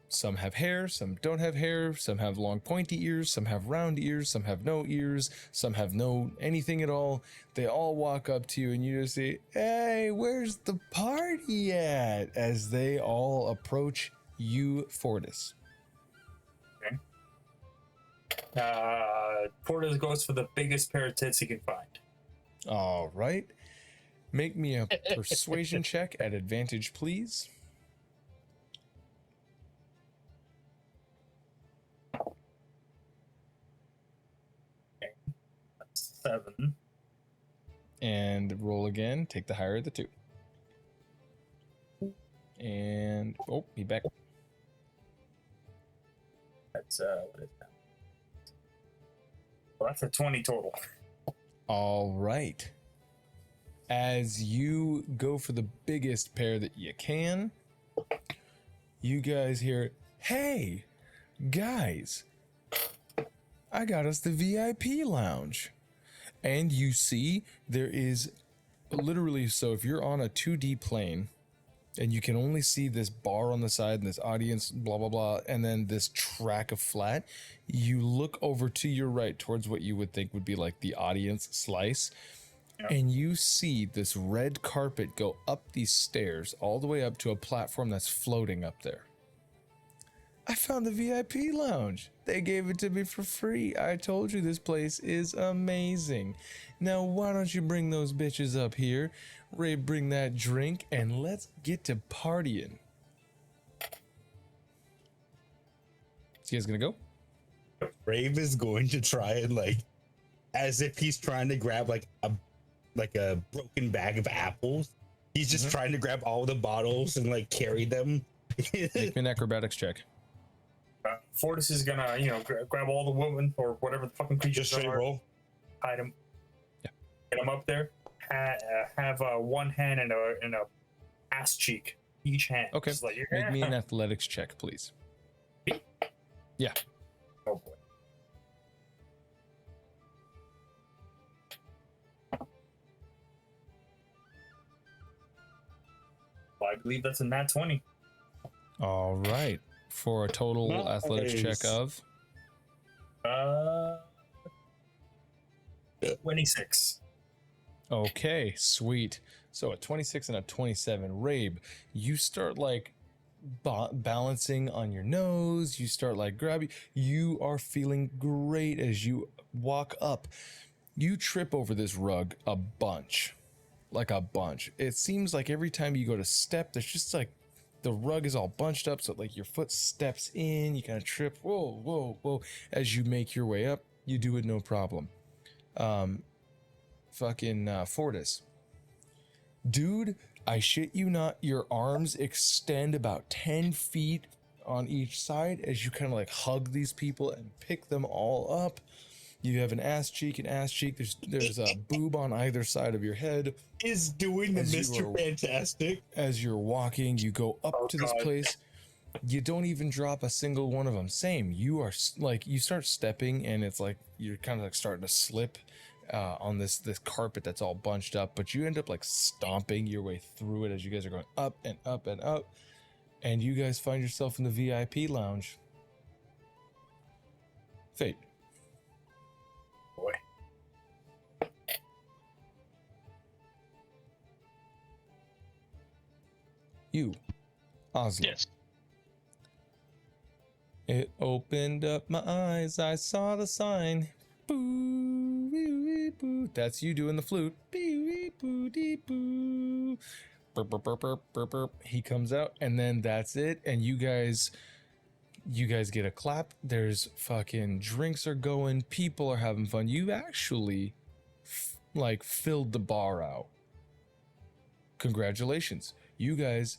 Some have hair, some don't have hair, some have long pointy ears, some have round ears, some have no ears, some have no anything at all. They all walk up to you and you just say, "Hey, where's the party at?" as they all approach you, Fortis. Fortis goes for the biggest pair of tits he can find. All right. Make me a persuasion check at advantage, please. That's 7. And roll again. Take the higher of the two. And oh, he back. That's what is that? Well, that's a 20 total. All right. As you go for the biggest pair that you can, you guys hear, "Hey, guys, I got us the VIP lounge." And you see there is literally, so if you're on a 2D plane and you can only see this bar on the side and this audience, blah, blah, blah, and then this track of flat, you look over to your right towards what you would think would be like the audience slice. Yeah. And you see this red carpet go up these stairs all the way up to a platform that's floating up there. "I found the VIP lounge. They gave it to me for free. I told you this place is amazing. Now why don't you bring those bitches up here? Rabe, bring that drink and let's get to partying." So you guys gonna go? Rabe is going to try and like, as if he's trying to grab like a broken bag of apples. He's just trying to grab all the bottles and like carry them. Make me an acrobatics check. Fortis is gonna, grab all the women or whatever the fucking creatures Just straight are, roll. hide them, Yeah. get them up there, have one hand and a ass cheek each hand. Okay. Just like, Make me an athletics check, please. Yeah. Oh boy. Well, I believe that's a nat 20. All right. For a total athletics check of 26. Okay, sweet. So a 26 and a 27. Rabe, you start like balancing on your nose. You start like grabbing. You are feeling great as you walk up. You trip over this rug a bunch. Like a bunch. It seems like every time you go to step, there's just like the rug is all bunched up. So like your foot steps in, you kind of trip. Whoa, whoa, whoa. As you make your way up, you do it no problem. Fortis. Dude, I shit you not, your arms extend about 10 feet on each side as you kind of like hug these people and pick them all up. You have an ass cheek. There's a boob on either side of your head. Is doing the Mr. Fantastic. As you're walking, you go up to this God. place. You don't even drop a single one of them. Same. You are like, you start stepping and it's like you're kind of like starting to slip on this carpet that's all bunched up, but you end up like stomping your way through it as you guys are going up and up and up, and you guys find yourself in the VIP lounge. Fayte. Boy. You, Oslo. Yes. It opened up my eyes. I saw the sign. Boo, wee, wee, boo. That's you doing the flute. Bee, wee, boo, dee, boo. Burp, burp, burp, burp, burp, burp. He comes out, and then that's it. And you guys get a clap. There's fucking drinks are going. People are having fun. You actually like filled the bar out. Congratulations. You guys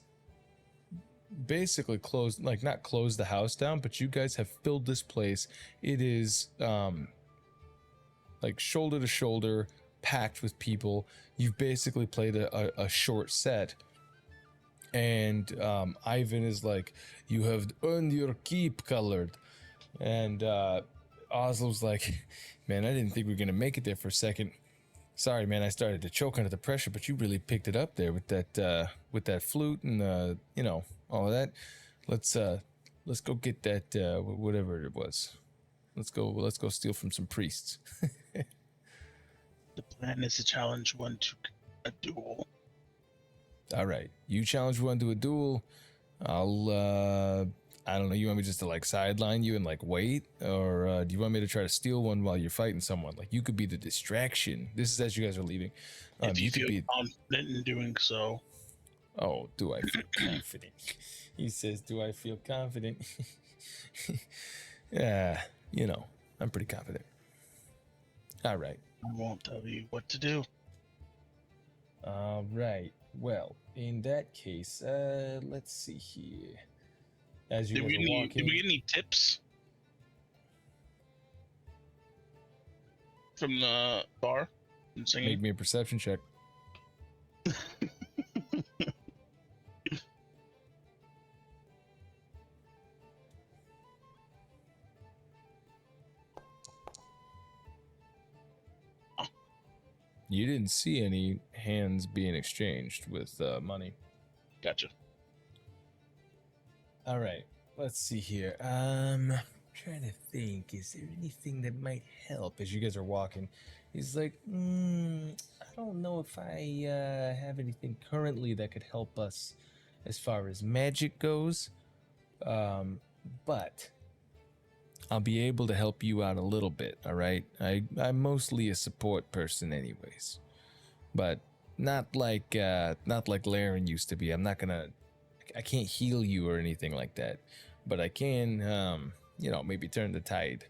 basically closed, like not closed the house down, but you guys have filled this place. It is like shoulder to shoulder, packed with people. You've basically played a short set. And Ivan is like, you have earned your keep, colored. And Oslo's like, man, I didn't think we were gonna make it there for a second. Sorry, man, I started to choke under the pressure, but you really picked it up there with that flute and you know, all of that. Let's go get that whatever it was. Let's go steal from some priests. The plan is to challenge one to a duel. All right, you challenge one to a duel. I'll I don't know. You want me just to like sideline you and like wait, or do you want me to try to steal one while you're fighting someone? Like you could be the distraction. This is as you guys are leaving. If you could feel be confident in doing so. Oh, do I feel confident? He says, do I feel confident? Yeah, you know, I'm pretty confident. All right. I won't tell you what to do. All right. Well, in that case, let's see here. As you Did guys are walking, we get any tips from the bar and singing? make me a perception check. You didn't see any hands being exchanged with money. Gotcha. All right, let's see here. Trying to think, is there anything that might help as you guys are walking? He's like, I don't know if I have anything currently that could help us as far as magic goes, but I'll be able to help you out a little bit. All right, I'm mostly a support person, anyways, but not like Laren used to be. I can't heal you or anything like that, but I can, you know, maybe turn the tide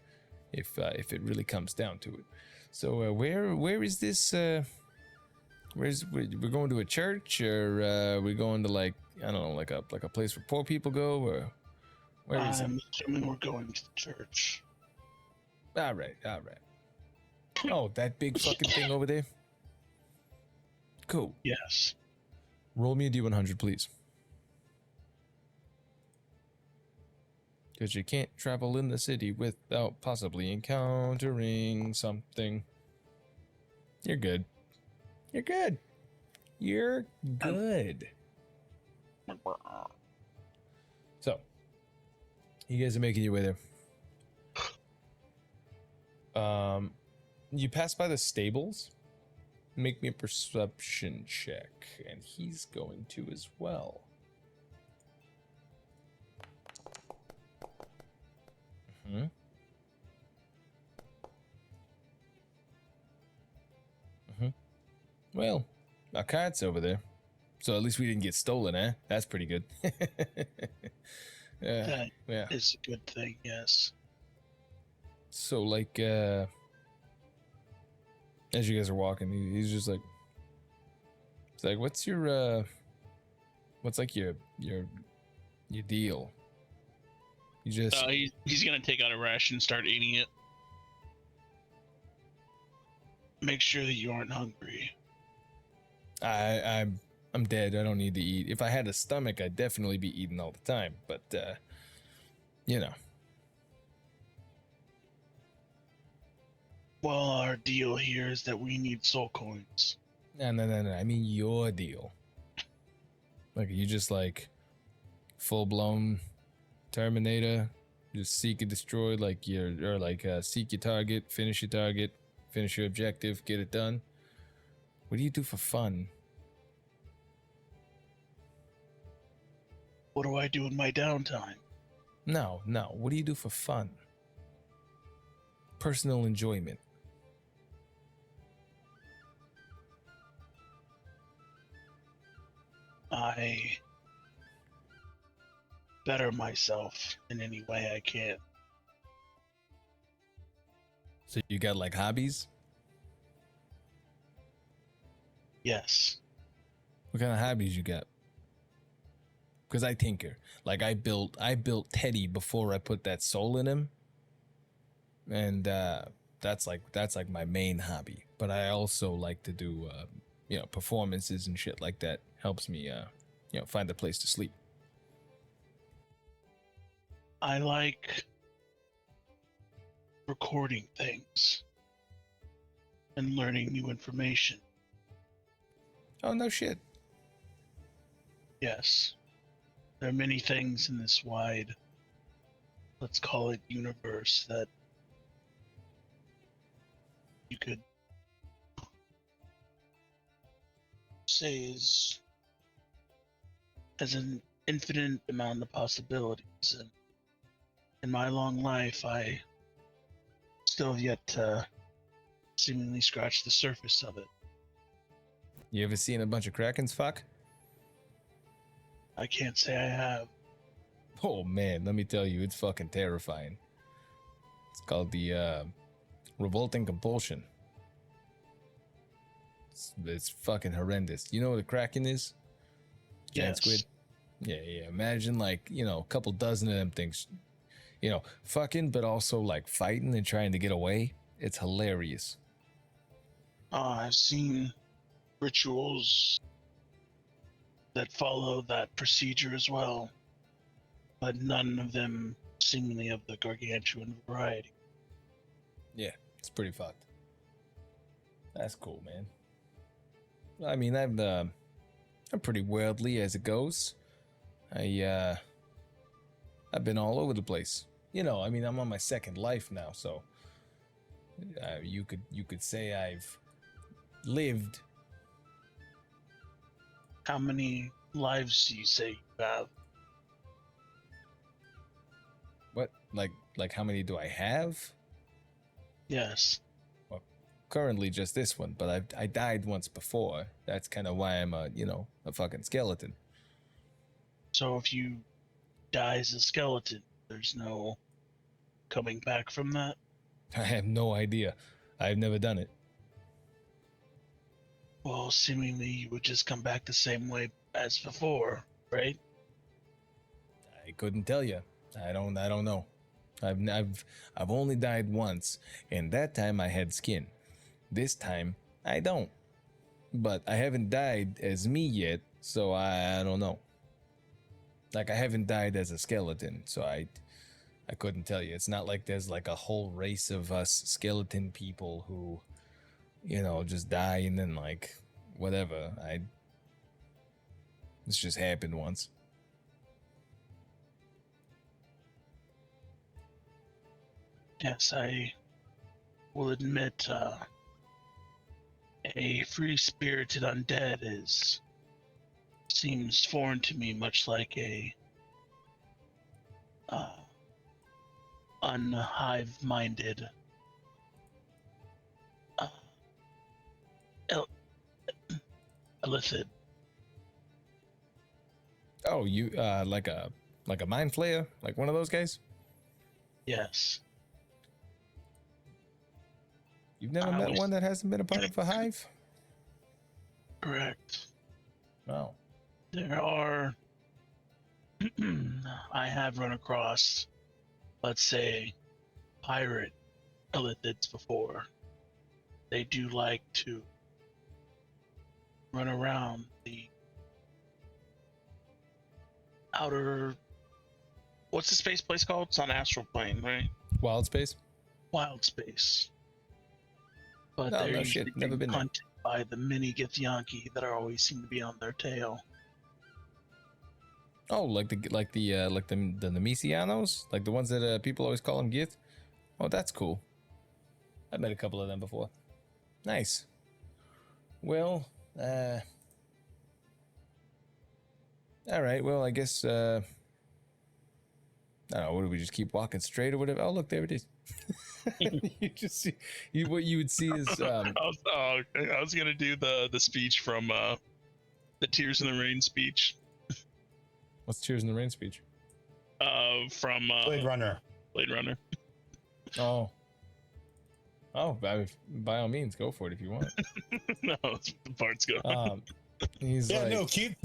if it really comes down to it. So where is this? We're going to a church, or we're going to like, I don't know, like a place where poor people go, or where is it? I'm assuming we're going to the church. All right. Oh, that big fucking thing over there. Cool. Yes. Roll me a D100, please. Because you can't travel in the city without possibly encountering something. You're good. You're good. You're good. So, you guys are making your way there. You pass by the stables. Make me a perception check, and he's going to as well. Well, our cart's over there, so at least we didn't get stolen, eh? That's pretty good. That yeah. is a good thing, yes. So, like, as you guys are walking, he's just like, it's like, what's your deal? You just He's gonna take out a ration and start eating it. Make sure that you aren't hungry. I'm dead. I don't need to eat. If I had a stomach, I'd definitely be eating all the time. But you know. Well, our deal here is that we need soul coins. No. I mean your deal. Like, you just like full blown Terminator, just seek and destroy, like seek your target, finish your objective, get it done. What do you do for fun? What do I do in my downtime? No. What do you do for fun? Personal enjoyment. I better myself in any way I can. So you got like hobbies? Yes. What kind of hobbies you got? Because I tinker. Like I built Teddy before I put that soul in him, and that's like my main hobby. But I also like to do performances and shit like that. Helps me find a place to sleep. I like recording things and learning new information. Oh no shit. Yes. There are many things in this wide, let's call it universe, that you could say has an infinite amount of possibilities. And in my long life, I still have yet to seemingly scratch the surface of it. You ever seen a bunch of krakens fuck? I can't say I have. Oh man, let me tell you, it's fucking terrifying. It's called the revolting compulsion. It's fucking horrendous. You know what a kraken is? Giant Yes. squid. Yeah. Imagine like, a couple dozen of them things, fucking, but also like fighting and trying to get away. It's hilarious. I've seen rituals that follow that procedure as well, but none of them seemingly of the gargantuan variety. Yeah, it's pretty fucked. That's cool, man. I mean, I'm pretty worldly as it goes. I've been all over the place. I'm on my second life now, so you could say I've lived. How many lives do you say you have? What? Like how many do I have? Yes. Well, currently just this one, but I died once before. That's kind of why I'm a fucking skeleton. So if you die as a skeleton, there's no coming back from that? I have no idea. I've never done it. Well, seemingly you would just come back the same way as before, right? I couldn't tell you. I don't know. I've only died once, and that time I had skin. This time I don't. But I haven't died as me yet, so I don't know. Like I haven't died as a skeleton, so I couldn't tell you. It's not like there's like a whole race of us skeleton people who just die and then like whatever. This just happened once. Yes, I will admit a free-spirited undead seems foreign to me, much like a unhive-minded illicit. Oh, you like a mind flayer, like one of those guys? Yes. You've never met one that hasn't been a part of a hive? Correct. No. There are. I have run across, let's say, pirate illithids before. They do like to run around the outer. What's the space place called? It's on Astral Plane, right? Wild space? Wild space. But No, they're no usually shit. Never been there. hunted by the mini Githyanki that are always seem to be on their tail. Oh, like the Nemesianos? Like the ones that people always call them Gith? Oh, that's cool. I've met a couple of them before. Nice. Well, all right. Well, I guess I don't know. What do we just keep walking straight or whatever? Oh, look, there it is. You just see what you would see is. I was gonna do the speech from the Tears in the Rain speech. What's Tears in the Rain speech? From Blade Runner. Blade Runner. Oh, Oh, by all means, go for it if you want. No, that's what the parts go. He's Yeah, like, no, keep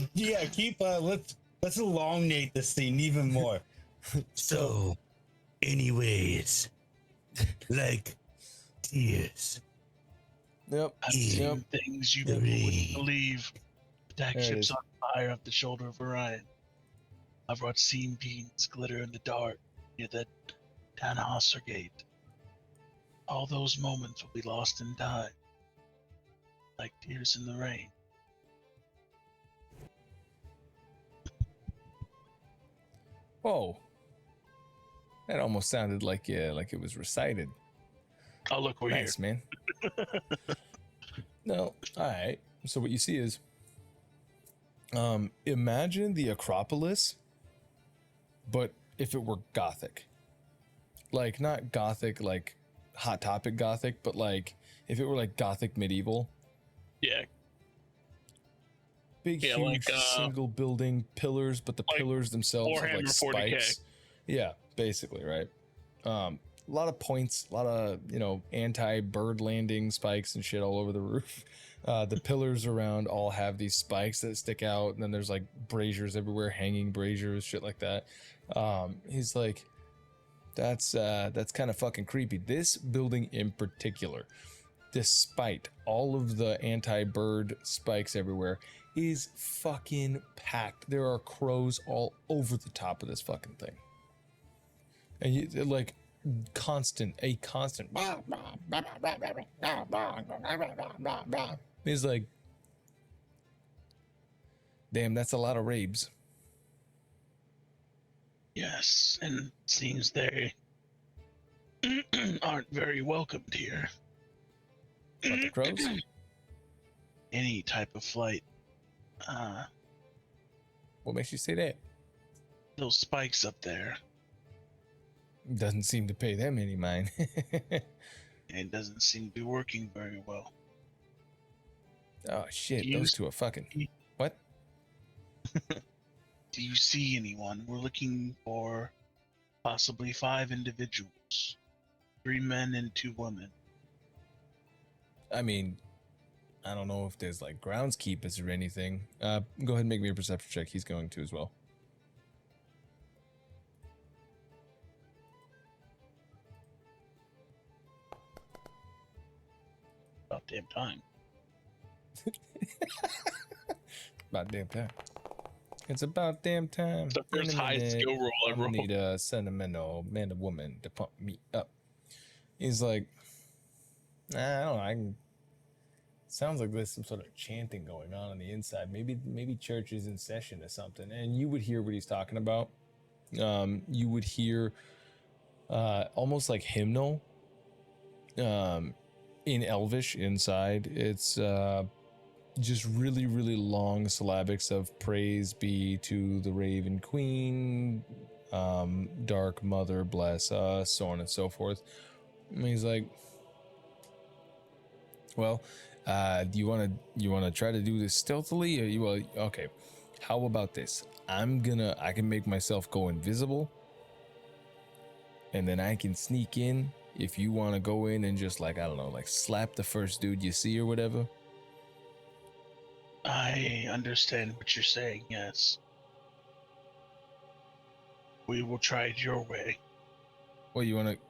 let's elongate this scene even more. So, anyways, like tears. yep, I've yep. seen things you people wouldn't believe. Attack There it ships is. on fire off the shoulder of Orion. I've watched seam beams glitter in the dark near the Tanhasser Gate. All those moments will be lost in time, like tears in the rain. whoa, that almost sounded like it was recited. Oh, look, we're Nice, man. No, all right. So what you see is, imagine the Acropolis, but if it were Gothic, like not Gothic, like Hot Topic Gothic, but like if it were like Gothic medieval. here. Big, Yeah, huge, like, single building pillars, but the like pillars themselves have like Warhammer 40K. spikes. Yeah, basically, right. A lot of points, a lot of anti-bird landing spikes and shit all over the roof. The pillars around all have these spikes that stick out, and then there's like braziers everywhere, hanging braziers, shit like that. He's like, that's kind of fucking creepy. This building in particular, despite all of the anti-bird spikes everywhere, is fucking packed. There are crows all over the top of this fucking thing, and you like constant. He's like, damn, that's a lot of rabes. Yes, and it seems they aren't very welcomed here. What, the crows? Any type of flight. What makes you say that? Those spikes up there. Doesn't seem to pay them any mind. It doesn't seem to be working very well. Oh shit, You- those two are fucking. What? Do you see anyone? We're looking for possibly 5 individuals. 3 men and 2 women. I mean, I don't know if there's like groundskeepers or anything. Go ahead and make me a perception check. He's going to as well. About damn time. About damn time. It's about damn time. It's the first high skill roll I I'm gonna rolled. need a sentimental man or woman to pump me up. He's like, I don't know. Sounds like there's some sort of chanting going on the inside. Maybe church is in session or something. And you would hear what he's talking about. You would hear almost like hymnal in Elvish inside. It's just really, really long syllabics of praise be to the Raven Queen, Dark Mother, bless us, so on and so forth. And he's like, well, do you want to try to do this stealthily, or okay, how about this? I can make myself go invisible, and then I can sneak in if you want to go in and just like, I don't know, like slap the first dude you see or whatever. I understand what you're saying, yes. We will try it your way. Well, you want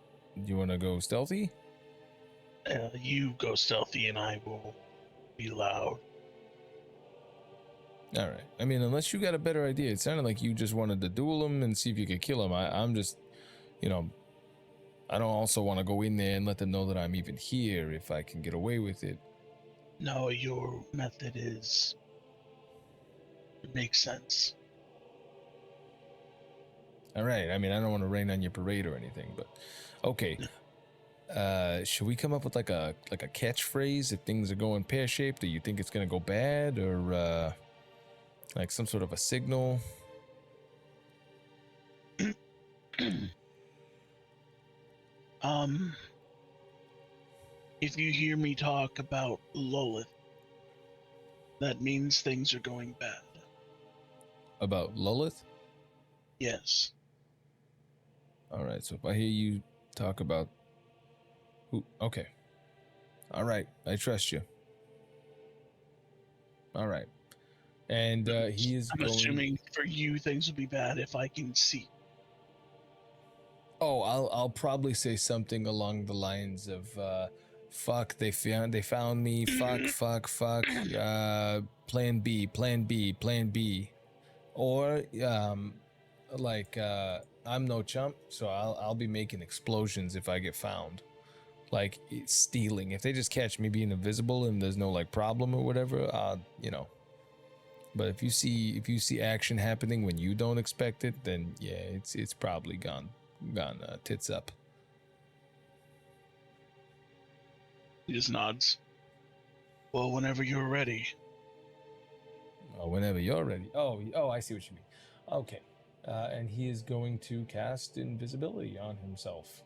to go stealthy? You go stealthy and I will be loud. All right. I mean, unless you got a better idea. It sounded like you just wanted to duel him and see if you could kill him. I'm just, I don't also want to go in there and let them know that I'm even here if I can get away with it. No, your method it makes sense. All right. I mean, I don't want to rain on your parade or anything, but okay. Should we come up with like a catchphrase if things are going pear-shaped? Do you think it's gonna go bad, or like some sort of a signal? If you hear me talk about Lolith, that means things are going bad. About Lilith? Yes. All right. So if I hear you talk about who, okay. All right, I trust you. All right, and he is I'm going. assuming for you things would be bad if I can see. Oh, I'll probably say something along the lines of, "Fuck, they found me. Fuck. Plan B, plan B, plan B," or like I'm no chump, so I'll be making explosions if I get found. Like stealing. If they just catch me being invisible and there's no like problem or whatever, you know. But if you see action happening when you don't expect it, then yeah, it's probably gone tits up. He just nods. Well, whenever you're ready. Oh, whenever you're ready. Oh, I see what you mean. Okay, and he is going to cast invisibility on himself.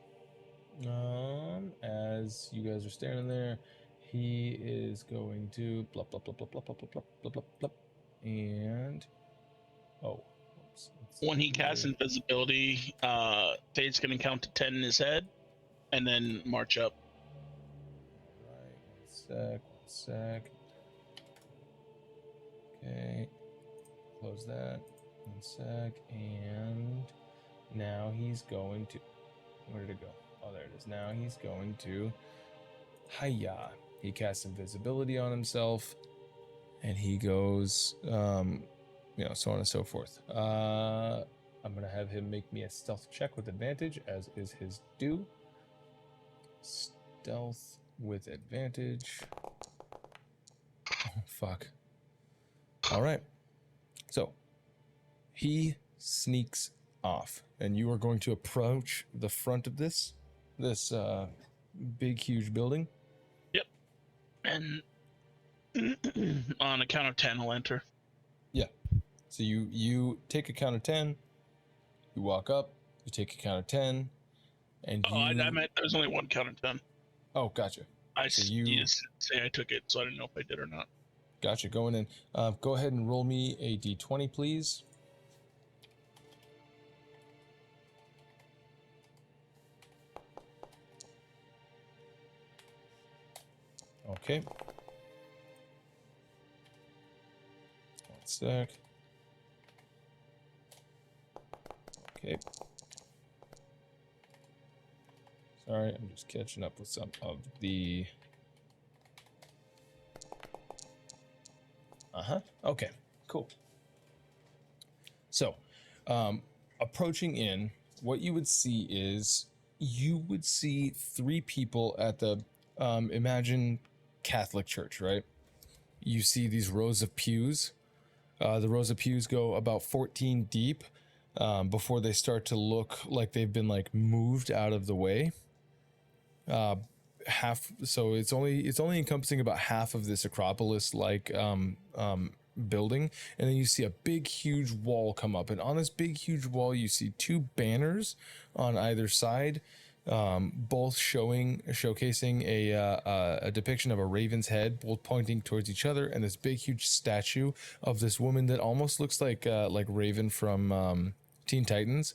As you guys are standing there, he is going to blah blah blah blah blah blah blah blah blah blah, and oops, When he casts invisibility, Fayte's gonna count to 10 in his head, and then march up. Right, one sec. Okay, close that. 1 sec, and now he's going to. Where did it go? Oh, there it is. Now he's going to. Hiya. He casts invisibility on himself, and he goes, so on and so forth. I'm gonna have him make me a stealth check with advantage, as is his due. Stealth with advantage. Oh, fuck. All right. So he sneaks off, and you are going to approach the front of this big, huge building. Yep. And on a count of 10, I'll enter. Yeah. So you take a count of 10. You walk up. You take a count of 10, and I meant there's only one count of 10. Oh, gotcha. You just say I took it, so I didn't know if I did or not. Gotcha. Going in. Go ahead and roll me a d20, please. Okay. 1 sec. Okay. Sorry, I'm just catching up with some of the... Okay, cool. So, approaching in, what you would see is you would see 3 people at the imagine Catholic church, right? You see these rows of pews. The rows of pews go about 14 deep before they start to look like they've been like moved out of the way. So it's only encompassing about half of this Acropolis like building, and then you see a big huge wall come up, and on this big huge wall you see 2 banners on either side, both showcasing a depiction of a raven's head, both pointing towards each other, and this big huge statue of this woman that almost looks like Raven from Teen Titans.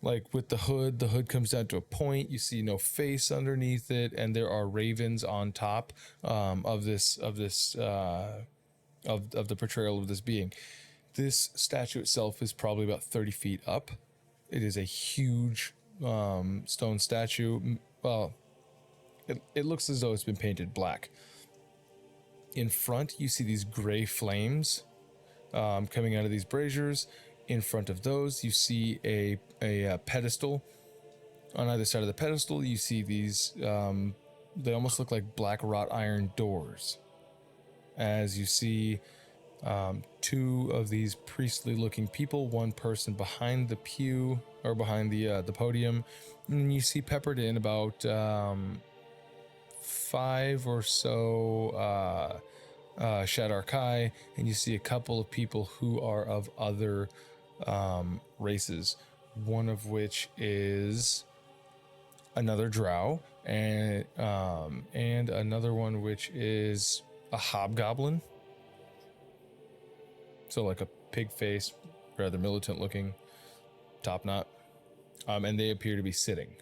Like with the hood comes down to a point. You see no face underneath it, and there are ravens on top of the portrayal of this being. This statue itself is probably about 30 feet up. It is a huge stone statue. Well, it looks as though it's been painted black. In front, you see these gray flames coming out of these braziers. In front of those, you see a pedestal. On either side of the pedestal, you see these, they almost look like black wrought iron doors. As you see 2 of these priestly looking people, one person behind the pew, or behind the podium, and you see peppered in about 5 or so Shadarkai, and you see a couple of people who are of other races, one of which is another drow, and another one which is a hobgoblin. So like a pig face, rather militant looking, top knot, and they appear to be sitting,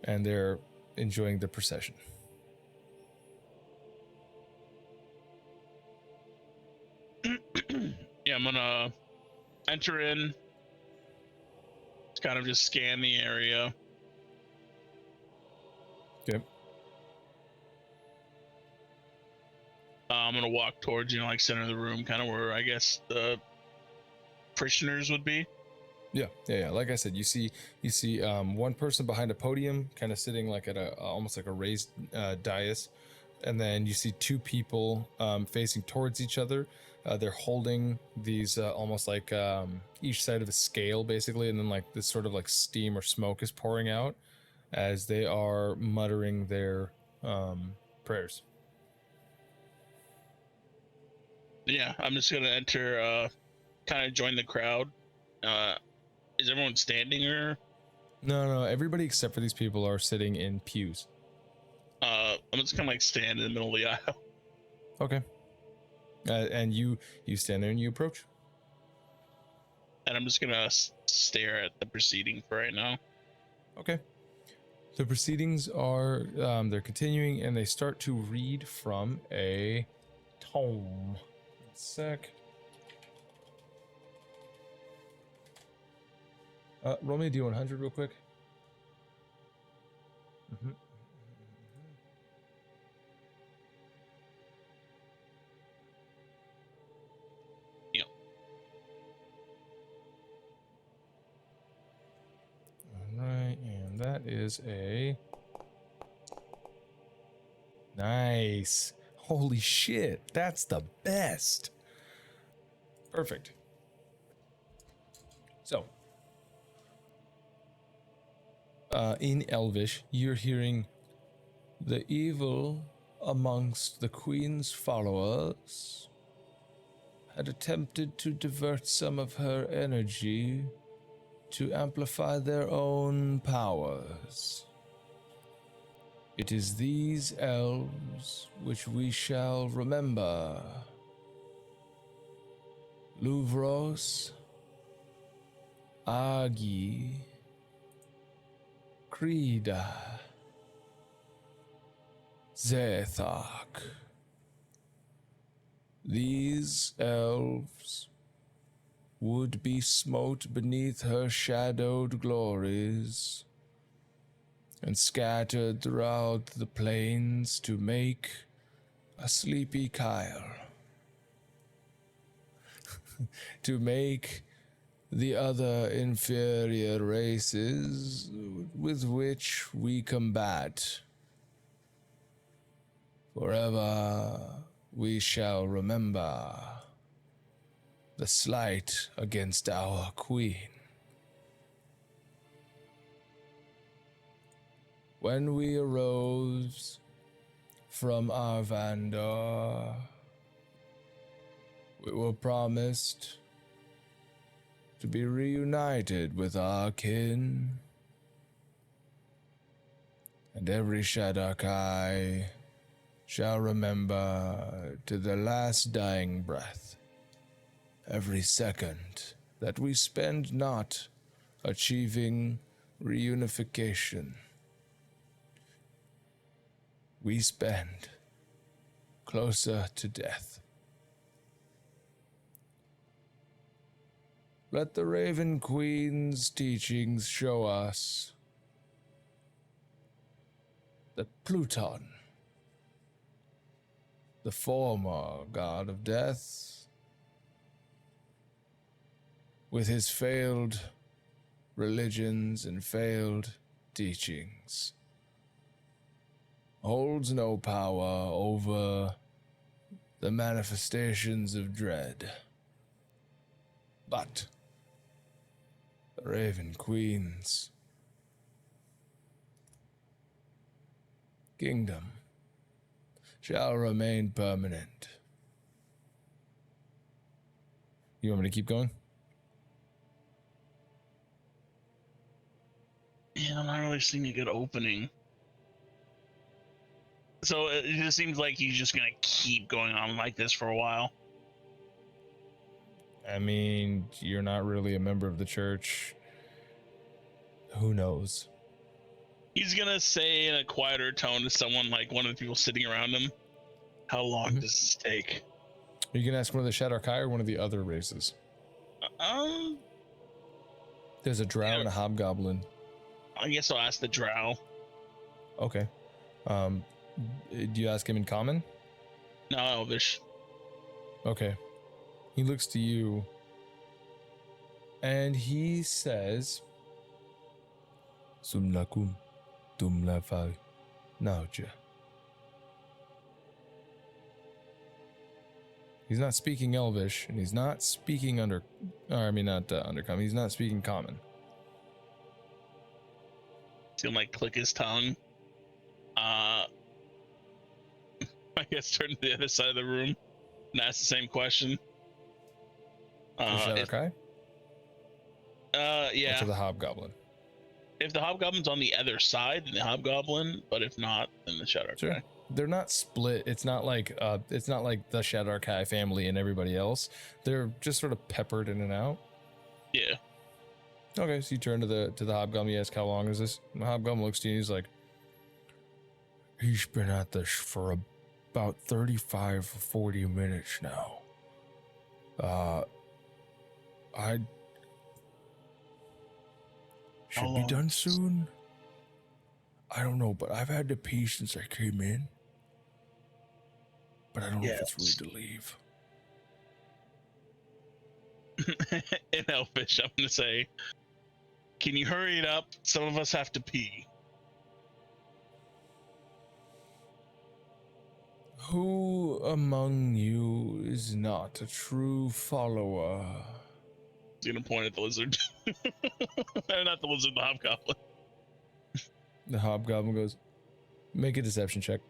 and they're enjoying the procession. Yeah, I'm gonna enter in. Kind of just scan the area. Okay. I'm gonna walk towards, like center of the room, kind of where I guess the parishioners would be. Yeah. Like I said, you see one person behind a podium, kind of sitting like at a almost like a raised dais, and then you see two people facing towards each other. They're holding these almost like each side of a scale, basically, and then like this sort of like steam or smoke is pouring out as they are muttering their prayers. Yeah, I'm just gonna enter, kind of join the crowd. Is everyone standing or? No, everybody except for these people are sitting in pews. I'm just gonna like stand in the middle of the aisle. Okay. And you stand there and you approach. And I'm just gonna stare at the proceeding for right now. Okay. The proceedings are they're continuing, and they start to read from a tome. 1 sec. Roll me a D100 real quick. Yep. All right, and that is a nice. Holy shit, that's the best. Perfect. So, in Elvish, you're hearing the evil amongst the Queen's followers had attempted to divert some of her energy to amplify their own powers. It is these elves which we shall remember. Luvros, Agi, Krida, Zethak. These elves would be smote beneath her shadowed glories and scattered throughout the plains to make a sleepy Kyle. To make the other inferior races with which we combat. Forever we shall remember the slight against our queen. When we arose from Arvandor, we were promised to be reunited with our kin, and every Shadok-Eye shall remember to the last dying breath every second that we spend not achieving reunification. We spend closer to death. Let the Raven Queen's teachings show us that Pluton, the former god of death, with his failed religions and failed teachings, holds no power over the manifestations of dread. But the Raven Queen's kingdom shall remain permanent. You want me to keep going? Yeah, I'm not really seeing a good opening. So it just seems like he's just gonna keep going on like this for a while. I mean, you're not really a member of the church. Who knows? He's gonna say in a quieter tone to someone, like one of the people sitting around him, how long does this take? Are you gonna ask one of the Shadar-kai or one of the other races? There's a drow and a hobgoblin. I guess I'll ask the drow. Okay. Do you ask him in common? No, Elvish. Okay. He looks to you and he says, Sumlakum tumlafai nauja. He's not speaking Elvish, and he's not speaking undercommon. He's not speaking common. He'll like click his tongue. I guess turn to the other side of the room and ask the same question. To Shadar-kai? Yeah. Or to the hobgoblin? If the hobgoblin's on the other side, then the hobgoblin. But if not, then the Shadar-kai. Sure. They're not split. It's not like the Shadar-kai family and everybody else. They're just sort of peppered in and out. Yeah. Okay, so you turn to the hobgoblin. You ask, "How long is this?" And the hobgoblin looks to you. And he's like, "He's been at this for about 35 or 40 minutes now. I should be done soon. I don't know, but I've had to pee since I came in. But I don't know if it's rude to leave." In Elfish, I'm gonna say, "Can you hurry it up? Some of us have to pee." Who among you is not a true follower? He's gonna point at the lizard. Not the lizard, the hobgoblin. The hobgoblin goes, "Make a deception check."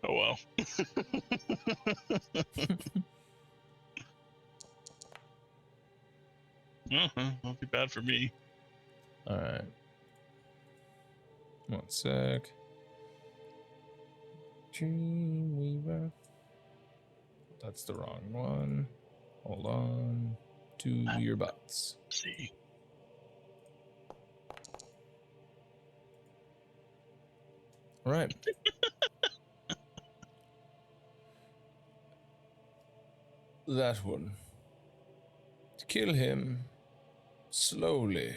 Oh well. Won't be bad for me. All right. 1 sec. Dreamweaver. That's the wrong one. Hold on to your butts. See. All right. That one. To kill him slowly.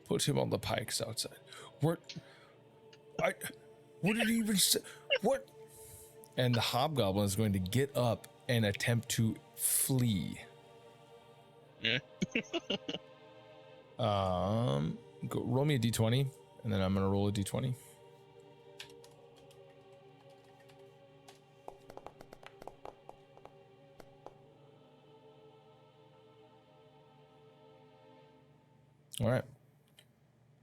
Put him on the pikes outside. What did he even say? What? And the hobgoblin is going to get up and attempt to flee. Yeah. Roll me a d20, and then I'm gonna roll a d20. All right.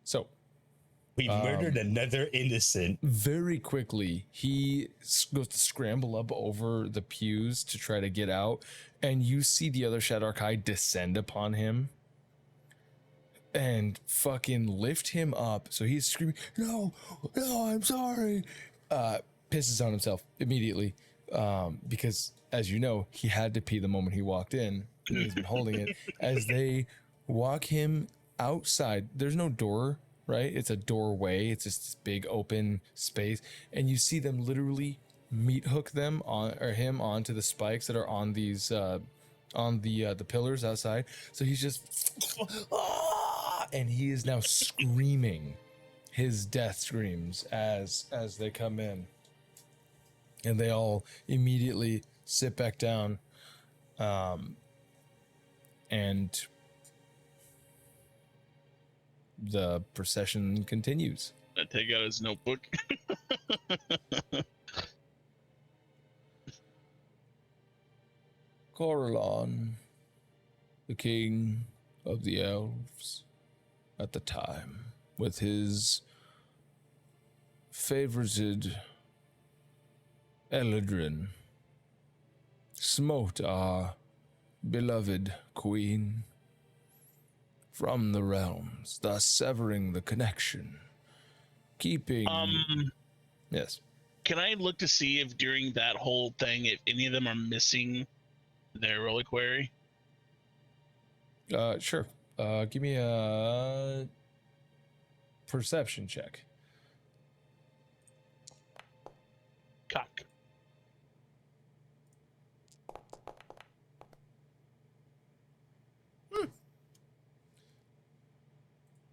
So we murdered another innocent. Very quickly, he goes to scramble up over the pews to try to get out, and you see the other Shadar-kai descend upon him and fucking lift him up. So he's screaming, no, I'm sorry. Pisses on himself immediately because, as you know, he had to pee the moment he walked in. And he's been holding it. As they walk him outside, there's no door, right? It's a doorway. It's just this big open space, and you see them literally meat hook them on, or him onto the spikes that are on these on the pillars outside. So he's just and he is now screaming his death screams as they come in, and they all immediately sit back down, and the procession continues. I take out his notebook. Corellon, the king of the elves at the time, with his favorited Eladrin, smote our beloved queen from the realms, thus severing the connection, keeping... Yes. Can I look to see if during that whole thing, if any of them are missing their reliquary? Sure. Give me a perception check. Cock.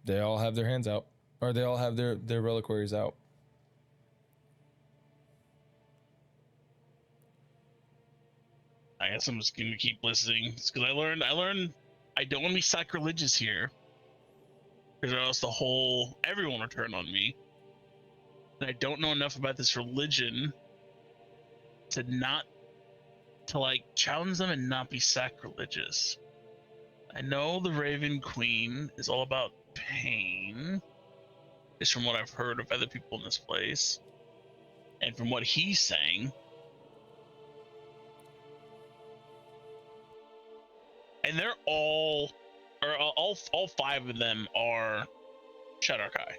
They all have their hands out, or they all have their reliquaries out. I guess I'm just gonna keep listening because I learned I don't want to be sacrilegious here, because or else everyone will turn on me. And I don't know enough about this religion to like challenge them and not be sacrilegious. I know the Raven Queen is all about pain, just from what I've heard of other people in this place, and from what he's saying. And they're all five of them are Shadarkai.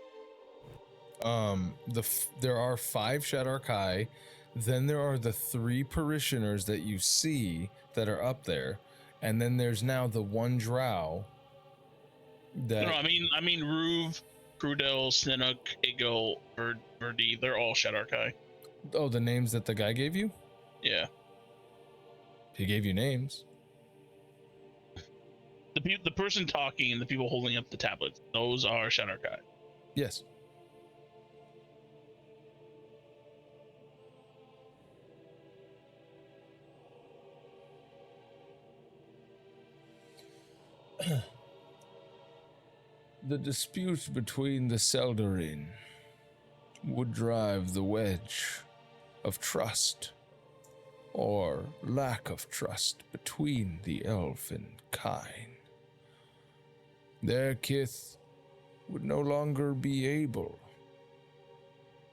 There are 5 Shadarkai. Then there are the 3 parishioners that you see that are up there, and then there's now the 1 drow. That No, I mean Ruve, Crudel, Sinnook, Ego, Verdi. They're all Shadarkai. Oh, the names that the guy gave you? Yeah. He gave you names. The person talking and the people holding up the tablets, those are Shadarkai. Yes. The dispute between the Seldarin would drive the wedge of trust or lack of trust between the elf and kine. Their kith would no longer be able,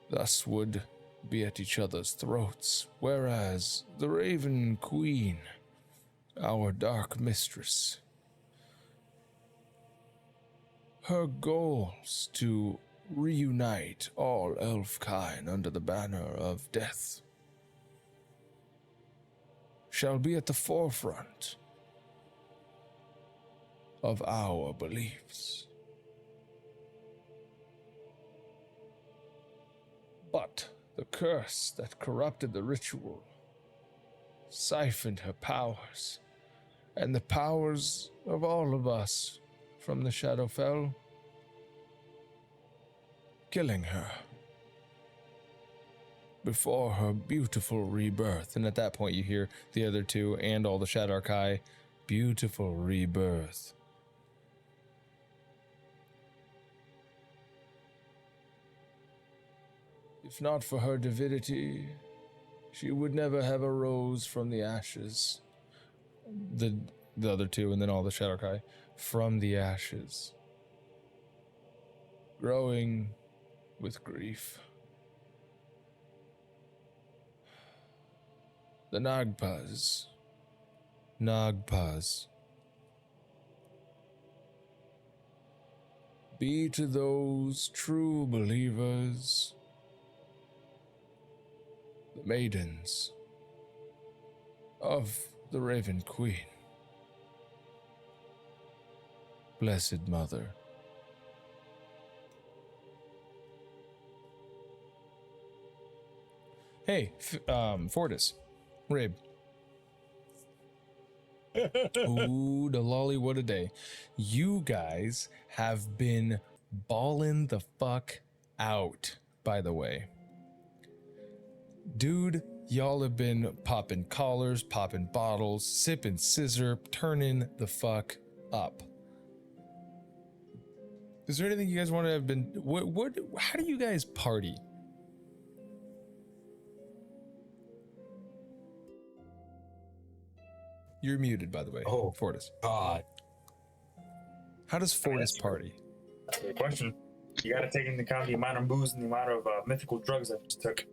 thus would be at each other's throats, whereas the Raven Queen, our dark mistress, her goals to reunite all elfkind under the banner of death shall be at the forefront of our beliefs. But the curse that corrupted the ritual siphoned her powers, and the powers of all of us from the Shadowfell, killing her before her beautiful rebirth. And at that point you hear the other 2 and all the Shadarkai, beautiful rebirth. If not for her divinity, she would never have arose from the ashes. The other 2 and then all the Shadarkai, from the ashes, growing with grief. The Nagpas, be to those true believers the maidens of the Raven Queen. Blessed Mother. Hey, Fortis, Rabe. Ooh, the lolly, what a day. You guys have been balling the fuck out, by the way. Dude, y'all have been popping collars, popping bottles, sipping scissor, turning the fuck up. Is there anything you guys want to have been, how do you guys party? You're muted, by the way. Oh, Fortis. God. How does Fortis party? That's a good question. You gotta take into account the amount of booze and the amount of mythical drugs I just took.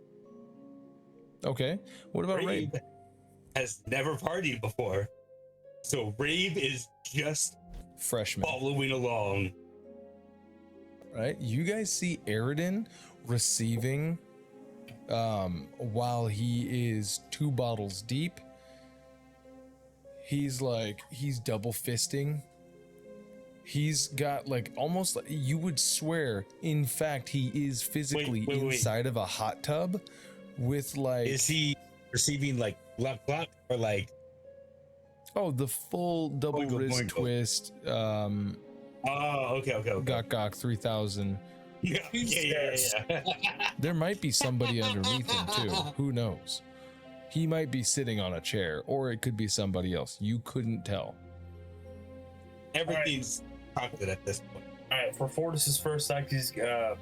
Okay. What about Rabe? Rabe has never partied before. So Rabe is just Freshman. following along. Right? You guys see Aridin receiving, while he is 2 bottles deep, he's double fisting He's got like almost like you would swear, in fact, he is physically Wait. inside of a hot tub with like. Is he receiving like glop glop or like? Oh, the full double Boingo, wrist boingo. twist. Oh, okay. Gok 3000. Yeah. There might be somebody underneath him too. Who knows? He might be sitting on a chair, or it could be somebody else. You couldn't tell. Everything's cocked at this point. All right, for Fortis's first act, he's gonna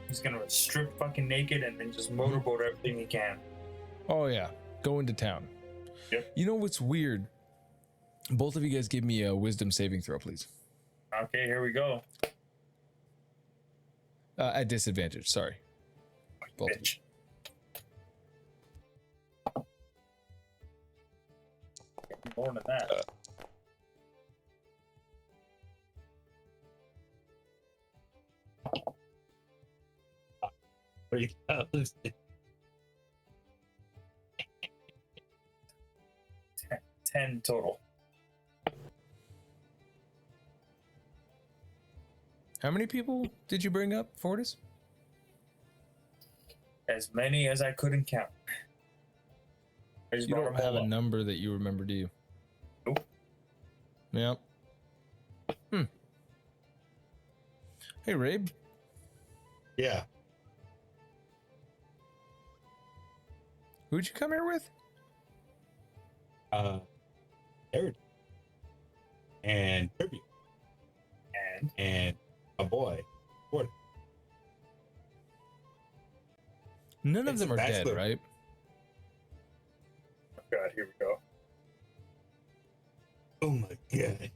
strip fucking naked and then just motorboat everything he can. Oh yeah, go into town. Yep. You know what's weird? Both of you guys give me a wisdom saving throw, please. Okay, here we go. At disadvantage, sorry. Both of you. Bitch. More than that. 3,000. 10 total. How many people did you bring up, Fortis? As many as I couldn't count. I just You brought don't them have all a up. number that you remember, do you? Nope. Yep. Hey, Rabe. Yeah. Who'd you come here with? Eric and Kirby and a boy. What? None of It's them a are dead, bachelor. right? Oh God, here we go. Oh my god.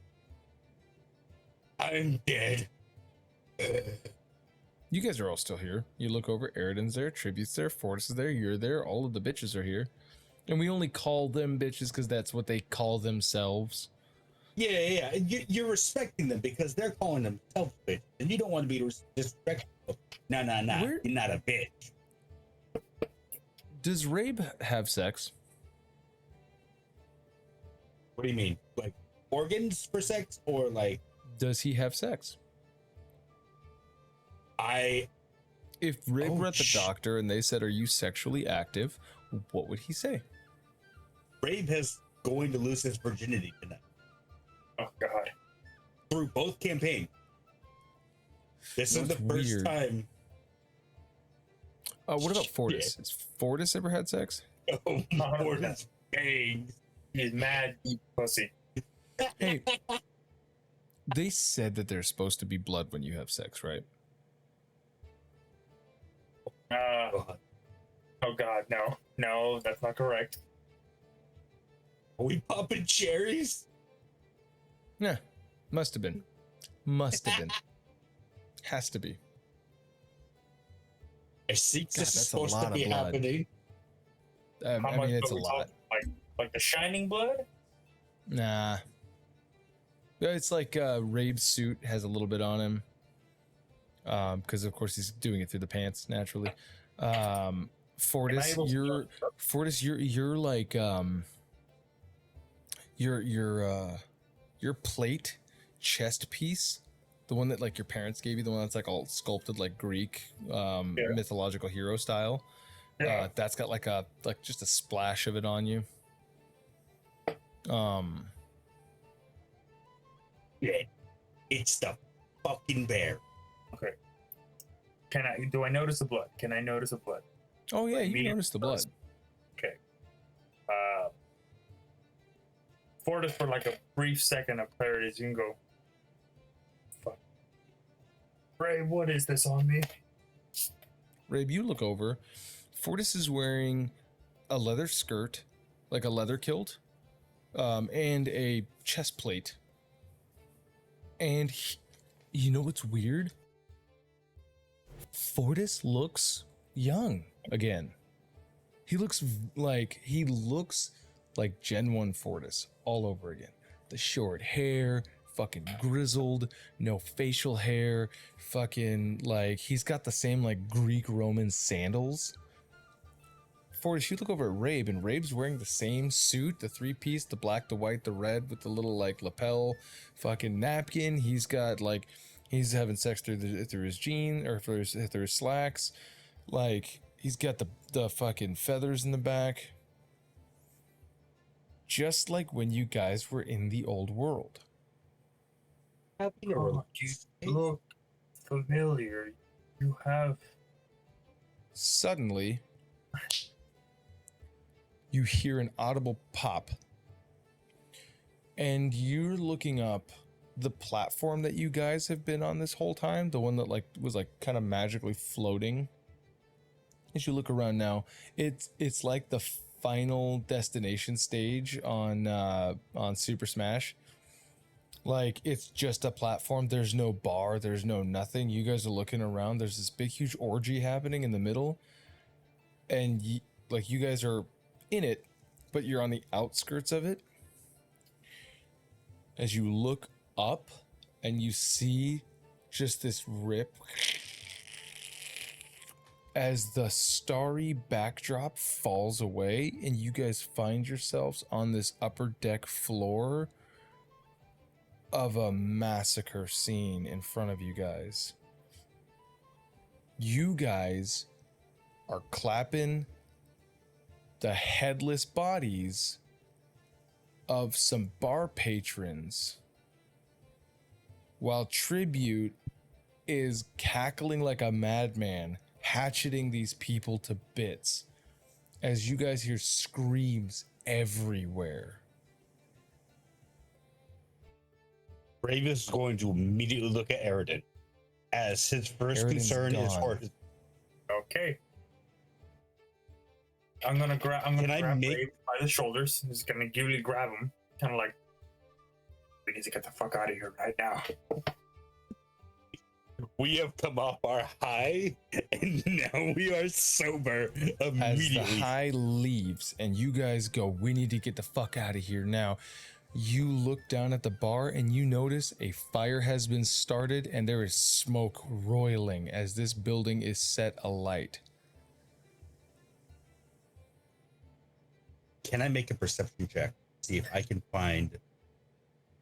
I'm dead. You guys are all still here. You look over, Eridan's there, Tribute's there, Fortis is there, you're there, all of the bitches are here. And we only call them bitches because that's what they call themselves. Yeah. You're respecting them because they're calling themselves bitch, and you don't want to be disrespectful. Nah. Where- You're not a bitch. Does Rabe have sex? What do you mean? Like organs for sex, or like Does he have sex? If Rabe were at the doctor and they said, "Are you sexually active?" what would he say? Rabe is going to lose his virginity tonight Oh God. through both campaigns. This is That's the first weird. time. What about Fortis? Has Fortis ever had sex? Oh, Fortis bangs. He's mad deep pussy. Hey, they said that there's supposed to be blood when you have sex, right? Oh God, no, that's not correct. Are we popping cherries? Yeah, must have been. Must have been. Has to be. I think God, this is that's a supposed lot to of be blood. happening. I mean, it's a are we lot. talking? Like the shining blood? Nah. Yeah, it's like Rabe's suit has a little bit on him. Because of course he's doing it through the pants naturally. Fortis, you're like your plate chest piece, the one that like your parents gave you, the one that's like all sculpted like Greek mythological hero style. Yeah. That's got like just a splash of it on you. Yeah, it's the fucking bear. Okay. Do I notice the blood? Can I notice the blood? Oh yeah, Like you me notice the blood. Okay. Fortis, for like a brief second of clarity, you can go. Fuck. Ray, what is this on me? Rabe, you look over. Fortis is wearing a leather skirt, like a leather kilt, and a chest plate. And you know what's weird? Fortis looks young again. He looks like Gen 1 Fortis all over again. The short hair, fucking grizzled, no facial hair, fucking like he's got the same like Greek Roman sandals. Fortis, you look over at Rabe, and Rabe's wearing the same suit, the 3-piece, the black, the white, the red, with the little like lapel fucking napkin. He's got like, he's having sex through his jean or through his slacks. Like, he's got the fucking feathers in the back. Just like when you guys were in the old world. Oh, you look familiar. You have. Suddenly, you hear an audible pop, and you're looking up the platform that you guys have been on this whole time, the one that like was like kind of magically floating. As you look around now, it's like the final destination stage on Super Smash. Like, it's just a platform. There's no bar, there's no nothing. You guys are looking around. There's this big huge orgy happening in the middle, and you guys are in it, but you're on the outskirts of it. As you look up and you see just this rip as the starry backdrop falls away, and you guys find yourselves on this upper deck floor of a massacre scene in front of you guys. You guys are clapping the headless bodies of some bar patrons, while Tribute is cackling like a madman, hatcheting these people to bits, as you guys hear screams everywhere. Rabe is going to immediately look at Eridan, as his first concern is for his. Okay. I'm gonna grab Rabe by the shoulders. He's gonna giddy grab him, kind of like, we need to get the fuck out of here right now. We have come off our high, and now we are sober immediately. As the high leaves, and you guys go, we need to get the fuck out of here now. You look down at the bar, and you notice a fire has been started, and there is smoke roiling as this building is set alight. Can I make a perception check? See if I can find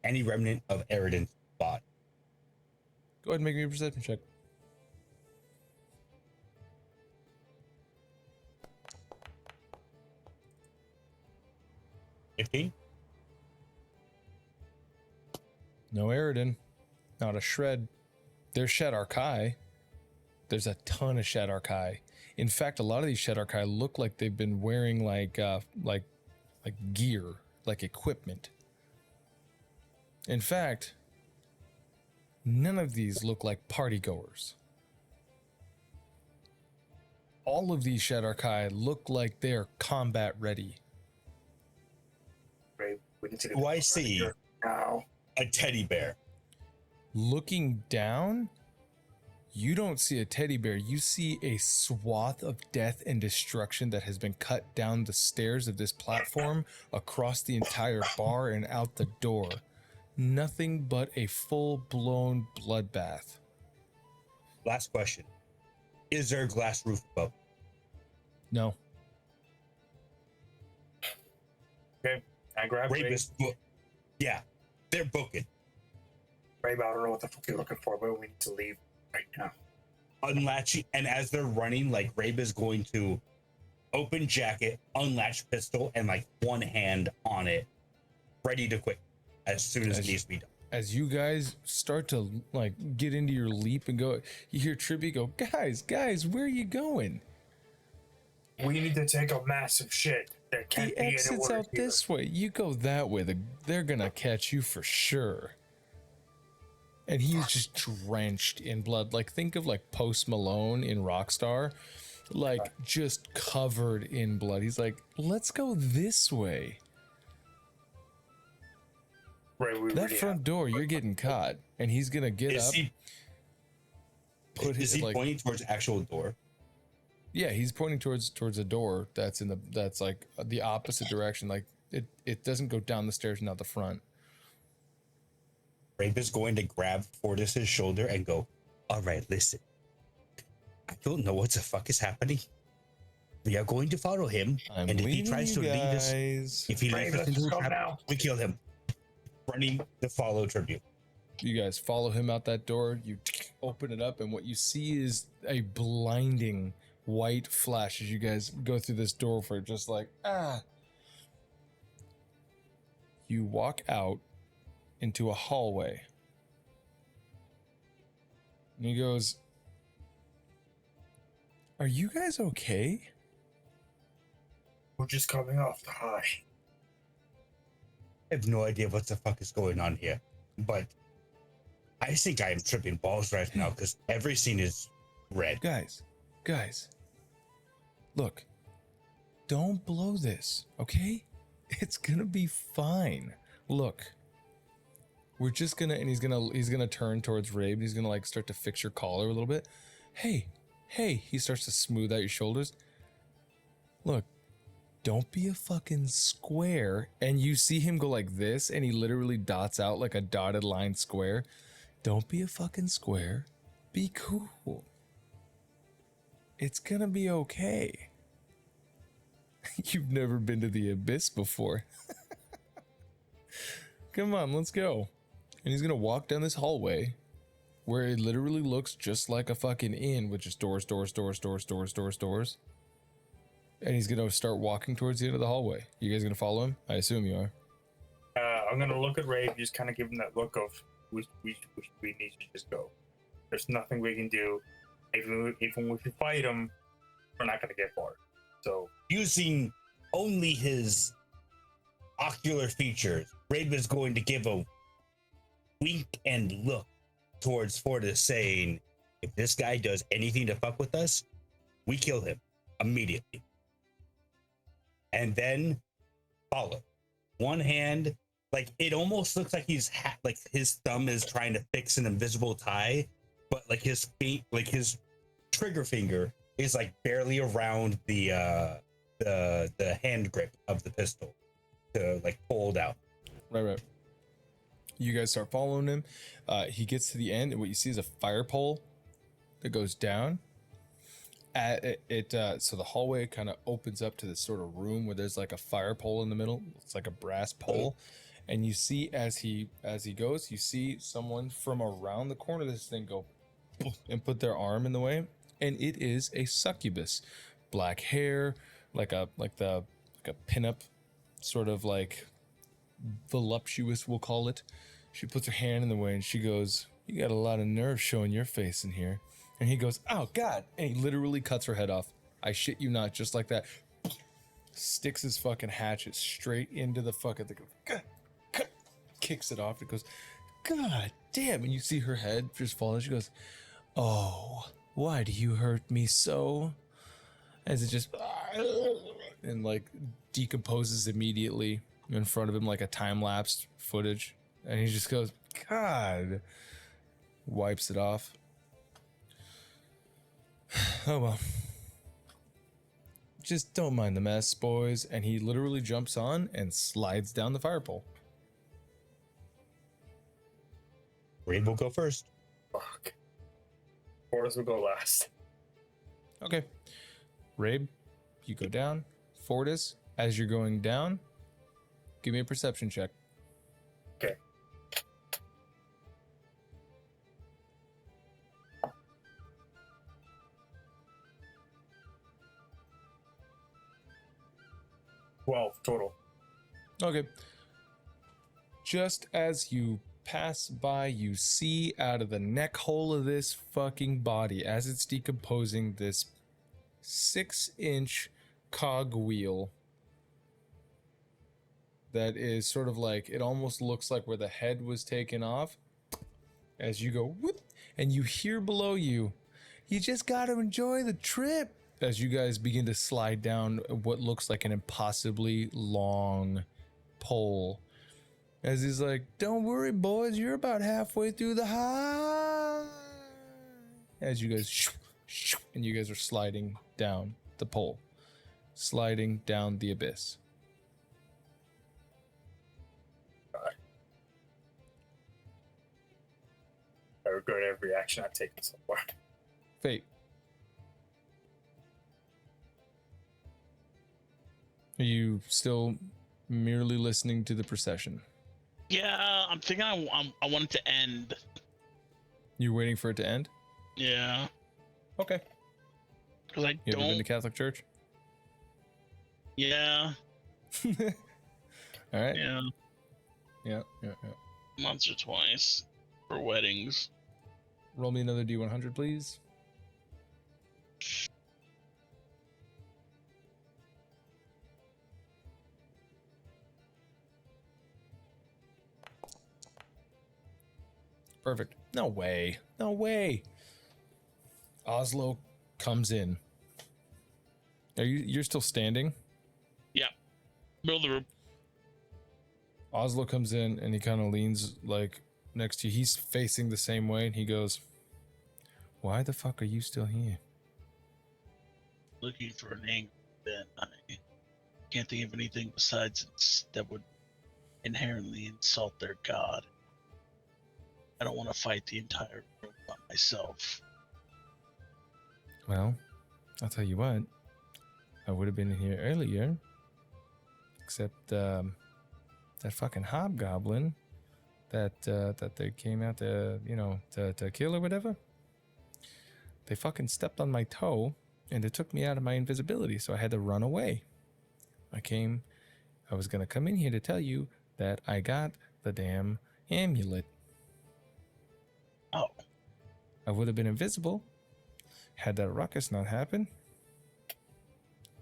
any remnant of Eridan's body. Go ahead and make me a perception check. No Eridan. Not a shred. There's Shed Arkai. There's a ton of Shed Arkai. In fact, a lot of these Shed Arkai look like they've been wearing like gear, like equipment. In fact, none of these look like partygoers. All of these Shed Arkai look like they're combat ready. Rabe, we need to get Do I see now a teddy bear? Looking down, you don't see a teddy bear. You see a swath of death and destruction that has been cut down the stairs of this platform, across the entire bar, and out the door. Nothing but a full-blown bloodbath. Last question. Is there a glass roof above? No. Okay, I grab Rabe. Yeah, they're booking. Rabe, I don't know what the fuck you're looking for, but we need to leave right now. Unlatching, and as they're running, like, Rabe is going to open jacket, unlatch pistol, and like one hand on it, ready to quit as soon as it needs to be done. As you guys start to like get into your leap and go, you hear Tribby go, guys, where are you going? We need to take a massive shit. There can't The be exit's any out this way. You go that way. They're gonna catch you for sure. And he's just drenched in blood. Like, think of like Post Malone in Rockstar, like just covered in blood. He's like, let's go this way. Right, that front door, you're getting caught, and he's gonna get up. Is he pointing towards the actual door? Yeah, he's pointing towards a door that's like the opposite direction. Like it doesn't go down the stairs and out the front. Rabe is going to grab Fortis's shoulder and go, all right, listen. I don't know what the fuck is happening, We are going to follow him, I'm and if he leaving tries to you lead us, guys. if he leads us Let's into a go trap, now. we kill him. Running to follow tribute. You guys follow him out that door. You open it up, and what you see is a blinding white flash as you guys go through this door for just like, ah. You walk out into a hallway. And he goes, "Are you guys okay?" We're just coming off the high. I have no idea what the fuck is going on here, but I think I am tripping balls right now because every scene is red. Guys, look, don't blow this, okay? It's gonna be fine. Look, we're just gonna, and he's gonna turn towards Rabe. He's gonna like start to fix your collar a little bit. Hey, he starts to smooth out your shoulders. Look, don't be a fucking square. And you see him go like this, and he literally dots out like a dotted line square. Don't be a fucking square. Be cool. It's gonna be okay. You've never been to the abyss before. Come on, let's go. And he's gonna walk down this hallway where it literally looks just like a fucking inn with just doors. And he's gonna start walking towards the end of the hallway. You guys gonna follow him? I assume you are. I'm gonna look at Rabe, just kind of give him that look of we need to just go. There's nothing we can do. Even if we fight him, we're not gonna get far. So Using only his ocular features, Rabe is going to give a wink and look towards Fortis, saying, if this guy does anything to fuck with us, we kill him immediately. And then follow. One hand, like it almost looks like he's like his thumb is trying to fix an invisible tie, but like his feet, like his trigger finger is like barely around the hand grip of the pistol to like pull it out. Right. You guys start following him. He gets to the end, and what you see is a fire pole that goes down. So the hallway kind of opens up to this sort of room where there's like a fire pole in the middle. It's like a brass pole, and you see as he goes, you see someone from around the corner of this thing go and put their arm in the way, and it is a succubus, black hair, like a pinup, sort of like voluptuous, we'll call it. She puts her hand in the way and she goes, "You got a lot of nerve showing your face in here." And he goes, "Oh God." And he literally cuts her head off. I shit you not, just like that. Sticks his fucking hatchet straight into the fucking thing. Kicks it off. It goes, "God damn." And you see her head just fall. She goes, "Oh, why do you hurt me so?" As it just, and like decomposes immediately in front of him like a time-lapse footage. And he just goes, "God." Wipes it off. Oh well. Just don't mind the mess, boys. And he literally jumps on and slides down the fire pole. Rabe will go first. fuck. Fortis will go last. Okay. Rabe, you go down. Fortis, as you're going down, give me a perception check. Okay. Total. Okay. Just as you pass by, you see out of the neck hole of this fucking body, as it's decomposing, this 6-inch cog wheel that is sort of like, it almost looks like where the head was taken off. As you go whoop, and you hear below you, "You just gotta enjoy the trip," as you guys begin to slide down what looks like an impossibly long pole. As he's like, "Don't worry, boys, you're about halfway through the high." As you guys, and you guys are sliding down the pole, sliding down the abyss. I regret every action I've taken so far. Fate. Are you still merely listening to the procession? Yeah, I'm thinking I want it to end. You're waiting for it to end? Yeah. Okay. Because I You don't. ever been to Catholic church? Yeah. All right. Yeah. Yeah. Once or twice for weddings. Roll me another D100, please. Perfect. No way. No way. Oslo comes in. You're still standing? Yeah. Middle of the room. Oslo comes in and he kind of leans like next to you. He's facing the same way and he goes, "Why the fuck are you still here?" Looking for an angle that I can't think of anything besides that would inherently insult their god. I don't want to fight the entire room by myself. Well, I'll tell you what. I would have been here earlier. Except that fucking hobgoblin that they came out to, to kill or whatever. They fucking stepped on my toe and it took me out of my invisibility, so I had to run away. I was gonna come in here to tell you that I got the damn amulet. Oh. I would have been invisible had that ruckus not happened.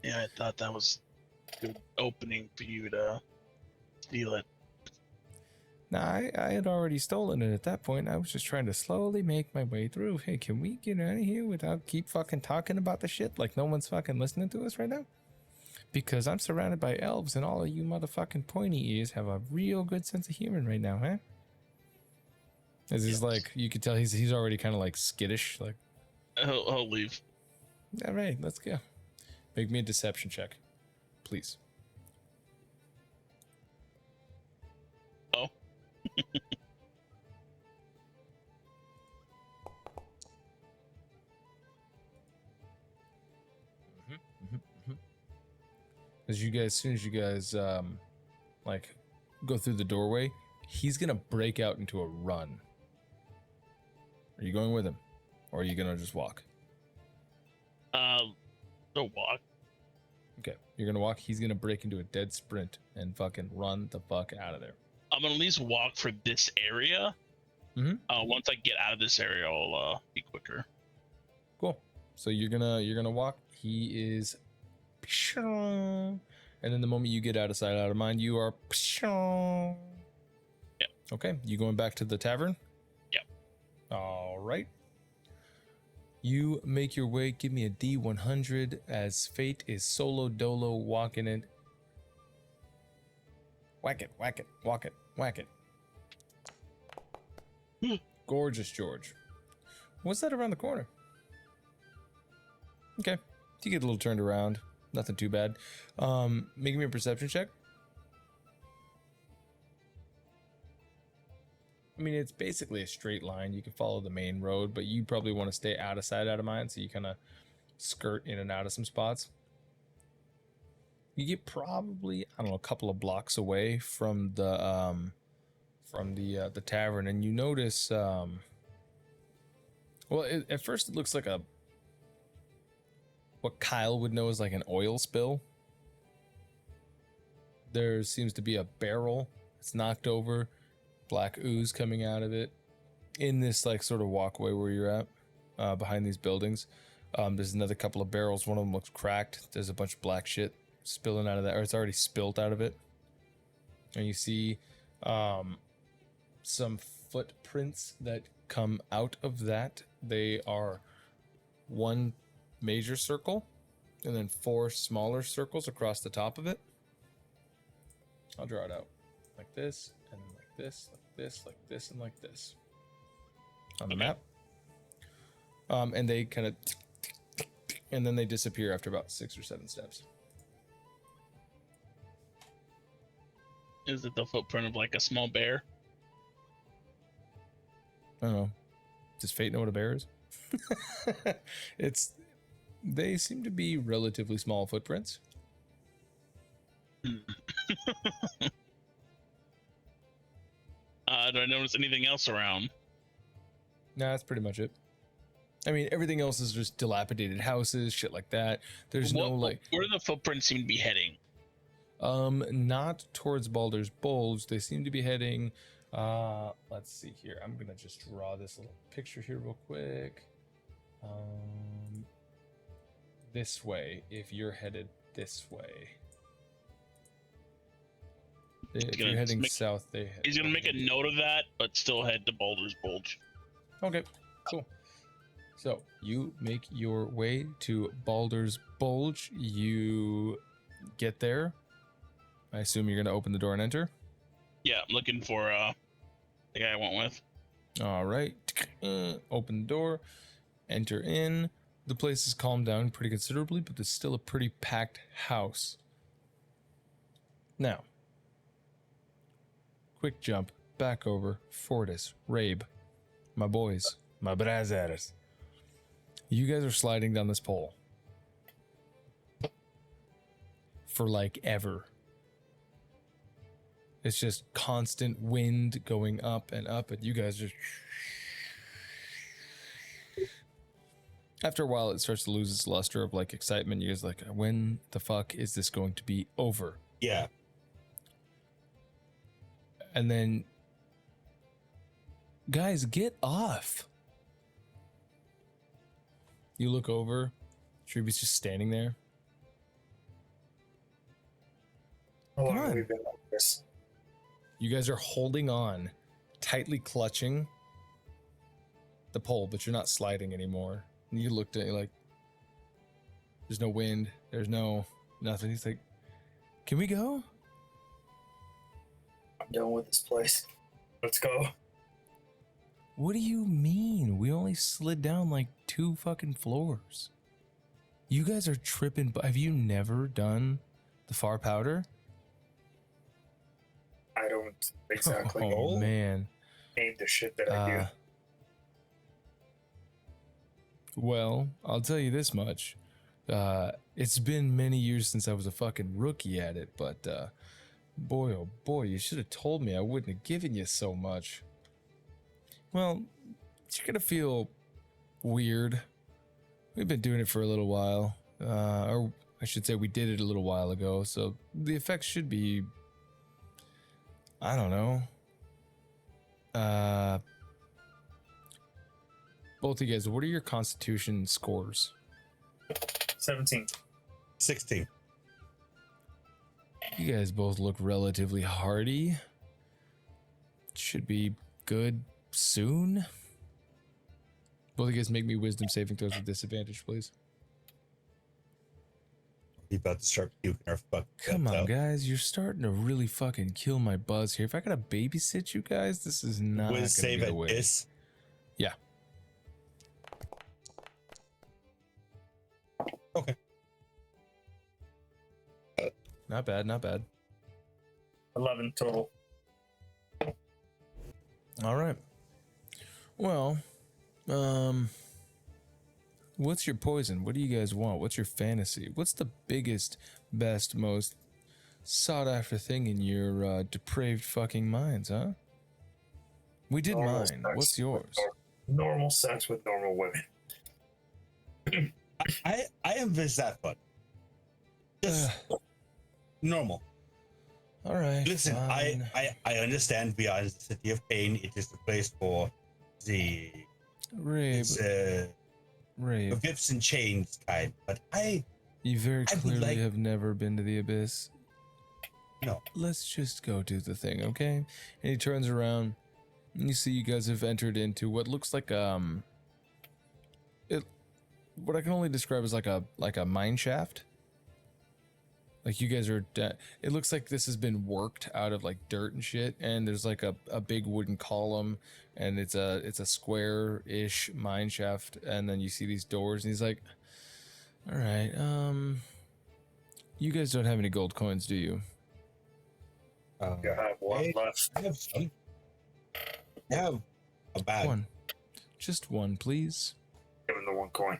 Yeah, I thought that was a good opening for you to steal it. Now, I had already stolen it at that point. I was just trying to slowly make my way through. Hey, can we get out of here without keep fucking talking about the shit like no one's fucking listening to us right now? Because I'm surrounded by elves and all of you motherfucking pointy ears have a real good sense of humor right now, huh? This is like, you could tell he's already kind of like skittish. Like, I'll leave. All right, let's go. Make me a deception check, please. Oh. As soon as you guys like go through the doorway, he's gonna break out into a run. Are you going with him, or are you gonna just walk? Go walk. Okay, you're gonna walk. He's gonna break into a dead sprint and fucking run the fuck out of there. I'm gonna at least walk for this area. Once I get out of this area, I'll be quicker. Cool. So you're gonna walk. He is, and then the moment you get out of sight, out of mind, you are. Yep. Okay, you going back to the tavern? Yep. All right. You make your way. Give me a D100 as Fayte is solo dolo walking it. Whack it, whack it, whack it, whack it. Gorgeous, George. What's that around the corner? Okay, you get a little turned around. Nothing too bad. Make me a perception check. I mean, it's basically a straight line. You can follow the main road, but you probably want to stay out of sight, out of mind, so you kind of skirt in and out of some spots. You get probably, I don't know, a couple of blocks away from the tavern, and you notice, at first it looks like what Kyle would know is like an oil spill. There seems to be a barrel. It's knocked over. Black ooze coming out of it in this like sort of walkway where you're at, behind these buildings. There's another couple of barrels. One of them looks cracked. There's a bunch of black shit spilling out of that, or it's already spilt out of it. And you see some footprints that come out of that. They are one major circle and then 4 smaller circles across the top of it. I'll draw it out like this, and like this, like this, like this, and like this on the map. And they kind of, and then they disappear after about 6 or 7 steps. Is it the footprint of like a small bear? I don't know. Does Fayte know what a bear is? They seem to be relatively small footprints. Do I notice anything else around? Nah, that's pretty much it. I mean, everything else is just dilapidated houses, shit like that. There's no like. Where do the footprints seem to be heading? Not towards Baldur's Bulge. They seem to be heading. Let's see here. I'm gonna just draw this little picture here real quick. This way. If you're headed this way. If you're heading south, they head. He's gonna make a note of that, but still head to Baldur's Bulge. Okay, cool. So you make your way to Baldur's Bulge. You get there. I assume you're gonna open the door and enter. Yeah, I'm looking for the guy I went with. All right. Open the door. Enter in. The place has calmed down pretty considerably, but there's still a pretty packed house. Now, quick jump back over. Fortis, Rabe, my boys, my brothers. You guys are sliding down this pole for like ever. It's just constant wind going up, and you guys just. After a while, it starts to lose its luster of like excitement. You guys are like, when the fuck is this going to be over? Yeah. And then, guys, get off. You look over. Shrieby's just standing there. How long Come have on. we been like this? You guys are holding on, tightly clutching the pole, but you're not sliding anymore. And you looked at it like, there's no wind. There's no nothing. He's like, can we go? I'm done with this place. Let's go. What do you mean? We only slid down like 2 fucking floors. You guys are tripping. Have you never done the far powder? I don't exactly Oh, man. name the shit that I do. Well, I'll tell you this much. It's been many years since I was a fucking rookie at it, but boy, oh boy, you should have told me. I wouldn't have given you so much. Well, you're gonna feel weird. We've been doing it for a little while. Or I should say we did it a little while ago, so the effects should be, I don't know. Both of you guys, what are your constitution scores? 17. 16. You guys both look relatively hardy. Should be good soon. Both of you guys make me wisdom saving throws with disadvantage, please. You about to start puking our fuck. Come on, guys. You're starting to really fucking kill my buzz here. If I gotta babysit you guys, this is not gonna Save get at away. this. Yeah. Okay. Not bad, not bad. 11 total. All right. Well, what's your poison? What do you guys want? What's your fantasy? What's the biggest, best, most sought after thing in your depraved fucking minds, huh? We did Normal mine. sex What's with yours? Normal sex with normal women. I envisage that fun. Just normal. All right. Listen, fine. I understand beyond the city of pain, it is the place for the Rabe, Rabe, whips and chains kind. But you very I would clearly like- have never been to the abyss. No. Let's just go do the thing, okay? And he turns around, and you see you guys have entered into what looks like what I can only describe as like a mine shaft. Like you guys are, it looks like this has been worked out of like dirt and shit, and there's like a big wooden column, and it's a square-ish mine shaft, and then you see these doors, and he's like, all right, you guys don't have any gold coins, do you? I have one left. I have some. I have a bag. One. Just one, please. Give him the 1 coin.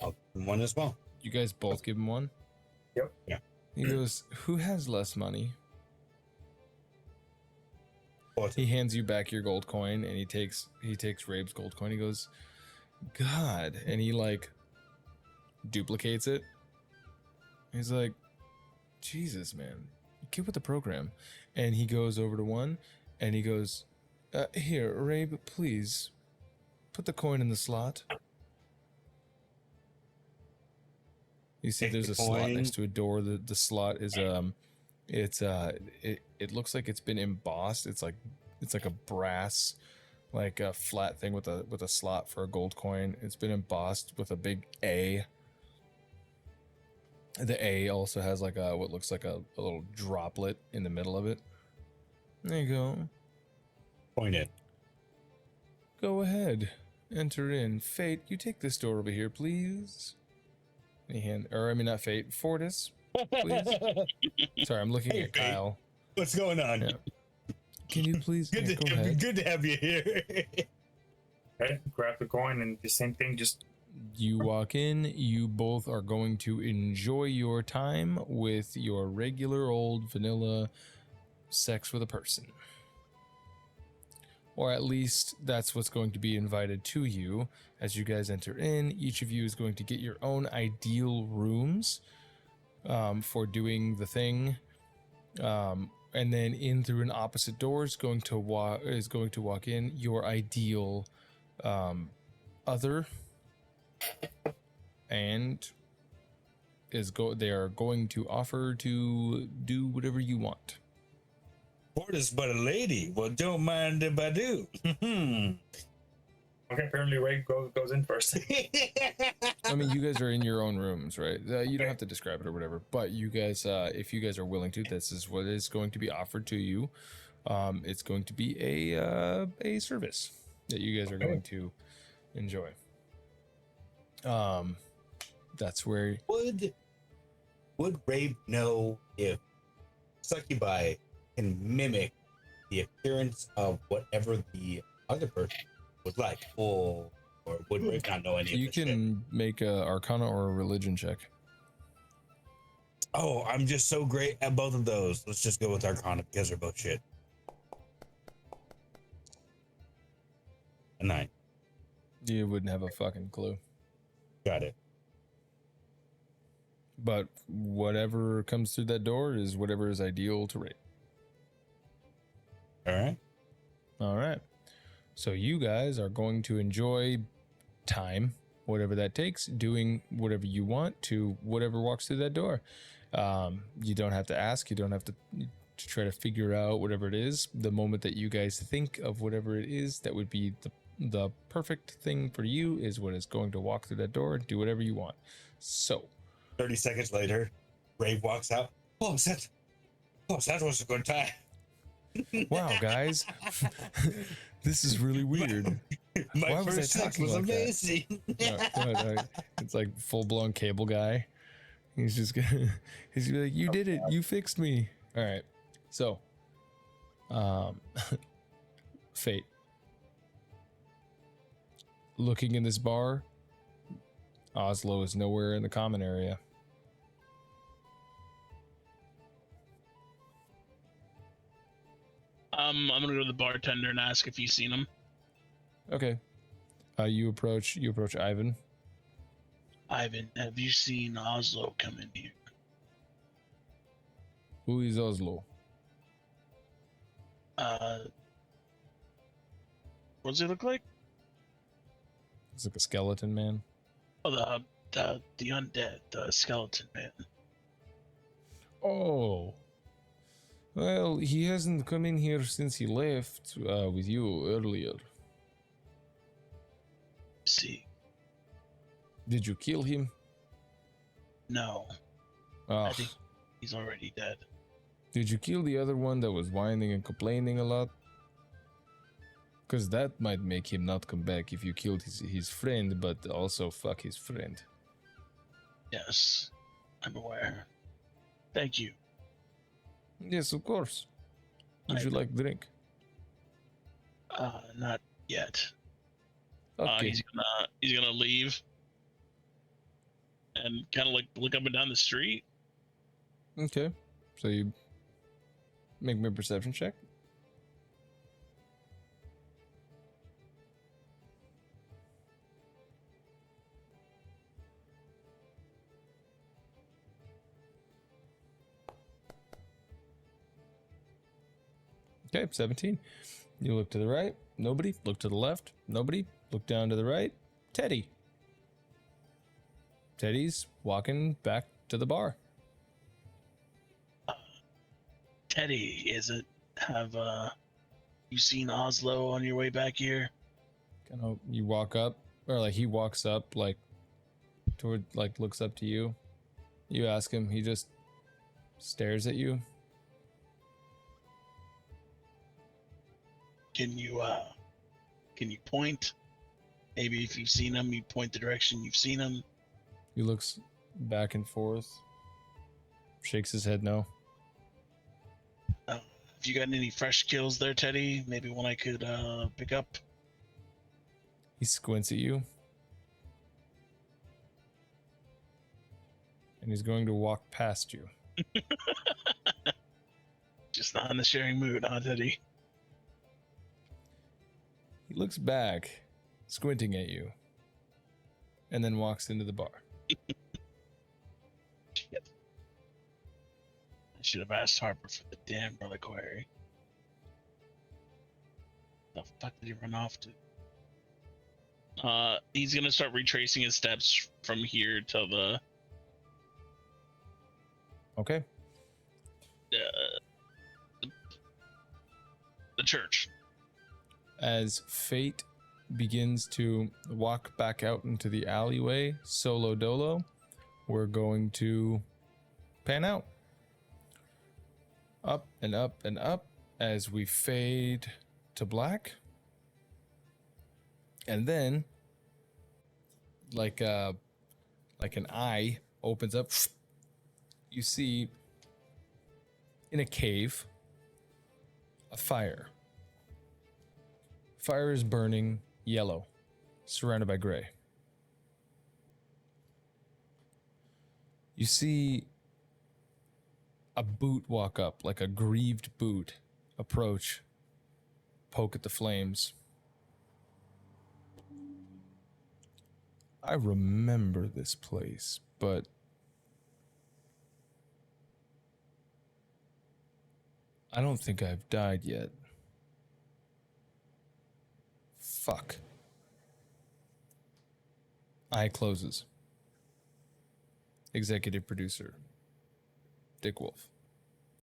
I'll give him one as well. You guys both give him one? Yep. Yeah. He goes, who has less money? What? He hands you back your gold coin, and he takes Rabe's gold coin. He goes, God, and he like duplicates it. He's like, Jesus, man, get with the program. And he goes over to one, and he goes, here, Rabe, please put the coin in the slot. You see, Take there's the a slot coin. next to a door. The slot is it looks like it's been embossed. It's like a brass, like a flat thing with a slot for a gold coin. It's been embossed with a big A. The A also has like what looks like a little droplet in the middle of it. There you go. Point it. Go ahead. Enter in. Fayte, you take this door over here, please. Not Fayte. Fortis, please. Sorry, I'm looking Hey, at Fayte. Kyle. What's going on? Yeah. Can you please Good, go ahead. good to have you here. Okay, grab the coin and the same thing. Just You walk in, you both are going to enjoy your time with your regular old vanilla sex with a person. Or at least that's what's going to be invited to you as you guys enter in. Each of you is going to get your own ideal rooms for doing the thing. And then in through an opposite door is going to walk in your ideal other, and they are going to offer to do whatever you want. Fortis but a lady. Well, don't mind if I do. okay. Apparently, Ray goes in first. I mean, you guys are in your own rooms, right? You don't have to describe it or whatever, but you guys, if you guys are willing to, this is what is going to be offered to you. It's going to be a service that you guys are going to enjoy. That's where Would Rabe know if succubi can mimic the appearance of whatever the other person was like, or would Rabe not know any of you this can shit? make a Arcana or a Religion check. Oh, I'm just so great at both of those. Let's just go with Arcana because they're both shit. A 9. You wouldn't have a fucking clue. Got it. But whatever comes through that door is whatever is ideal to rate. All right. All right. So you guys are going to enjoy time, whatever that takes, doing whatever you want to whatever walks through that door. You don't have to ask. You don't have to try to figure out whatever it is. The moment that you guys think of whatever it is that would be the perfect thing for you is what is going to walk through that door and do whatever you want. So 30 seconds later, Rabe walks out. Oh, that was a good time. wow, guys, this is really weird. My Why was I first sex talking was like that? amazing. No. It's like full-blown cable guy. He's gonna be like, you did it, you fixed me. All right, so Fayte, looking in this bar, Oslo is nowhere in the common area. I'm gonna go to the bartender and ask if he's seen him. Okay, you approach Ivan. Ivan, have you seen Oslo come in here? Who is Oslo? What does he look like? It's like a skeleton man. Oh, the undead, the skeleton man. Oh. Well, he hasn't come in here since he left with you earlier. See, Did you kill him? no, Ah, I think he's already dead. did you kill the other one that was whining and complaining a lot? Because that might make him not come back if you killed his friend, but also fuck his friend. Yes, I'm aware. Thank you. Yes, of course. Would you like drink? Not yet. Okay. He's gonna leave and kind of like look up and down the street. Okay. So you make me a perception check. Okay, 17. You look to the right, nobody. Look to the left, nobody. Look down to the right, Teddy. Teddy's walking back to the bar. Teddy, is it? Have you seen Oslo on your way back here? Kind of, you walk up, or like he walks up, like toward, like looks up to you. You ask him, he just stares at you. Can you point? Maybe if you've seen him, you point the direction you've seen him. He looks back and forth, shakes his head no. Have you got any fresh kills there, Teddy? Maybe one I could pick up? He squints at you. And he's going to walk past you. Just not in the sharing mood, huh, Teddy? He looks back, squinting at you, and then walks into the bar. Shit. I should have asked Harper for the damn reliquary. The fuck did he run off to? He's gonna start retracing his steps from here to Okay. The church. As Fayte begins to walk back out into the alleyway, solo dolo, we're going to pan out. Up and up and up as we fade to black. And then, like an eye opens up, you see in a cave a fire. Fire is burning yellow, surrounded by gray. You see a boot walk up, like a grieved boot, approach, poke at the flames. I remember this place, but I don't think I've died yet. Fuck. Eye closes. Executive producer, Dick Wolf.